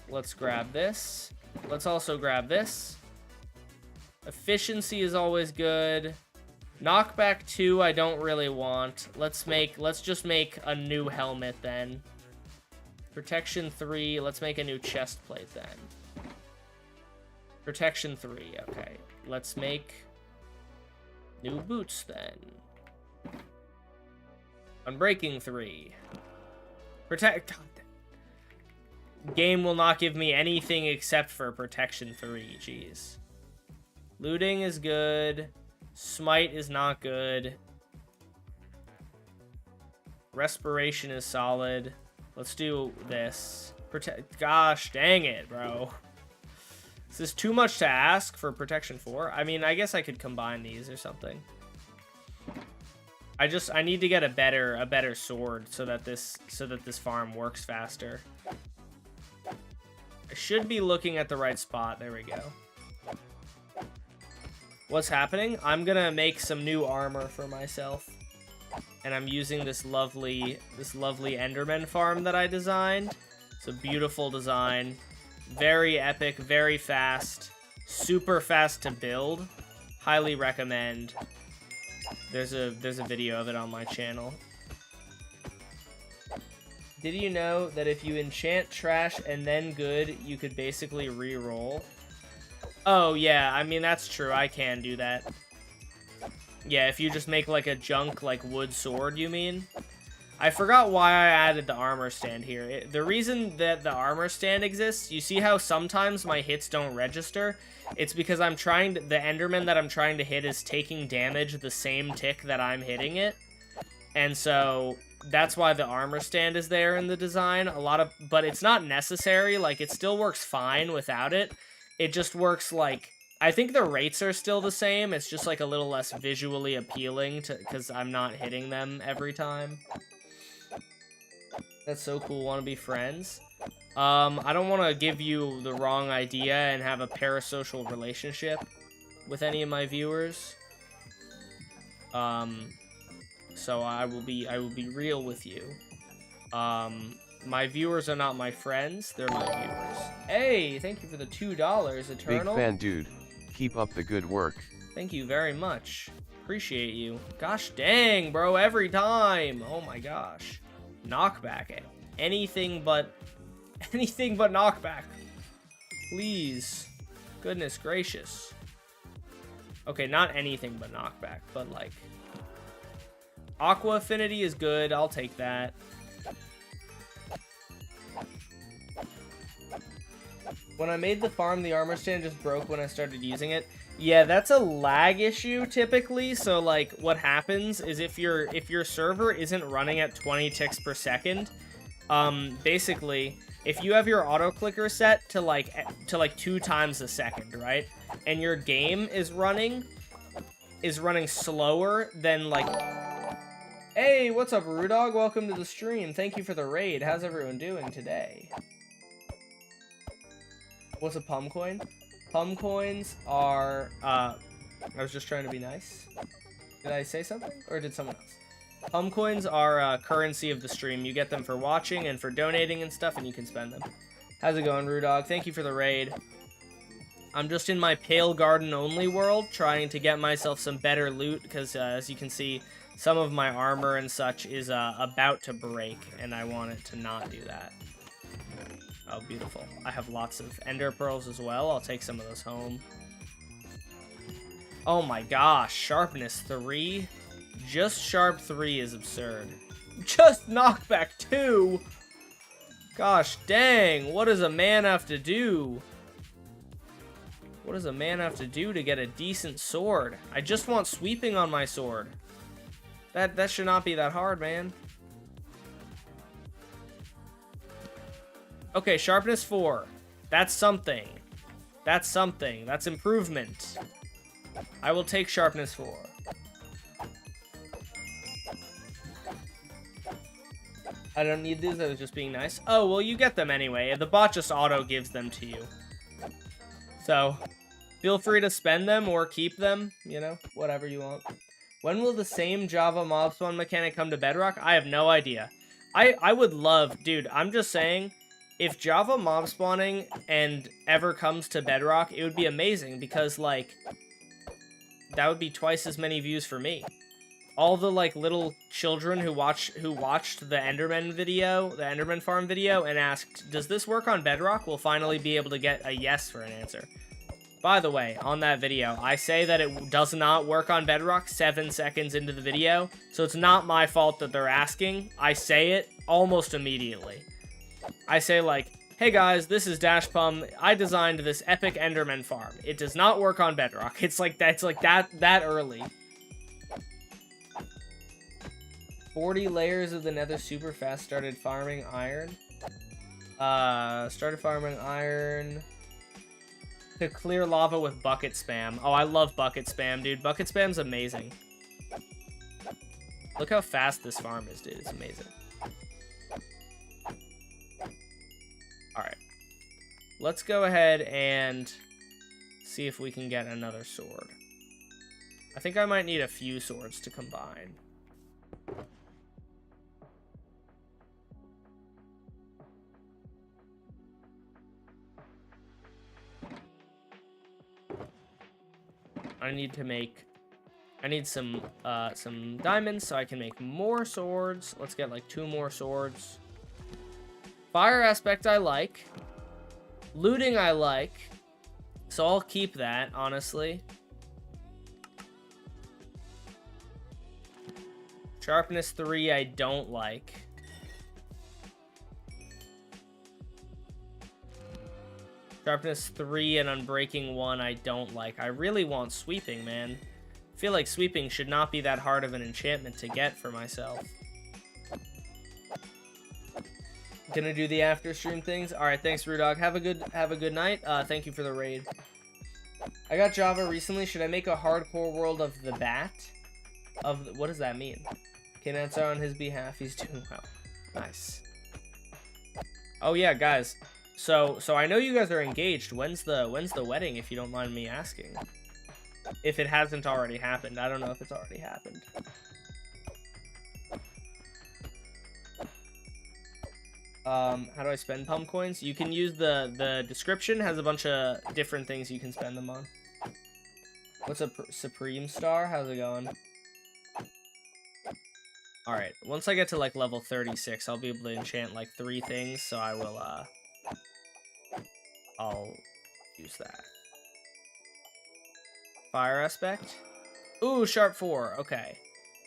Let's grab this. Let's also grab this. Efficiency is always good. Knockback 2 I don't really want. Let's just make a new helmet then. Protection 3, let's make a new chest plate then. Protection 3, okay. Let's make new boots then. Unbreaking 3. Protect... Game will not give me anything except for Protection 3, jeez. Looting is good. Smite is not good. Respiration is solid. Let's do this. Gosh, dang it, bro. Is this too much to ask for Protection 4? I mean, I guess I could combine these or something. I need to get a better sword so that this farm works faster. I should be looking at the right spot. There we go. What's happening? I'm gonna make some new armor for myself. And I'm using this lovely Enderman farm that I designed. It's a beautiful design. Very epic, very fast. Super fast to build. Highly recommend. There's a video of it on my channel. Did you know that if you enchant trash and then good, you could basically re-roll? Oh, yeah, I mean, that's true. I can do that. Yeah, if you just make, like, a junk, like, wood sword, you mean? I forgot why I added the armor stand here. The reason that the armor stand exists, you see how sometimes my hits don't register? It's because the Enderman that I'm trying to hit is taking damage the same tick that I'm hitting it. And so... That's why the armor stand is there in the design. But it's not necessary. Like, it still works fine without it. It just works, like... I think the rates are still the same. It's just, like, a little less visually appealing because I'm not hitting them every time. That's so cool. Want to be friends? I don't want to give you the wrong idea and have a parasocial relationship with any of my viewers. So I will be real with you. My viewers are not my friends, they're my viewers. Hey, thank you for the $2, Eternal. Big fan, dude. Keep up the good work. Thank you very much. Appreciate you. Gosh dang, bro, every time. Oh my gosh. Knockback. Anything but knockback. Please. Goodness gracious. Okay, not anything but knockback, but like... Aqua Affinity is good. I'll take that. When I made the farm, the armor stand just broke when I started using it. Yeah, that's a lag issue typically. So like what happens is if your server isn't running at 20 ticks per second, basically if you have your auto clicker set to like 2 times a second, right? And your game is running slower than like... Hey, what's up, Rudog? Welcome to the stream. Thank you for the raid. How's everyone doing today? What's a Pumcoin? Pumcoins are, I was just trying to be nice. Did I say something? Or did someone else? Pumcoins are currency of the stream. You get them for watching and for donating and stuff, and you can spend them. How's it going, Rudog? Thank you for the raid. I'm just in my Pale Garden only world, trying to get myself some better loot, because as you can see, some of my armor and such is about to break, and I want it to not do that. Oh, beautiful. I have lots of ender pearls as well. I'll take some of those home. Oh my gosh, sharpness 3? Just sharp 3 is absurd. Just knockback 2? Gosh dang, what does a man have to do? What does a man have to do to get a decent sword? I just want sweeping on my sword. That should not be that hard, man. Okay, sharpness 4. That's something. That's something. That's improvement. I will take sharpness 4. I don't need these. I was just being nice. Oh, well, you get them anyway. The bot just auto gives them to you. So, feel free to spend them or keep them. You know, whatever you want. When will the same Java mob spawn mechanic come to Bedrock? I have no idea. I would love... Dude, I'm just saying... If Java mob spawning and ever comes to Bedrock, it would be amazing because, like, that would be twice as many views for me. All the, like, little children who watched the Enderman video, the Enderman farm video, and asked, does this work on Bedrock? Will finally be able to get a yes for an answer. By the way, on that video, I say that it does not work on Bedrock 7 seconds into the video, so it's not my fault that they're asking. I say it almost immediately. I say like, hey guys, this is Dashpum. I designed this epic Enderman farm. It does not work on Bedrock. It's like that early. 40 layers of the Nether super fast. Started farming iron. Started farming iron to clear lava with bucket spam. Oh, I love bucket spam, dude. Bucket spam's amazing. Look how fast this farm is, dude. It's amazing. Alright. Let's go ahead and see if we can get another sword. I think I might need a few swords to combine. I need some diamonds so I can make more swords. Let's get like 2 more swords. Fire aspect I like. Looting I like. So I'll keep that, honestly. Sharpness 3 I don't like. Sharpness 3 and Unbreaking 1 I don't like. I really want sweeping, man. I feel like sweeping should not be that hard of an enchantment to get for myself. Gonna do the after stream things. All right, thanks, Rudog. Have a good night. Thank you for the raid. I got Java recently. Should I make a hardcore world of the bat? What does that mean? Can answer on his behalf. He's doing well. Nice. Oh yeah, guys. So I know you guys are engaged. When's the wedding, if you don't mind me asking? If it hasn't already happened. I don't know if it's already happened. How do I spend Pumcoins? You can use the description, has a bunch of different things you can spend them on. What's a Supreme Star? How's it going? Alright, once I get to like level 36, I'll be able to enchant like 3 things, so I will, use that. Fire aspect. Ooh, sharp 4. Okay.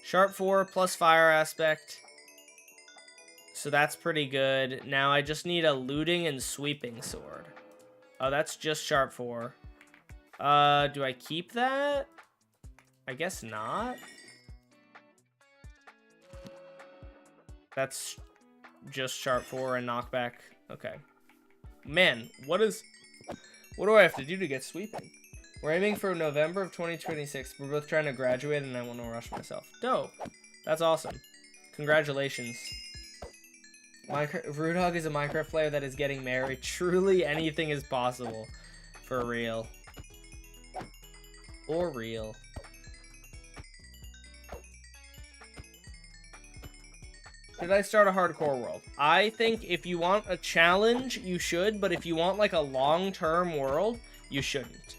Sharp 4 plus fire aspect. So that's pretty good. Now I just need a looting and sweeping sword. Oh, that's just sharp 4. Do I keep that? I guess not. That's just sharp 4 and knockback. Okay. Man, what do I have to do to get sweeping? We're aiming for November of 2026. We're both trying to graduate and I want to rush myself. Dope. That's awesome. Congratulations. Rudog is a Minecraft player that is getting married. Truly anything is possible. For real. For real. Should I start a hardcore world? I think if you want a challenge, you should, but if you want like a long-term world, you shouldn't.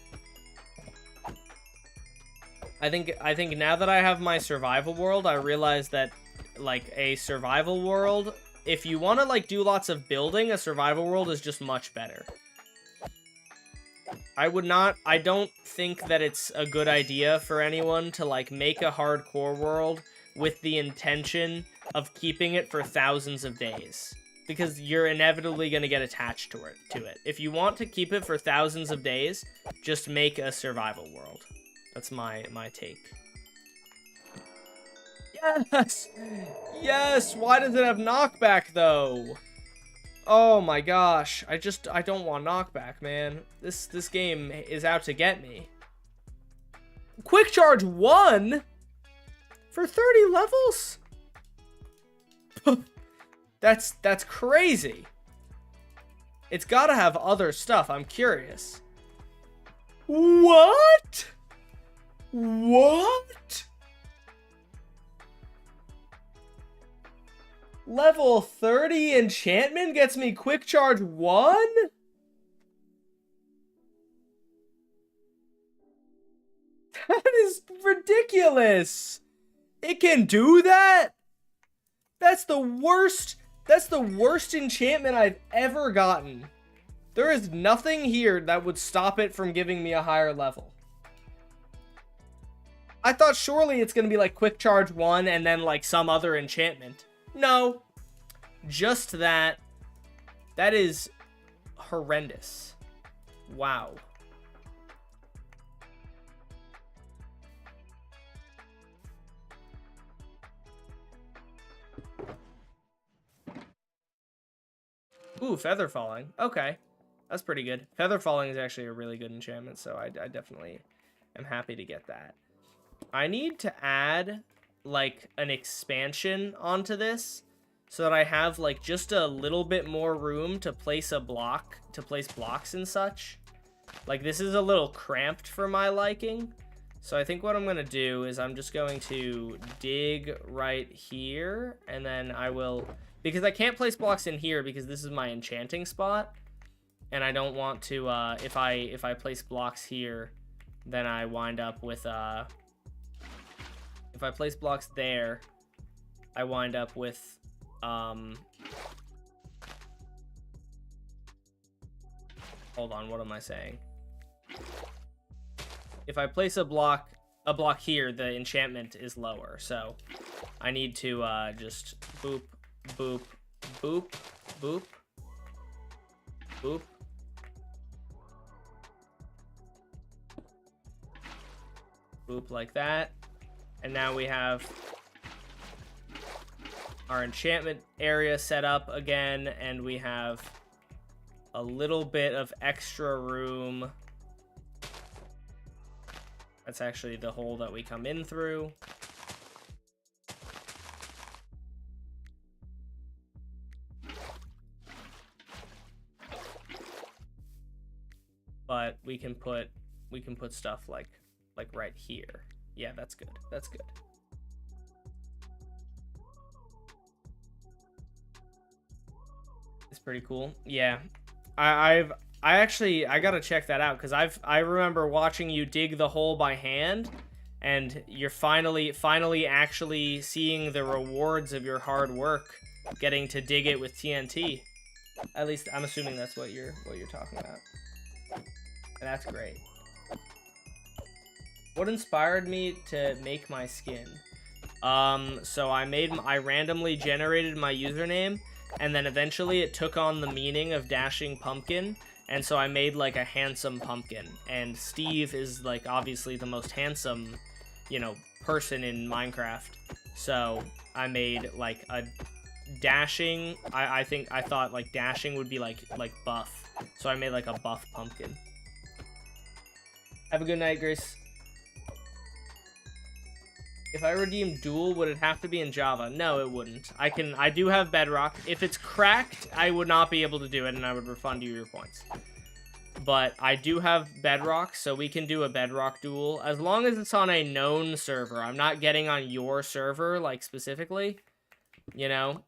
I think now that I have my survival world, I realize that like a survival world, if you want to like do lots of building, a survival world is just much better. I don't think that it's a good idea for anyone to like make a hardcore world with the intention of keeping it for thousands of days, because you're inevitably going to get attached to it. If you want to keep it for thousands of days, just make a survival world. That's my take. Yes! Yes! Why does it have knockback, though? Oh my gosh. I don't want knockback, man. This game is out to get me. Quick charge 1? For 30 levels? That's crazy. It's gotta have other stuff. I'm curious. What? What? Level 30 enchantment gets me quick charge 1? That is ridiculous. It can do that? That's the worst enchantment I've ever gotten. There is nothing here that would stop it from giving me a higher level. I thought surely it's going to be like quick charge 1 and then like some other enchantment. No. Just that. That is horrendous. Wow. Ooh, feather falling. Okay. That's pretty good. Feather falling is actually a really good enchantment, so I definitely am happy to get that. I need to add like an expansion onto this so that I have like just a little bit more room to place blocks and such. Like this is a little cramped for my liking. So I think what I'm going to do is I'm just going to dig right here, and then I will, because I can't place blocks in here because this is my enchanting spot, and I don't want to if I place blocks here, then I wind up with if I place blocks there, I wind up with hold on, what am I saying? If I place a block here, the enchantment is lower. So I need to just boop, boop, boop, boop, boop. Boop like that. And now we have our enchantment area set up again, and we have a little bit of extra room. That's actually the hole that we come in through. But we can put stuff like right here. Yeah, that's good. That's good. It's pretty cool. Yeah. I gotta check that out, because I remember watching you dig the hole by hand, and you're finally actually seeing the rewards of your hard work, getting to dig it with TNT. At least I'm assuming that's what you're talking about. And that's great. What inspired me to make my skin? So I randomly generated my username, and then eventually it took on the meaning of Dashing Pumpkin, and so I made like a handsome pumpkin. And Steve is like obviously the most handsome, you know, person in Minecraft. So I made like a dashing. I thought like dashing would be like buff. So I made like a buff pumpkin. Have a good night, Grace. If I redeem Duel, would it have to be in Java? No, it wouldn't. I do have Bedrock. If it's cracked, I would not be able to do it, and I would refund you your points. But I do have Bedrock, so we can do a Bedrock Duel. As long as it's on a known server. I'm not getting on your server, like, specifically. You know?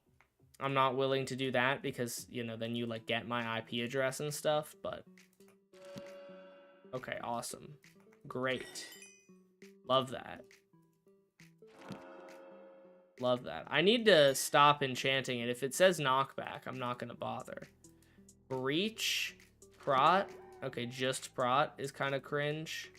I'm not willing to do that, because, you know, then you, like, get my IP address and stuff, but... Okay, awesome. Great. Love that. Love that. I need to stop enchanting it. If it says knockback, I'm not going to bother. Breach. Prot. Okay, just Prot is kind of cringe.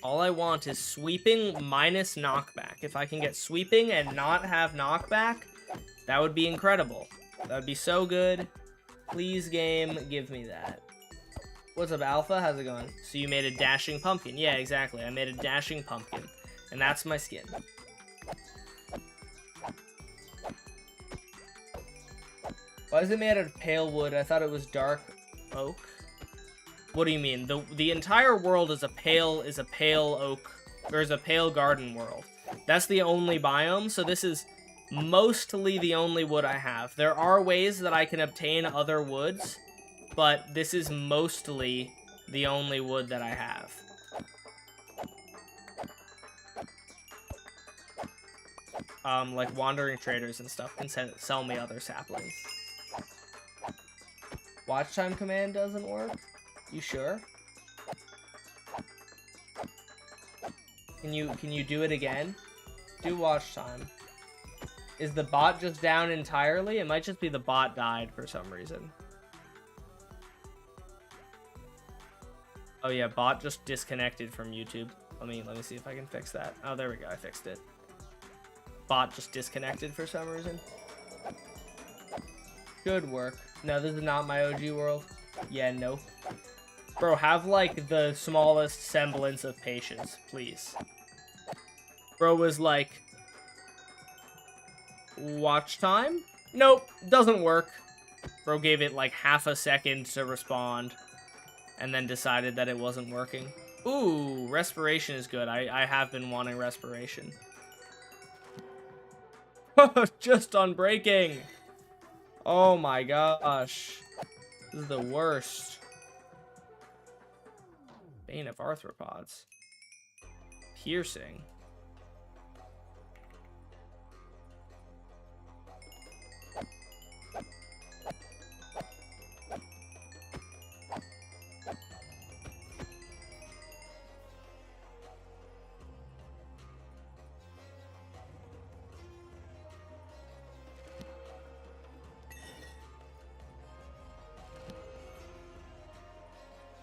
All I want is sweeping minus knockback. If I can get sweeping and not have knockback, that would be incredible. That would be so good. Please, game, give me that. What's up, Alpha? How's it going? So you made a dashing pumpkin. Yeah, exactly. I made a dashing pumpkin. And that's my skin. Why is it made out of pale wood? I thought it was dark oak. What do you mean? The entire world is a pale oak, or is a pale garden world. That's the only biome, so this is mostly the only wood I have. There are ways that I can obtain other woods, but this is mostly the only wood that I have. Like wandering traders and stuff can sell me other saplings. Watch time command doesn't work? You sure? Can you do it again? Do watch time. Is the bot just down entirely? It might just be the bot died for some reason. Oh yeah, bot just disconnected from YouTube. Let me see if I can fix that. Oh, there we go. I fixed it. Bot just disconnected for some reason. Good work. No, this is not my OG world. Yeah, no. Bro, have like the smallest semblance of patience, please. Bro was like, watch time? Nope, doesn't work. Bro gave it like half a second to respond, and then decided that it wasn't working. Ooh, respiration is good. I have been wanting respiration. Just on breaking. Oh my gosh. This is the worst. Bane of arthropods. Piercing.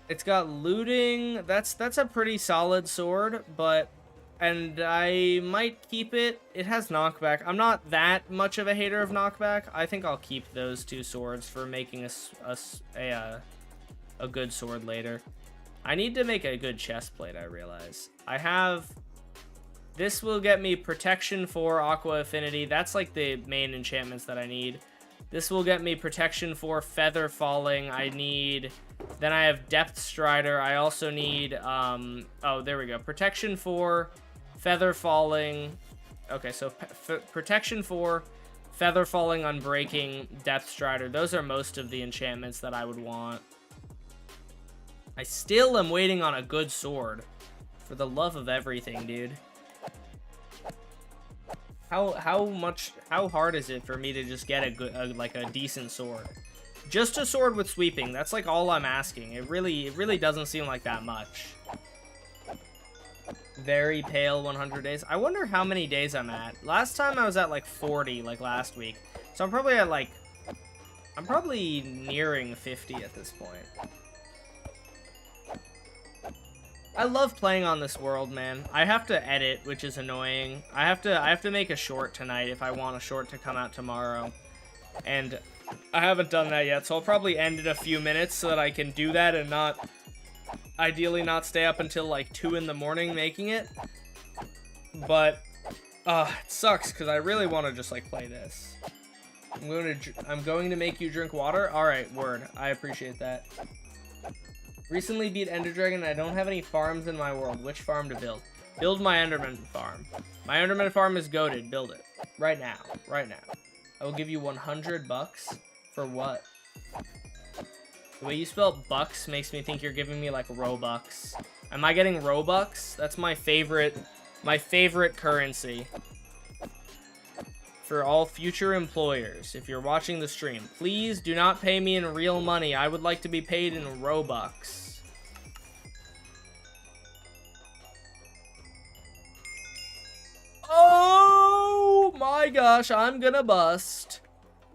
It's got looting. That's a pretty solid sword, but and I might keep it. It has knockback. I'm not that much of a hater of knockback. I think I'll keep those two swords for making a good sword later. I need to make a good chest plate, I realize. I have this will get me protection for Aqua Affinity. That's like the main enchantments that I need. This will get me protection for Feather Falling. Then I have Depth Strider. I also need, oh, there we go. Protection for Feather Falling. Okay, so Protection for Feather Falling, Unbreaking, Depth Strider. Those are most of the enchantments that I would want. I still am waiting on a good sword. For the love of everything, dude. How hard is it for me to just get a decent sword? Just a sword with sweeping. That's like all I'm asking. It really doesn't seem like that much. Very pale 100 days. I wonder how many days I'm at. Last time I was at like 40, like last week. So I'm probably at like I'm probably nearing 50 at this point. I love playing on this world, man. I have to edit, which is annoying. I have to make a short tonight if I want a short to come out tomorrow. And I haven't done that yet, so I'll probably end in a few minutes so that I can do that and not, ideally not stay up until like 2 in the morning making it. But, it sucks because I really want to just like play this. I'm going to make you drink water. All right, word. I appreciate that. Recently beat Ender Dragon and I don't have any farms in my world. Which farm to build? Build my Enderman farm. My Enderman farm is goated. Build it. Right now. Right now. I will give you 100 bucks. For what? The way you spell bucks makes me think you're giving me like Robux. Am I getting Robux? That's my favorite currency. For all future employers, if you're watching the stream, please do not pay me in real money. I would like to be paid in Robux. Oh my gosh, I'm gonna bust.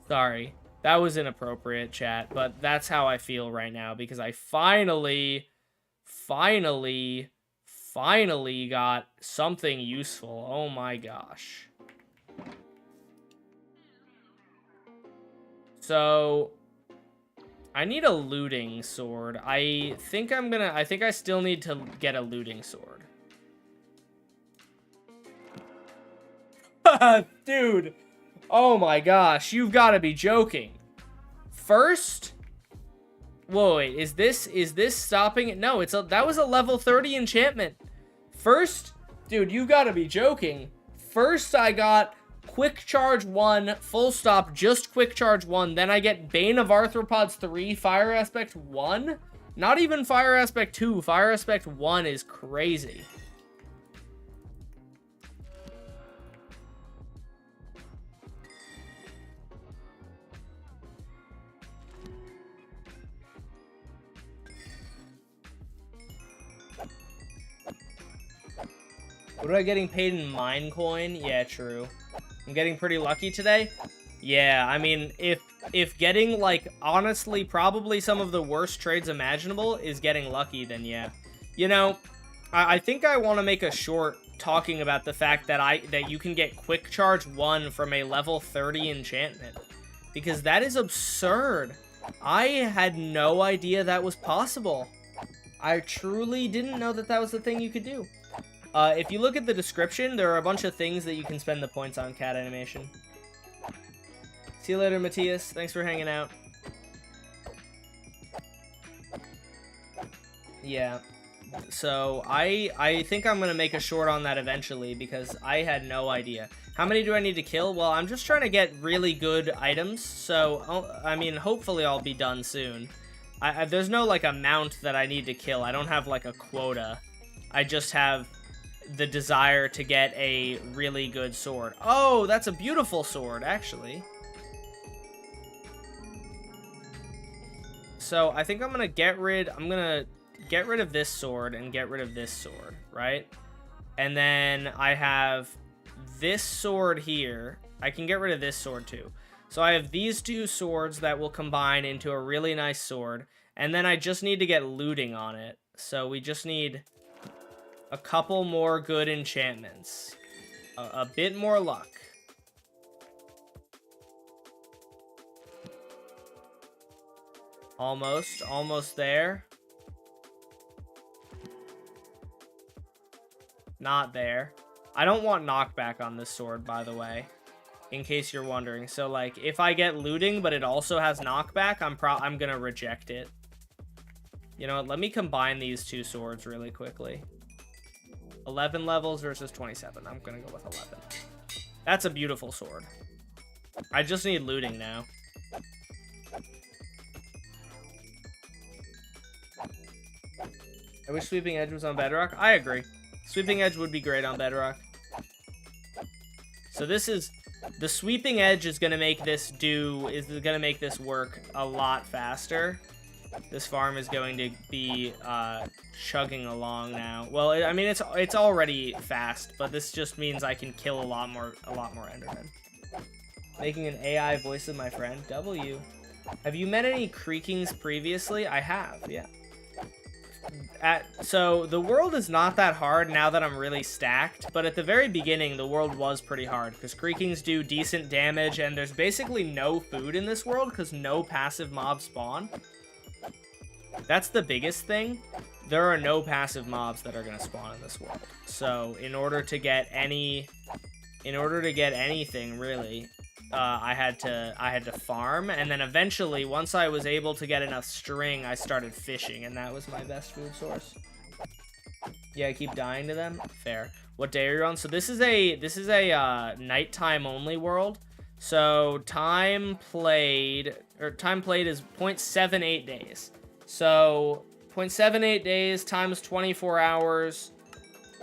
Sorry, that was inappropriate, chat, but that's how I feel right now because I finally got something useful. Oh my gosh. So, I need a looting sword. I think I still need to get a looting sword. Dude. Oh my gosh, you've got to be joking. First? Whoa, wait, is this stopping it? No, that was a level 30 enchantment. First? Dude, you got to be joking. First, I got Quick Charge 1, full stop, just Quick Charge 1. Then I get Bane of Arthropods 3, Fire Aspect 1. Not even Fire Aspect 2. Fire Aspect 1 is crazy. What am I getting paid in mine coin? Yeah, true. I'm getting pretty lucky today. Yeah, I mean, if getting, like, honestly, probably some of the worst trades imaginable is getting lucky, then yeah. You know, I think I want to make a short talking about the fact that you can get Quick Charge 1 from a level 30 enchantment. Because that is absurd. I had no idea that was possible. I truly didn't know that was the thing you could do. If you look at the description, there are a bunch of things that you can spend the points on. Cat animation. See you later, Matthias. Thanks for hanging out. Yeah. So, I think I'm going to make a short on that eventually, because I had no idea. How many do I need to kill? Well, I'm just trying to get really good items, so, I mean, hopefully I'll be done soon. There's no, like, amount that I need to kill. I don't have, like, a quota. I just have the desire to get a really good sword. Oh, that's a beautiful sword, actually. So I think I'm gonna get rid of this sword and get rid of this sword, right? And then I have this sword here. I can get rid of this sword too. So I have these two swords that will combine into a really nice sword, and then I just need to get looting on it. So we just need a couple more good enchantments. A bit more luck. Almost there. Not there. I don't want knockback on this sword, by the way, in case you're wondering. So, like, if I get looting, but it also has knockback, I'm gonna reject it. You know what? Let me combine these two swords really quickly. 11 levels versus 27. I'm gonna go with 11. That's a beautiful sword. I just need looting now. I wish Sweeping Edge was on Bedrock. I agree. Sweeping Edge would be great on Bedrock. So this is... The Sweeping Edge is gonna make this work a lot faster. This farm is going to be chugging along now. Well, I mean, it's already fast, but this just means I can kill a lot more Endermen. Making an AI voice of my friend W. Have you met any Creakings previously? I have, yeah. So the world is not that hard now that I'm really stacked, but at the very beginning the world was pretty hard because Creakings do decent damage and there's basically no food in this world because no passive mobs spawn. That's the biggest thing. There are no passive mobs that are going to spawn in this world. So in order to get anything really, I had to farm, and then eventually, once I was able to get enough string, I started fishing, and that was my best food source. Yeah, I keep dying to them. Fair. What day are you on? So this is a nighttime only world. So time played is 0.78 days. So 0.78 days times 24 hours.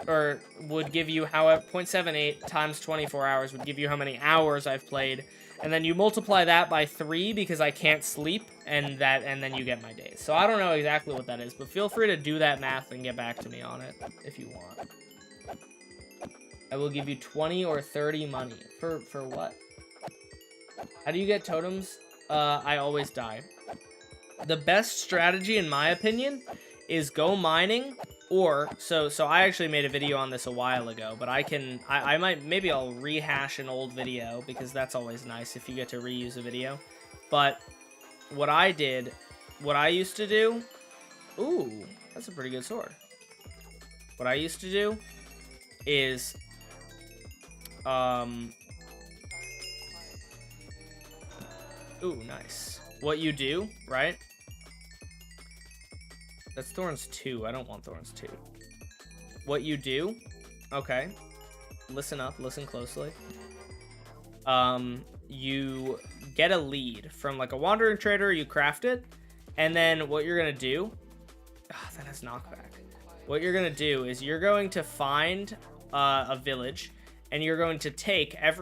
Or would give you 0.78 times 24 hours would give you how many hours I've played, and then you multiply that by 3 because I can't sleep, and then you get my days. So I don't know exactly what that is, but feel free to do that math and get back to me on it if you want. I will give you 20 or 30 money for what? How do you get totems? I always die. The best strategy in my opinion is go mining. Or, so I actually made a video on this a while ago, but maybe I'll rehash an old video, because that's always nice if you get to reuse a video. But, what I used to do, ooh, that's a pretty good sword. What I used to do is, ooh, nice. What you do, right? That's Thorns 2. I don't want Thorns 2. What you do, okay, listen up, listen closely. You get a lead from like a wandering trader, you craft it, and then what you're gonna do, that has knockback. What you're gonna do is you're going to find a village, and you're going to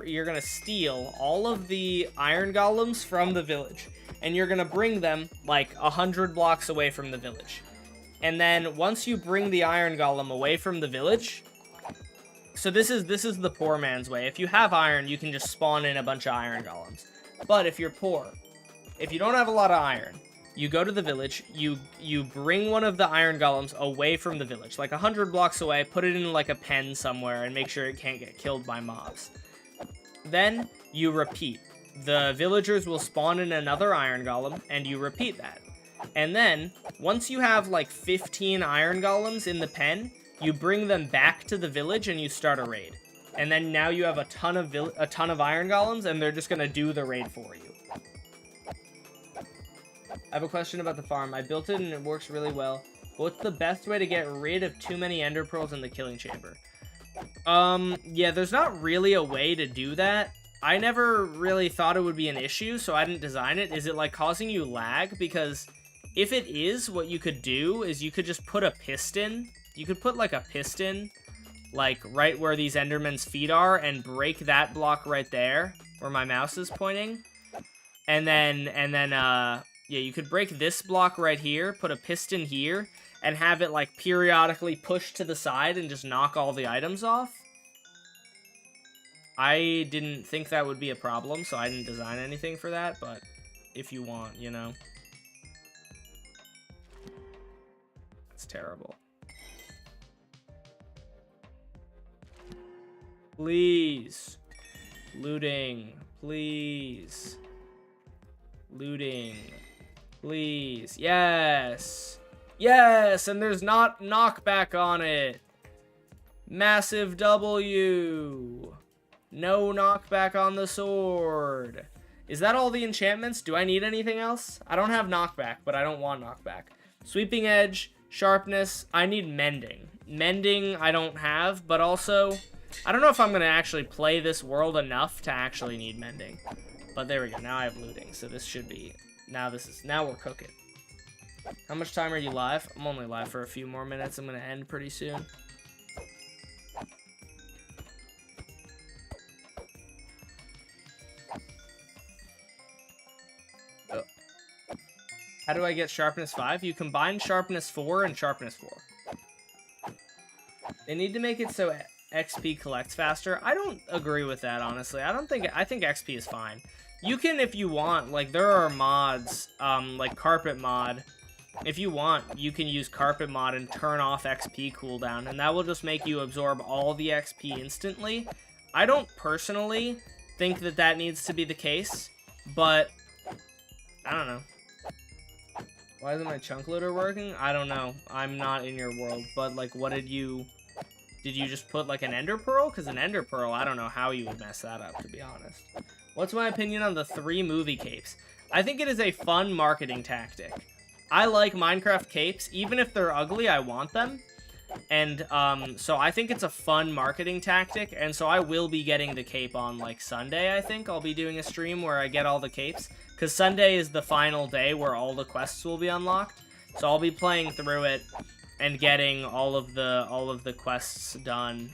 you're gonna steal all of the iron golems from the village, and you're gonna bring them like 100 blocks away from the village. And then once you bring the iron golem away from the village, so this is the poor man's way. If you have iron, you can just spawn in a bunch of iron golems. But if you're poor, if you don't have a lot of iron, you go to the village, you bring one of the iron golems away from the village, like 100 blocks away, put it in like a pen somewhere and make sure it can't get killed by mobs. Then you repeat. The villagers will spawn in another iron golem, and you repeat that. And then, once you have like 15 iron golems in the pen, you bring them back to the village and you start a raid. And then now you have a ton of iron golems, and they're just gonna do the raid for you. I have a question about the farm. I built it and it works really well. What's the best way to get rid of too many ender pearls in the killing chamber? Yeah, there's not really a way to do that. I never really thought it would be an issue, so I didn't design it. Is it like causing you lag? Because if it is, what you could do is you could just put a piston. You could put like a piston, like right where these Enderman's feet are, and break that block right there where my mouse is pointing. And then, yeah, you could break this block right here, put a piston here, and have it like periodically push to the side and just knock all the items off. I didn't think that would be a problem, so I didn't design anything for that, but if you want, you know. That's terrible. Please. Looting. Please. Looting. Please. Yes. Yes, and there's not knockback on it. Massive W. No knockback on the sword. Is that all the enchantments? Do I need anything else? I don't have knockback, but I don't want knockback. Sweeping edge, sharpness, I need mending. Mending I don't have, but also, I don't know if I'm going to actually play this world enough to actually need mending. But there we go, now I have looting, so this should be, now we're cooking. How much time are you live? I'm only live for a few more minutes. I'm going to end pretty soon. How do I get sharpness 5? You combine sharpness 4 and sharpness 4. They need to make it so XP collects faster. I don't agree with that, honestly. I think XP is fine. You can, if you want, like, there are mods, like carpet mod. If you want, you can use carpet mod and turn off XP cooldown, and that will just make you absorb all the XP instantly. I don't personally think that that needs to be the case, but I don't know. Why isn't my chunk loader working? I don't know. I'm not in your world, but like, what did you just put like an ender pearl? Because an ender pearl, I don't know how you would mess that up, to be honest. What's my opinion on the 3 movie capes? I think it is a fun marketing tactic. I like Minecraft capes. Even if they're ugly, I want them. And so I think it's a fun marketing tactic, and so I will be getting the cape on like Sunday. I think I'll be doing a stream where I get all the capes, because Sunday is the final day where all the quests will be unlocked. So I'll be playing through it and getting all of the quests done.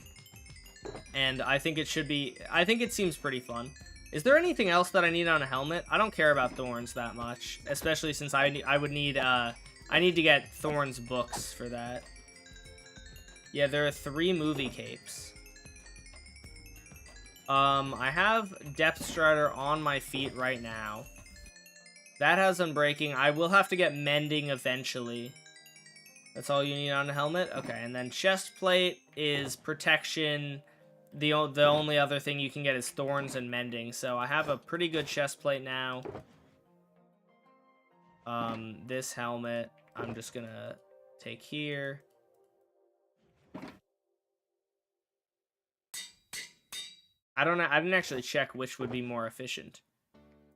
And I think it should be, I think it seems pretty fun. Is there anything else that I need on a helmet? I don't care about thorns that much, especially since I would need I need to get Thorns books for that. Yeah, there are 3 movie capes. I have Depth Strider on my feet right now. That has Unbreaking. I will have to get Mending eventually. That's all you need on a helmet? Okay, and then Chest Plate is Protection. The only other thing you can get is Thorns and Mending. So I have a pretty good chest plate now. This helmet, I'm just gonna take here. I don't know. I didn't actually check which would be more efficient.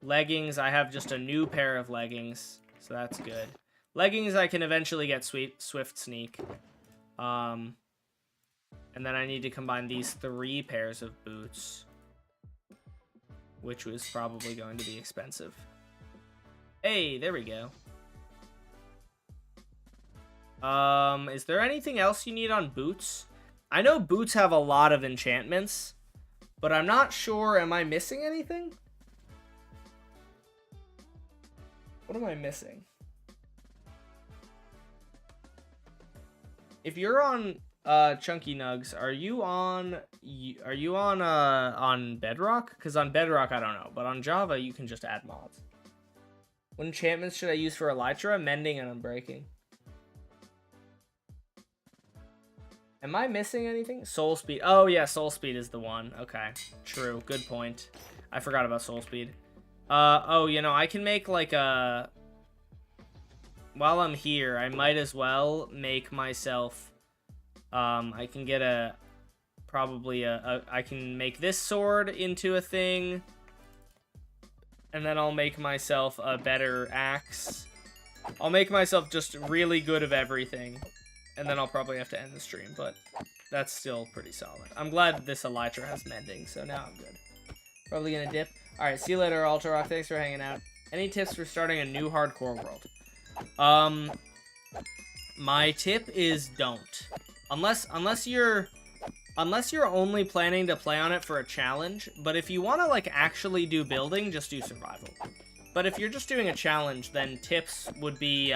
Leggings, I have just a new pair of leggings, so that's good. Leggings, I can eventually get Swift Sneak. And then I need to combine these 3 pairs of boots, which was probably going to be expensive. Hey, there we go. Is there anything else you need on boots? I know boots have a lot of enchantments, but I'm not sure. Am I missing anything? What am I missing? If you're on Chunky Nugs, are you on Bedrock? Because on Bedrock I don't know, but on Java you can just add mods. What enchantments should I use for Elytra? Mending and Unbreaking. Am I missing anything? Soul Speed. Oh yeah, Soul Speed is the one. Okay, true. Good point. I forgot about Soul Speed. Oh, you know, I can make like a... While I'm here, I might as well make myself... I can get a... Probably I can make this sword into a thing. And then I'll make myself a better axe. I'll make myself just really good of everything. And then I'll probably have to end the stream, but that's still pretty solid. I'm glad this Elytra has Mending, so now I'm good. Probably gonna dip. Alright, see you later, Ultra Rock. Thanks for hanging out. Any tips for starting a new hardcore world? My tip is don't. Unless you're only planning to play on it for a challenge, but if you want to like actually do building, just do survival. But if you're just doing a challenge, then tips would be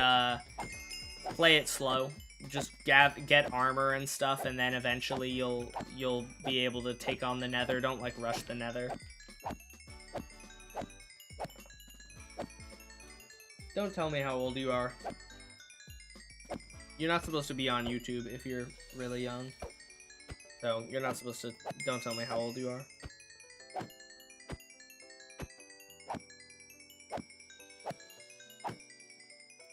play it slow. Just get armor and stuff, and then eventually you'll be able to take on the Nether. Don't like rush the Nether. Don't tell me how old you are. You're not supposed to be on YouTube if you're really young. So you're not supposed to. Don't tell me how old you are.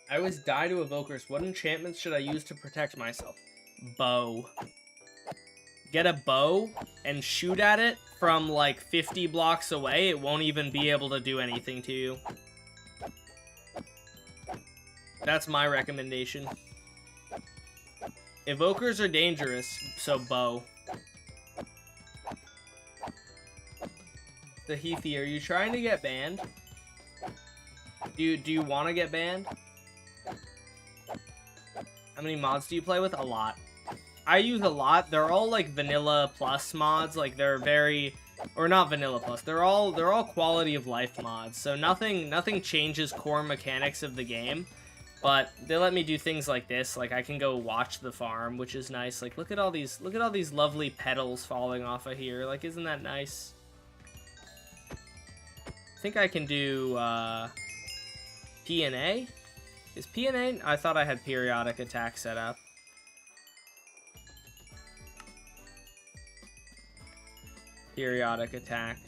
I always die to evokers. What enchantments should I use to protect myself? Bow. Get a bow and shoot at it from like 50 blocks away. It won't even be able to do anything to you. That's my recommendation. Evokers are dangerous, so bow. The Heathy, are you trying to get banned? Do you want to get banned? How many mods do you play with? A lot. I use a lot. They're all like vanilla plus mods. Like they're very, or not vanilla plus. They're all quality of life mods. So nothing changes core mechanics of the game. But they let me do things like this. Like I can go watch the farm, which is nice. Like look at all these lovely petals falling off of here. Like isn't that nice? I think I can do P&A. Is P&A? I thought I had periodic attack set up. Periodic attack.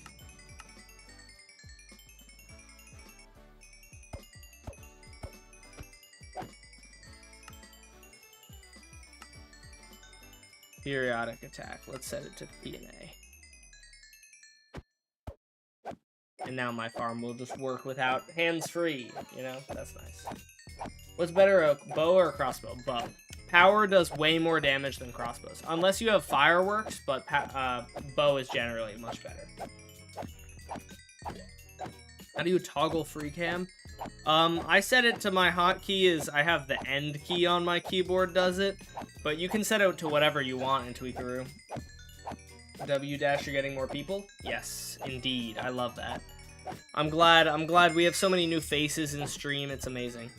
Periodic attack. Let's set it to P&A. And now my farm will just work without hands-free, you know? That's nice. What's better, a bow or a crossbow? Bow. Power does way more damage than crossbows. Unless you have fireworks, but bow is generally much better. How do you toggle free cam? I set it to my hotkey is I have the end key on my keyboard does it, but you can set it to whatever you want in Tweakaroo. W dash, you're getting more people? Yes, indeed. I love that. I'm glad we have so many new faces in stream. It's amazing.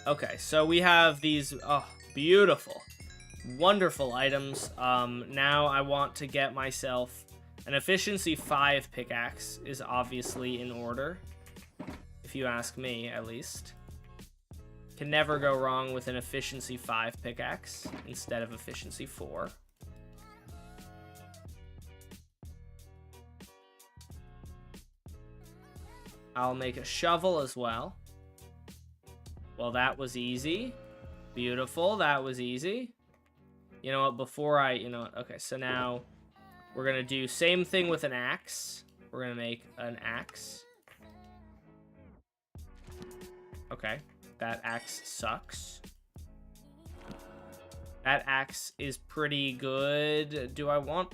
Okay, so we have these beautiful, wonderful items. Now I want to get myself an efficiency 5 pickaxe is obviously in order. If you ask me, at least. Can never go wrong with an efficiency 5 pickaxe instead of efficiency 4. I'll make a shovel as well. Well, that was easy. Beautiful, that was easy. You know what, okay, so now we're gonna do same thing with an axe. We're gonna make an axe. Okay, that axe sucks. That axe is pretty good.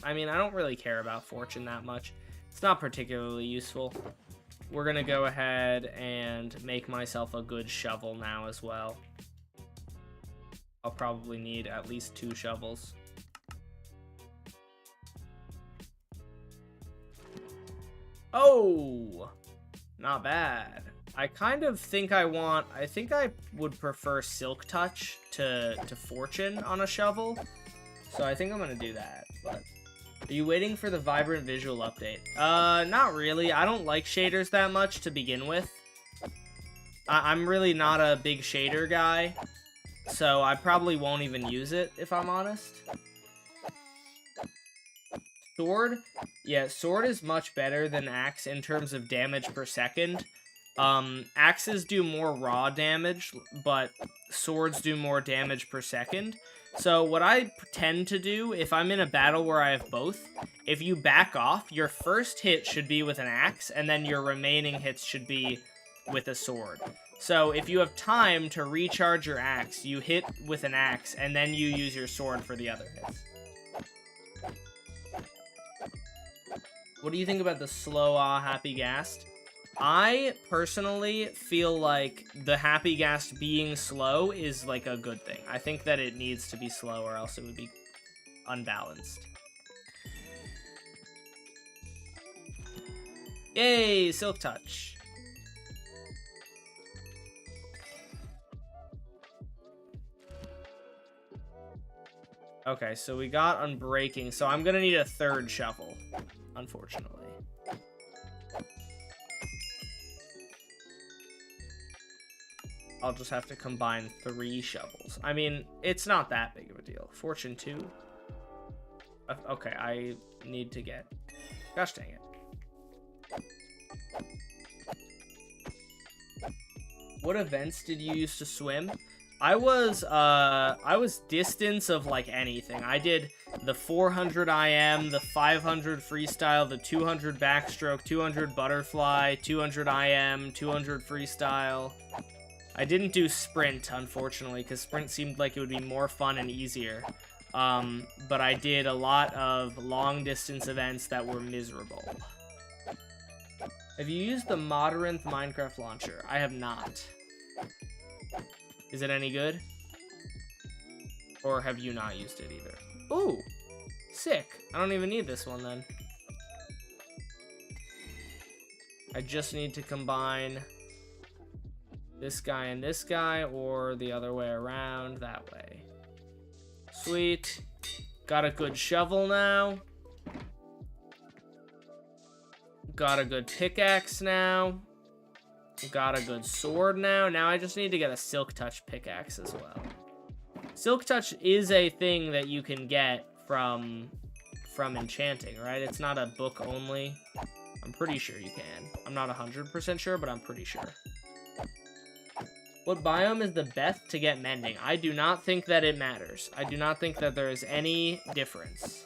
I mean, I don't really care about fortune that much. It's not particularly useful. We're gonna go ahead and make myself a good shovel now as well. I'll probably need at least 2 shovels. Oh, not bad. I kind of think I think I would prefer Silk Touch to Fortune on a shovel. So I think I'm gonna do that, but... Are you waiting for the Vibrant Visual update? Not really. I don't like shaders that much to begin with. I'm really not a big shader guy, so I probably won't even use it, if I'm honest. Sword? Yeah, sword is much better than axe in terms of damage per second. Axes do more raw damage, but swords do more damage per second. So what I tend to do, if I'm in a battle where I have both, if you back off, your first hit should be with an axe, and then your remaining hits should be with a sword. So if you have time to recharge your axe, you hit with an axe, and then you use your sword for the other hits. What do you think about the slow Happy Ghast? I personally feel like the Happy Ghast being slow is like a good thing. I think that it needs to be slow or else it would be unbalanced. Yay, Silk Touch. Okay, so we got Unbreaking, so I'm gonna need a 3rd shovel, unfortunately. I'll just have to combine 3 shovels. I mean, it's not that big of a deal. Fortune 2. Okay, I need to get... Gosh dang it. What events did you use to swim? I was distance of like anything. I did the 400 IM, the 500 freestyle, the 200 backstroke, 200 butterfly, 200 IM, 200 freestyle. I didn't do sprint, unfortunately, because sprint seemed like it would be more fun and easier. But I did a lot of long-distance events that were miserable. Have you used the Moderinth Minecraft launcher? I have not. Is it any good? Or have you not used it either? Ooh, sick. I don't even need this one then. I just need to combine this guy and this guy, or the other way around, that way. Sweet. Got a good shovel now. Got a good pickaxe now. Got a good sword now. Now I just need to get a Silk Touch pickaxe as well. Silk Touch is a thing that you can get from Enchanting, right? It's not a book only. I'm pretty sure you can. I'm not 100% sure, but I'm pretty sure. What biome is the best to get mending? I do not think that it matters. I do not think that there is any difference.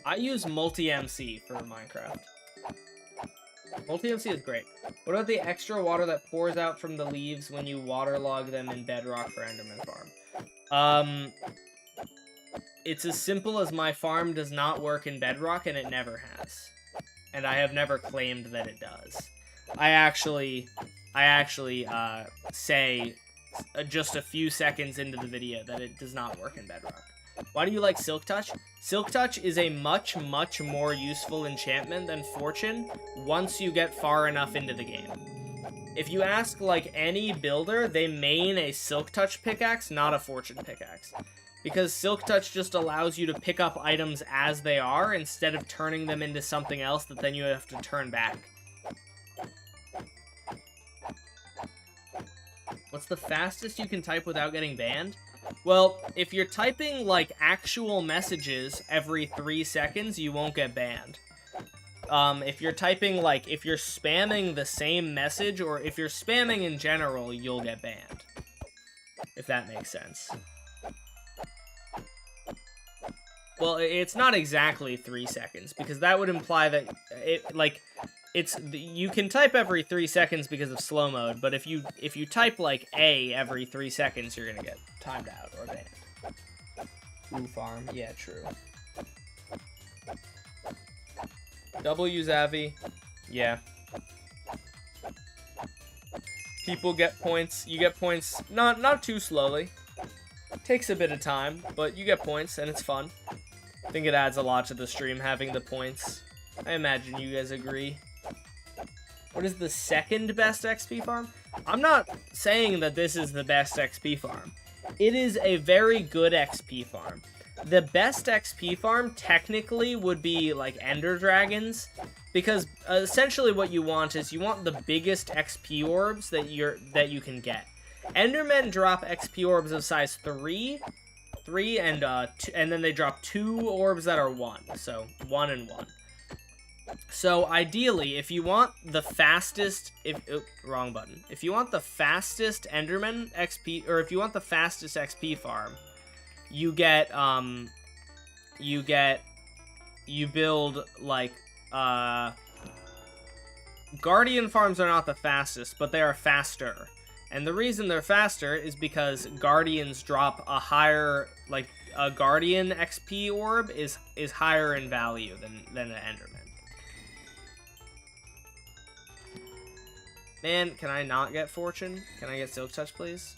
I use multi-MC for Minecraft. Multi-MC is great. What about the extra water that pours out from the leaves when you waterlog them in Bedrock for Enderman farm? It's as simple as my farm does not work in Bedrock, and it never has. And I have never claimed that it does. I actually say just a few seconds into the video that it does not work in Bedrock. Why do you like Silk Touch? Silk Touch is a much, much more useful enchantment than Fortune once you get far enough into the game. If you ask, like, any builder, they main a Silk Touch pickaxe, not a Fortune pickaxe. Because Silk Touch just allows you to pick up items as they are instead of turning them into something else that then you have to turn back. What's the fastest you can type without getting banned? Well, if you're typing, like, actual messages every 3 seconds, you won't get banned. If you're typing, like, if you're spamming the same message, or if you're spamming in general, you'll get banned. If that makes sense. Well, it's not exactly 3 seconds, because that would imply that, you can type every 3 seconds because of slow mode, but if you type, like, A every 3 seconds, you're gonna get timed out or banned. Ooh, farm. Yeah, true. W Zavi. Yeah. People get points. You get points not too slowly. Takes a bit of time, but you get points, and it's fun. I think it adds a lot to the stream, having the points. I imagine you guys agree. What is the second best XP farm? I'm not saying that this is the best XP farm. It is a very good XP farm. The best XP farm technically would be like Ender Dragons, because essentially what you want is you want the biggest XP orbs that you can get. Endermen drop XP orbs of size 3, and then they drop 2 orbs that are 1, so 1 and 1. So ideally, if you want the fastest, wrong button. If you want the fastest Enderman XP, or if you want the fastest XP farm, you build like Guardian farms are not the fastest, but they are faster. And the reason they're faster is because Guardians drop a higher, like, a Guardian XP orb is higher in value than an Enderman. Man, can I not get Fortune? Can I get Silk Touch, please?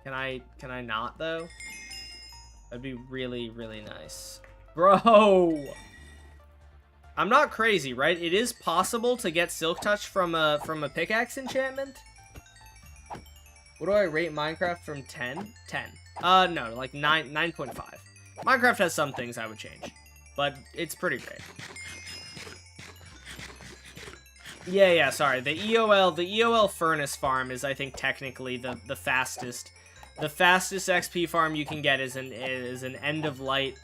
Can I not, though? That'd be really, really nice. Bro! I'm not crazy, right? It is possible to get Silk Touch from a pickaxe enchantment. What do I rate Minecraft from 10? 10. No, like 9.5. Minecraft has some things I would change, but it's pretty great. Yeah, sorry. The EOL Furnace farm is, I think, technically the fastest. The fastest XP farm you can get is an End of Light.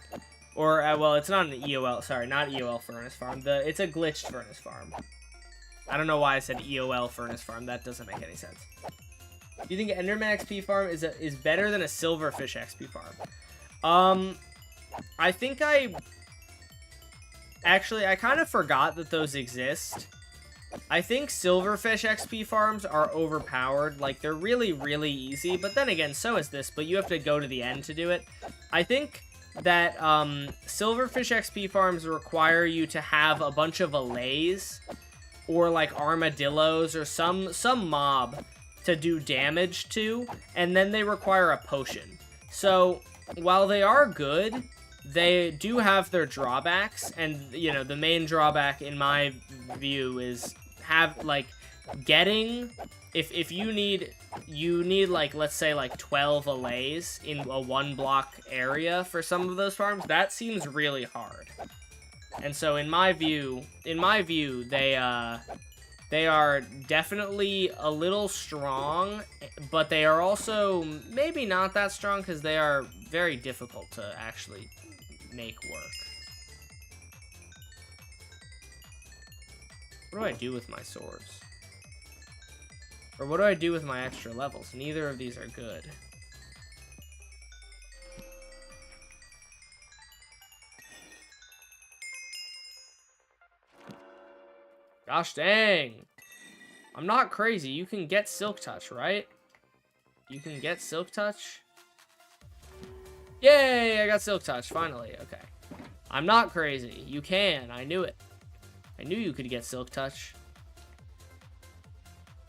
Or, well, it's not an EOL, sorry, not EOL Furnace Farm. It's a glitched Furnace Farm. I don't know why I said EOL Furnace Farm. That doesn't make any sense. Do you think Enderman XP Farm is better than a Silverfish XP Farm? I think actually, I kind of forgot that those exist. I think Silverfish XP farms are overpowered. Like, they're really, really easy. But then again, so is this. But you have to go to the end to do it. I think that Silverfish XP farms require you to have a bunch of allays or like armadillos or some mob to do damage to, and then they require a potion. So while they are good, they do have their drawbacks, and you know, the main drawback in my view is getting, if you need like, let's say like 12 allays in a 1-block area for some of those farms, that seems really hard. And so in my view, they are definitely a little strong, but they are also maybe not that strong because they are very difficult to actually make work. What do I do with my swords? Or what do I do with my extra levels? Neither of these are good. Gosh dang. I'm not crazy. You can get Silk Touch, right? You can get Silk Touch? Yay, I got Silk Touch, finally. Okay. I'm not crazy. You can. I knew it. I knew you could get Silk Touch.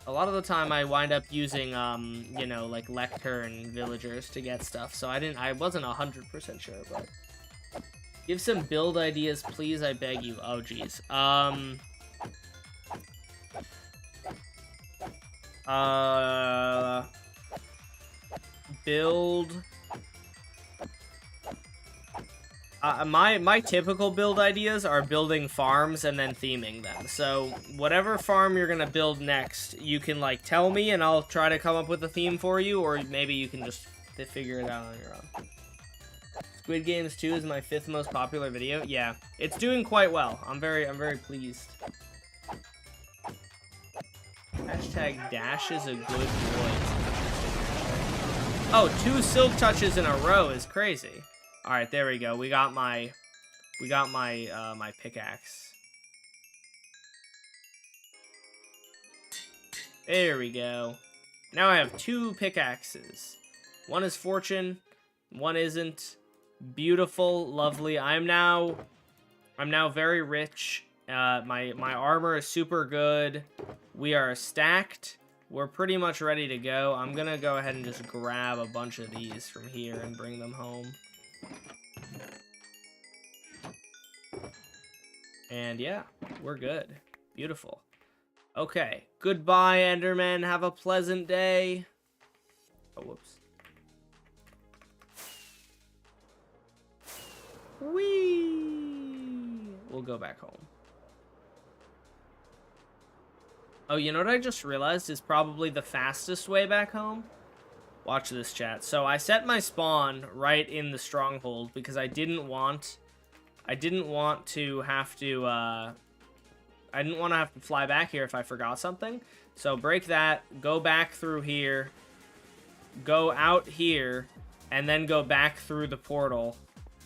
A lot of the time I wind up using, you know, like Lectern villagers to get stuff, so I wasn't 100% sure, but... Give some build ideas, please, I beg you. Oh, jeez. Build... my typical build ideas are building farms and then theming them. So whatever farm you're gonna build next, you can like tell me and I'll try to come up with a theme for you, or maybe you can just figure it out on your own. Squid Games 2 is my 5th most popular video. Yeah, it's doing quite well. I'm very pleased. Hashtag Dash is a good boy. Oh, 2 Silk Touches in a row is crazy. All right, there we go. We got my my pickaxe. There we go. Now I have 2 pickaxes. One is fortune, one isn't. Beautiful, lovely. I'm now very rich. My armor is super good. We are stacked. We're pretty much ready to go. I'm gonna go ahead and just grab a bunch of these from here and bring them home. And yeah, we're good. Beautiful. Okay. Goodbye, Enderman. Have a pleasant day. Oh, whoops. Whee! We'll go back home. Oh, you know what I just realized is probably the fastest way back home? Watch this, chat. So I set my spawn right in the stronghold because I didn't want to have to fly back here if I forgot something. So break that, go back through here, go out here, and then go back through the portal.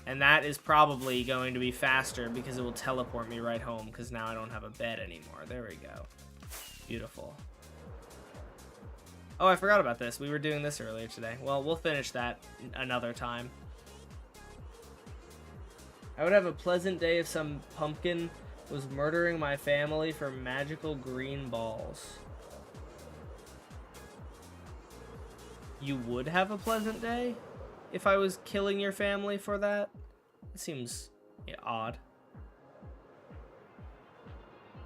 And that is probably going to be faster because it will teleport me right home because now I don't have a bed anymore. There we go. Beautiful. Oh, I forgot about this. We were doing this earlier today. Well, we'll finish that another time. I would have a pleasant day if some pumpkin was murdering my family for magical green balls. You would have a pleasant day if I was killing your family for that? It seems odd.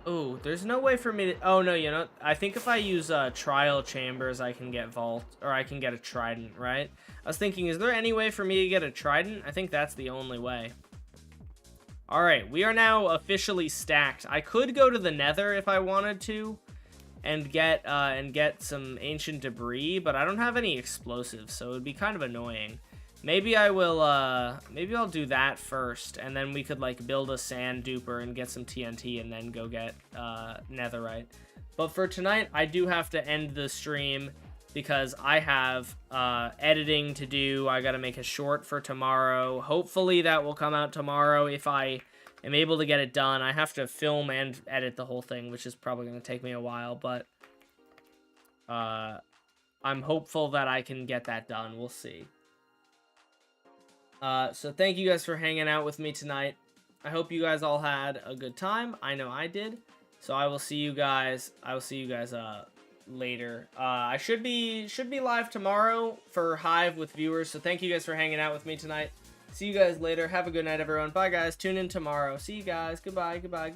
Oh, there's no way for me to... Oh, no, you know, I think if I use trial chambers, I can get vault, or I can get a trident, right? I was thinking, is there any way for me to get a trident? I think that's the only way. All right, we are now officially stacked. I could go to the nether if I wanted to and get some ancient debris, but I don't have any explosives, so it would be kind of annoying. Maybe I will, maybe I'll do that first, and then we could, like, build a sand duper and get some TNT and then go get, netherite. But for tonight, I do have to end the stream because I have, editing to do. I gotta make a short for tomorrow. Hopefully that will come out tomorrow if I am able to get it done. I have to film and edit the whole thing, which is probably gonna take me a while, but, I'm hopeful that I can get that done. We'll see. So thank you guys for hanging out with me tonight. I hope you guys all had a good time. I know I did. So I will see you guys. Later. I should be live tomorrow for Hive with viewers. So thank you guys for hanging out with me tonight. See you guys later. Have a good night, everyone. Bye, guys. Tune in tomorrow. See you guys. Goodbye. Goodbye. Goodbye.